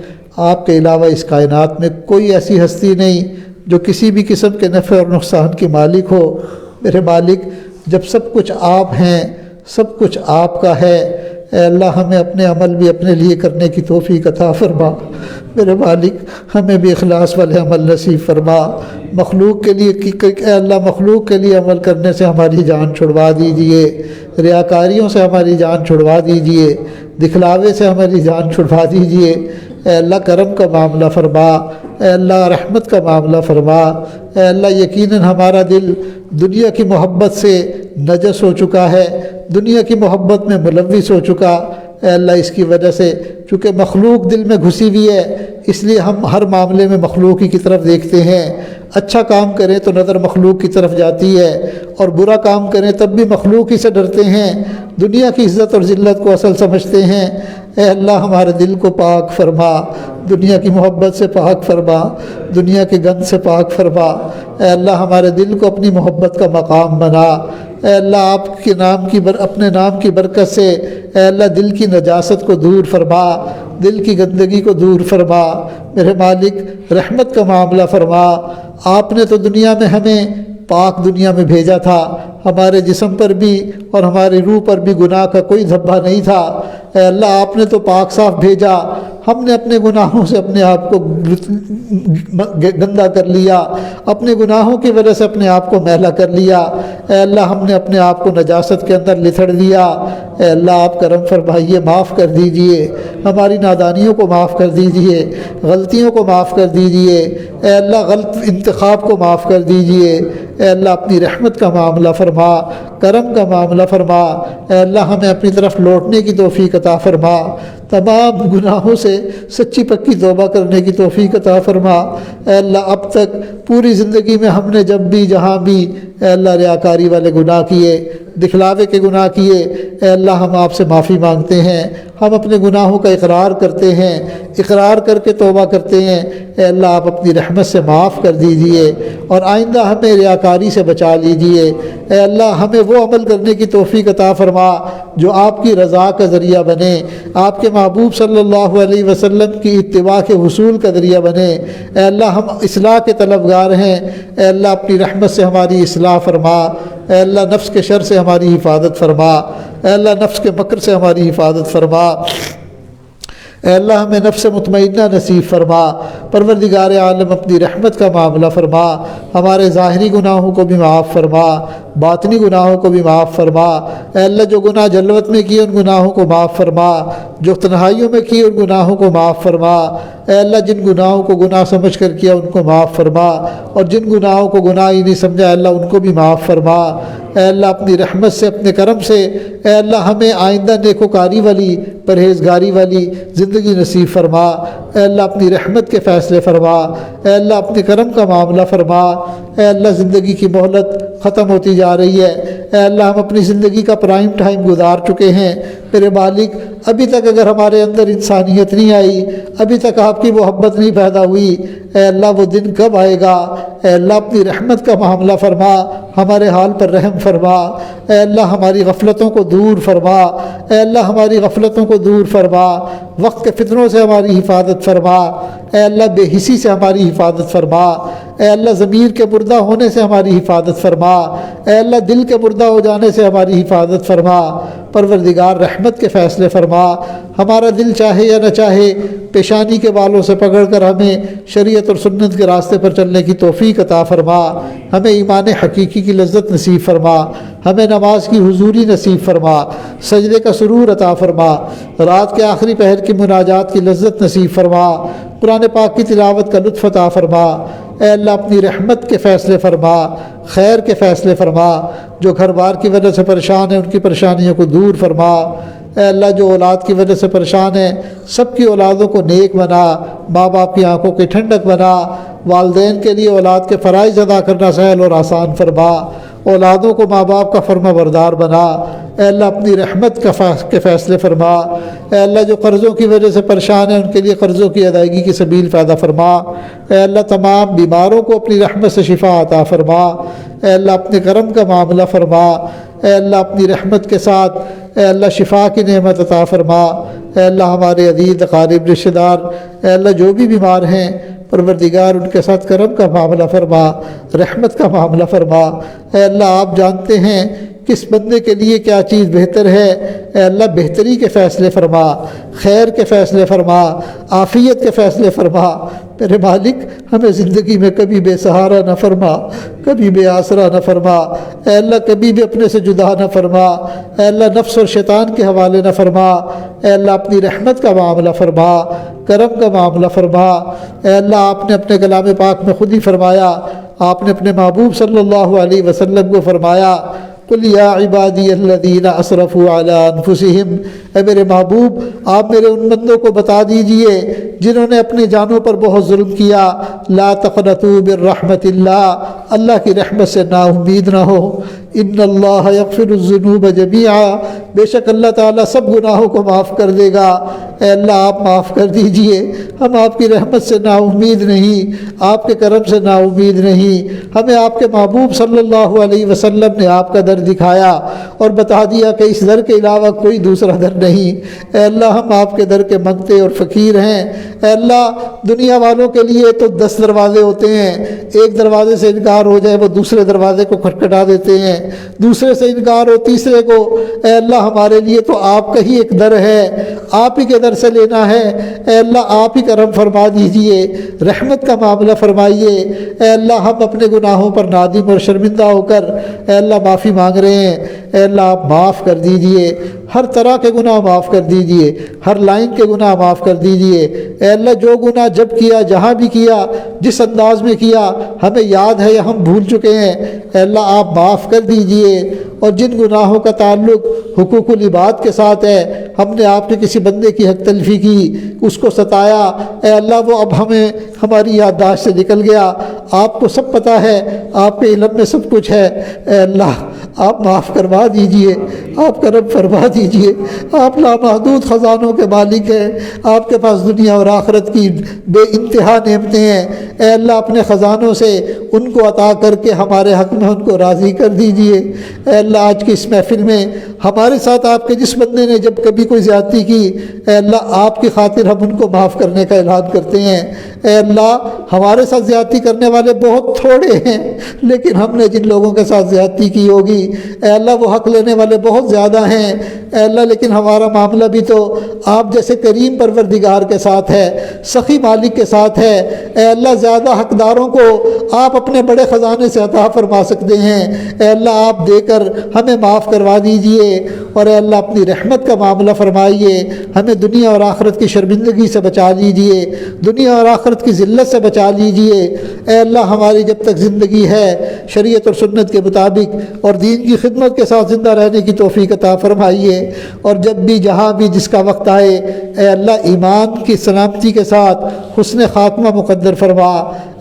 آپ کے علاوہ اس کائنات میں کوئی ایسی ہستی نہیں جو کسی بھی قسم کے نفع اور نقصان کی مالک ہو۔ میرے مالک، جب سب کچھ آپ ہیں سب کچھ آپ کا ہے۔ اے اللہ ہمیں اپنے عمل بھی اپنے لیے کرنے کی توفیق عطا فرما۔ میرے مالک ہمیں بھی اخلاص والے عمل نصیب فرما۔ مخلوق کے لیے اے اللہ مخلوق کے لیے عمل کرنے سے ہماری جان چھڑوا دیجیے، ریاکاریوں سے ہماری جان چھڑوا دیجیے، دکھلاوے سے ہماری جان چھڑوا دیجیے۔ اے اللہ کرم کا معاملہ فرما، اے اللہ رحمت کا معاملہ فرما۔ اے اللہ یقیناً ہمارا دل دنیا کی محبت سے نجس ہو چکا ہے، دنیا کی محبت میں ملوث ہو چکا۔ اے اللہ اس کی وجہ سے چونکہ مخلوق دل میں گھسی ہوئی ہے، اس لیے ہم ہر معاملے میں مخلوق ہی کی طرف دیکھتے ہیں۔ اچھا کام کریں تو نظر مخلوق کی طرف جاتی ہے، اور برا کام کریں تب بھی مخلوق ہی سے ڈرتے ہیں، دنیا کی عزت اور ذلت کو اصل سمجھتے ہیں۔ اے اللہ ہمارے دل کو پاک فرما، دنیا کی محبت سے پاک فرما، دنیا کے گند سے پاک فرما۔ اے اللہ ہمارے دل کو اپنی محبت کا مقام بنا۔ اے اللہ آپ کے نام کی اپنے نام کی برکت سے اے اللہ دل کی نجاست کو دور فرما، دل کی گندگی کو دور فرما۔ میرے مالک رحمت کا معاملہ فرما۔ آپ نے تو دنیا میں ہمیں پاک دنیا میں بھیجا تھا، ہمارے جسم پر بھی اور ہماری روح پر بھی گناہ کا کوئی دھبا نہیں تھا۔ اے اللہ آپ نے تو پاک صاف بھیجا، ہم نے اپنے گناہوں سے اپنے آپ کو گندا کر لیا، اپنے گناہوں کی وجہ سے اپنے آپ کو میلا کر لیا۔ اے اللہ ہم نے اپنے آپ کو نجاست کے اندر لتھڑ دیا۔ اے اللہ آپ کرم فرمائیے، معاف کر دیجئے، ہماری نادانیوں کو معاف کر دیجئے، غلطیوں کو معاف کر دیجئے۔ اے اللہ غلط انتخاب کو معاف کر دیجئے۔ اے اللہ اپنی رحمت کا معاملہ فرما، کرم کا معاملہ فرما۔ اے اللہ ہمیں اپنی طرف لوٹنے کی توفیق عطا فرما، تمام گناہوں سے سچی پکی توبہ کرنے کی توفیق عطا فرما۔ اے اللہ اب تک پوری زندگی میں ہم نے جب بھی جہاں بھی اے اللہ ریاکاری والے گناہ کیے، دکھلاوے کے گناہ کیے، اے اللہ ہم آپ سے معافی مانگتے ہیں، ہم اپنے گناہوں کا اقرار کرتے ہیں، اقرار کر کے توبہ کرتے ہیں۔ اے اللہ آپ اپنی رحمت سے معاف کر دیجئے اور آئندہ ہمیں ریاکاری سے بچا لیجئے۔ اے اللہ ہمیں وہ عمل کرنے کی توفیق عطا فرما جو آپ کی رضا کا ذریعہ بنے، آپ کے محبوب صلی اللہ علیہ وسلم کی اتباع کے حصول کا ذریعہ بنے۔ اے اللہ ہم اصلاح کے طلبگار ہیں، اے اللہ اپنی رحمت سے ہماری اصلاح فرما۔ اے اللہ نفس کے شر سے ہماری حفاظت فرما، اے اللہ نفس کے مکر سے ہماری حفاظت فرما۔ اے اللہ ہمیں نفس مطمئنہ نصیب فرما۔ پروردگار عالم اپنی رحمت کا معاملہ فرما، ہمارے ظاہری گناہوں کو بھی معاف فرما، باطنی گناہوں کو بھی معاف فرما۔ اے اللہ جو گناہ جلوت میں کیے ان گناہوں کو معاف فرما، جو تنہائیوں میں کیے ان گناہوں کو معاف فرما۔ اے اللہ جن گناہوں کو گناہ سمجھ کر کیا ان کو معاف فرما، اور جن گناہوں کو گناہ ہی نہیں سمجھا اے اللہ ان کو بھی معاف فرما۔ اے اللہ اپنی رحمت سے اپنے کرم سے اے اللہ ہمیں آئندہ نیکوکاری والی پرہیزگاری والی زندگی نصیب فرما۔ اے اللہ اپنی رحمت کے فیصلے فرما، اے اللہ اپنے کرم کا معاملہ فرما۔ اے اللہ زندگی کی مہلت ختم ہوتی جا رہی ہے، اے اللہ ہم اپنی زندگی کا پرائم ٹائم گزار چکے ہیں۔ میرے مالک ابھی تک اگر ہمارے اندر انسانیت نہیں آئی، ابھی تک آپ کی محبت نہیں پیدا ہوئی، اے اللہ وہ دن کب آئے گا؟ اے اللہ اپنی رحمت کا معاملہ فرما، ہمارے حال پر رحم فرما۔ اے اللہ ہماری غفلتوں کو دور فرما، اے اللہ ہماری غفلتوں کو دور فرما، وقت کے فتنوں سے ہماری حفاظت فرما۔ اے اللہ بے حسی سے ہماری حفاظت فرما، اے اللہ ضمیر کے مردہ ہونے سے ہماری حفاظت فرما، اے اللہ دل کے مردہ ہو جانے سے ہماری حفاظت فرما۔ پروردگار رحمت کے فیصلے فرما، ہمارا دل چاہے یا نہ چاہے پیشانی کے بالوں سے پکڑ کر ہمیں شریعت اور سنت کے راستے پر چلنے کی توفیق عطا فرما، ہمیں ایمان حقیقی کی لذت نصیب فرما، ہمیں نماز کی حضوری نصیب فرما، سجدے کا سرور عطا فرما، رات کے آخری پہر کی مناجات کی لذت نصیب فرما، قرآن پاک کی تلاوت کا لطف عطا فرما۔ اے اللہ اپنی رحمت کے فیصلے فرما، خیر کے فیصلے فرما، جو گھر بار کی وجہ سے پریشان ہیں ان کی پریشانیوں کو دور فرما۔ اے اللہ جو اولاد کی وجہ سے پریشان ہیں سب کی اولادوں کو نیک بنا، ماں باپ کی آنکھوں کی ٹھنڈک بنا، والدین کے لیے اولاد کے فرائض ادا کرنا سہل اور آسان فرما، اولادوں کو ماں باپ کا فرما بردار بنا۔ اے اللہ اپنی رحمت کے فیصلے فرما۔ اے اللہ جو قرضوں کی وجہ سے پریشان ہیں ان کے لیے قرضوں کی ادائیگی کی سبیل پیدا فرما۔ اے اللہ تمام بیماروں کو اپنی رحمت سے شفا عطا فرما۔ اے اللہ اپنے کرم کا معاملہ فرما۔ اے اللہ اپنی رحمت کے ساتھ اے اللہ شفا کی نعمت عطا فرما۔ اے اللہ ہمارے عزیز اقارب رشتہ دار اے اللہ جو بھی بیمار ہیں پروردگار ان کے ساتھ کرم کا معاملہ فرما، رحمت کا معاملہ فرما۔ اے اللہ آپ جانتے ہیں کس بندے کے لیے کیا چیز بہتر ہے، اے اللہ بہتری کے فیصلے فرما، خیر کے فیصلے فرما، عافیت کے فیصلے فرما۔ میرے مالک ہمیں زندگی میں کبھی بے سہارا نہ فرما، کبھی بے آسرا نہ فرما، اے اللہ کبھی بھی اپنے سے جدا نہ فرما، اے اللہ نفس اور شیطان کے حوالے نہ فرما، اے اللہ اپنی رحمت کا معاملہ فرما، کرم کا معاملہ فرما۔ اے اللہ آپ نے اپنے کلام پاک میں خود ہی فرمایا، آپ نے اپنے محبوب صلی اللہ علیہ وسلم کو فرمایا، قل یا عبادی الذین اسرفوا علی انفسہم، اے میرے محبوب آپ میرے ان بندوں کو بتا دیجئے جنہوں نے اپنی جانوں پر بہت ظلم کیا، لا تقنطوا من رحمت اللہ، اللہ کی رحمت سے نا امید نہ ہو، ان اللہ یغفر الذنوب جمیعا، بے شک اللہ تعالیٰ سب گناہوں کو معاف کر دے گا۔ اے اللہ آپ معاف کر دیجئے، ہم آپ کی رحمت سے نا امید نہیں، آپ کے کرم سے نا امید نہیں۔ ہمیں آپ کے محبوب صلی اللہ علیہ وسلم نے آپ کا در دکھایا اور بتا دیا کہ اس در کے علاوہ کوئی دوسرا در نہیں۔ اے اللہ ہم آپ کے در کے منگتے اور فقیر ہیں۔ اے اللہ دنیا والوں کے لیے تو 10 دروازے ہوتے ہیں، ایک دروازے سے انکار ہو جائے وہ دوسرے دروازے کو کھٹکھٹا دیتے ہیں، دوسرے سے انکار ہو تیسرے کو۔ اے اللہ ہمارے لیے تو آپ کا ہی ایک در ہے، آپ ہی کے در سے لینا ہے۔ اے اللہ آپ ہی کرم فرما دیجئے، رحمت کا معاملہ فرمائیے۔ اے اللہ ہم اپنے گناہوں پر نادم اور شرمندہ ہو کر اے اللہ معافی مانگ رہے ہیں۔ اے اللہ آپ معاف کر دیجئے، ہر طرح کے گناہ معاف کر دیجئے، ہر لائن کے گناہ معاف کر دیجئے۔ اے اللہ جو گناہ جب کیا، جہاں بھی کیا، جس انداز میں کیا، ہمیں یاد ہے یا ہم بھول چکے ہیں، اے اللہ آپ معاف کر دیجئے۔ اور جن گناہوں کا تعلق حقوق العباد کے ساتھ ہے، ہم نے آپ کے کسی بندے کی حق تلفی کی، اس کو ستایا، اے اللہ وہ اب ہماری یادداشت سے نکل گیا، آپ کو سب پتہ ہے، آپ کے علم میں سب کچھ ہے۔ اے اللہ آپ معاف کروا دیجئے، آپ کرم فرما دیجئے۔ آپ لامحدود خزانوں کے مالک ہیں، آپ کے پاس دنیا اور آخرت کی بے انتہا نعمتیں ہیں۔ اے اللہ اپنے خزانوں سے ان کو عطا کر کے ہمارے حق میں ان کو راضی کر دیجئے۔ اے اللہ آج کی اس محفل میں ہمارے ساتھ آپ کے جس بندے نے جب کبھی کوئی زیادتی کی، اے اللہ آپ کی خاطر ہم ان کو معاف کرنے کا اعلان کرتے ہیں۔ اے اللہ ہمارے ساتھ زیادتی کرنے والے بہت تھوڑے ہیں، لیکن ہم نے جن لوگوں کے ساتھ زیادتی کی ہوگی اے اللہ وہ حق لینے والے بہت زیادہ ہیں۔ اے اللہ لیکن ہمارا معاملہ بھی تو آپ جیسے کریم پروردگار کے ساتھ ہے، سخی مالک کے ساتھ ہے۔ اے اللہ زیادہ حقداروں کو آپ اپنے بڑے خزانے سے عطا فرما سکتے ہیں۔ اے اللہ آپ دے کر ہمیں معاف کروا دیجئے، اور اے اللہ اپنی رحمت کا معاملہ فرمائیے، ہمیں دنیا اور آخرت کی شرمندگی سے بچا لیجئے، دنیا اور آخرت کی ذلت سے بچا لیجئے۔ اے اللہ ہماری جب تک زندگی ہے شریعت اور سنت کے مطابق اور دین کی خدمت کے ساتھ زندہ رہنے کی توفیق عطا فرمائیے، اور جب بھی جہاں بھی جس کا وقت آئے اے اللہ ایمان کی سلامتی کے ساتھ حسن خاتمہ مقدر فرما۔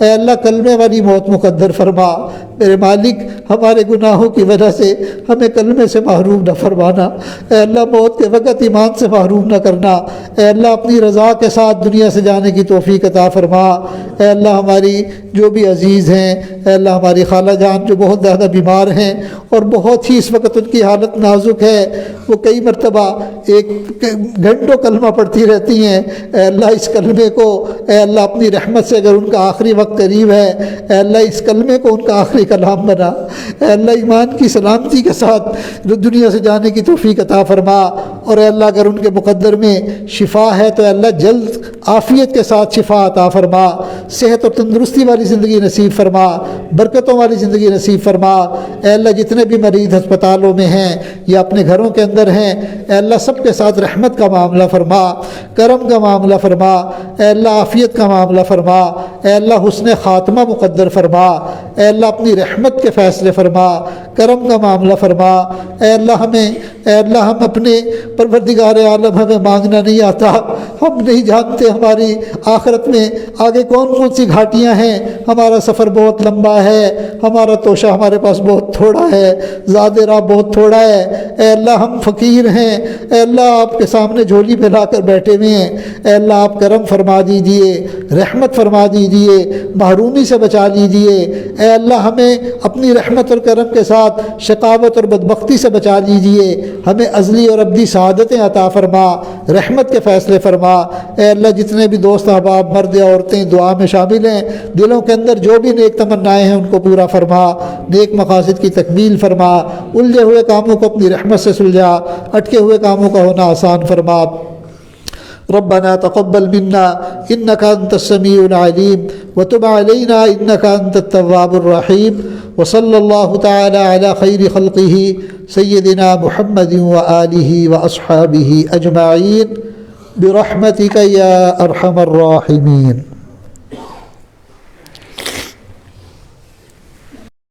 اے اللہ کلمے والی موت مقدر فرما۔ میرے مالک ہمارے گناہوں کی وجہ سے ہمیں کلمے سے محروم نہ فرمانا، اے اللہ موت کے وقت ایمان سے محروم نہ کرنا۔ اے اللہ اپنی رضا کے ساتھ دنیا سے جانے کی توفیق عطا فرما۔ اے اللہ ہماری جو بھی عزیز ہیں، اے اللہ ہماری خالہ جان جو بہت زیادہ بیمار ہیں اور بہت ہی اس وقت ان کی حالت نازک ہے، وہ کئی مرتبہ ایک گھنٹوں کلمہ پڑھتی رہتی ہیں۔ اے اللہ اس کلمے کو اے اللہ اپنی رحمت سے اگر ان کا آخری وقت قریب ہے، اے اللہ اس کلمے کو ان کا آخری کلام بنا۔ اے اللہ ایمان کی سلامتی کے ساتھ دنیا سے جانے کی توفیق عطا فرما، اور اے اللہ اگر ان کے مقدر میں شفا ہے تو اے اللہ جلد عافیت کے ساتھ شفا عطا فرما، صحت اور تندرستی والی زندگی نصیب فرما، برکتوں والی زندگی نصیب فرما۔ اے اللہ جتنے بھی مریض ہسپتالوں میں ہیں یا اپنے گھروں کے اندر ہیں، اے اللہ سب کے ساتھ رحمت کا معاملہ فرما، کرم کا معاملہ فرما، اے اللہ عافیت کا معاملہ فرما، اے اللہ حسن خاتمہ مقدر فرما، اے اللہ اپنی رحمت کے فیصلے فرما، کرم کا معاملہ فرما۔ اے اللہ اے اللہ ہم اپنے پروردگار عالم ہمیں مانگنا نہیں آتا، ہم نہیں جانتے ہماری آخرت میں آگے کون کون سی گھاٹیاں ہیں، ہمارا سفر بہت لمبا ہے، ہمارا توشہ ہمارے پاس بہت تھوڑا ہے، زاد راہ بہت تھوڑا ہے۔ اے اللہ ہم فقیر ہیں، اے اللہ آپ کے سامنے جھولی پھیلا کر بیٹھے ہوئے ہیں۔ اے اللہ آپ کرم فرما دیجئے، رحمت فرما دیجئے، محرومی سے بچا لیجئے۔ اے اللہ ہمیں اپنی رحمت اور کرم کے ساتھ شقاوت اور بدبختی سے بچا لیجئے، ہمیں ازلی اور ابدی سعادتیں عطا فرما، رحمت کے فیصلے فرما۔ فرما۔ اے اللہ جتنے بھی دوست احباب مرد یا عورتیں دعا میں شامل ہیں، دلوں کے اندر جو بھی نیک تمنائیں ہیں ان کو پورا فرما، نیک مقاصد کی تکمیل فرما، الجھے ہوئے کاموں کو اپنی رحمت سے سلجھا، اٹکے ہوئے کاموں کا ہونا آسان فرما۔ ربنا تقبل منا انك انت السميع العليم وتب علينا انك انت التواب الرحيم وصلى الله تعالى على خير خلقه سيدنا محمد وآله وأصحابه أجمعين برحمتك يا أرحم الراحمين۔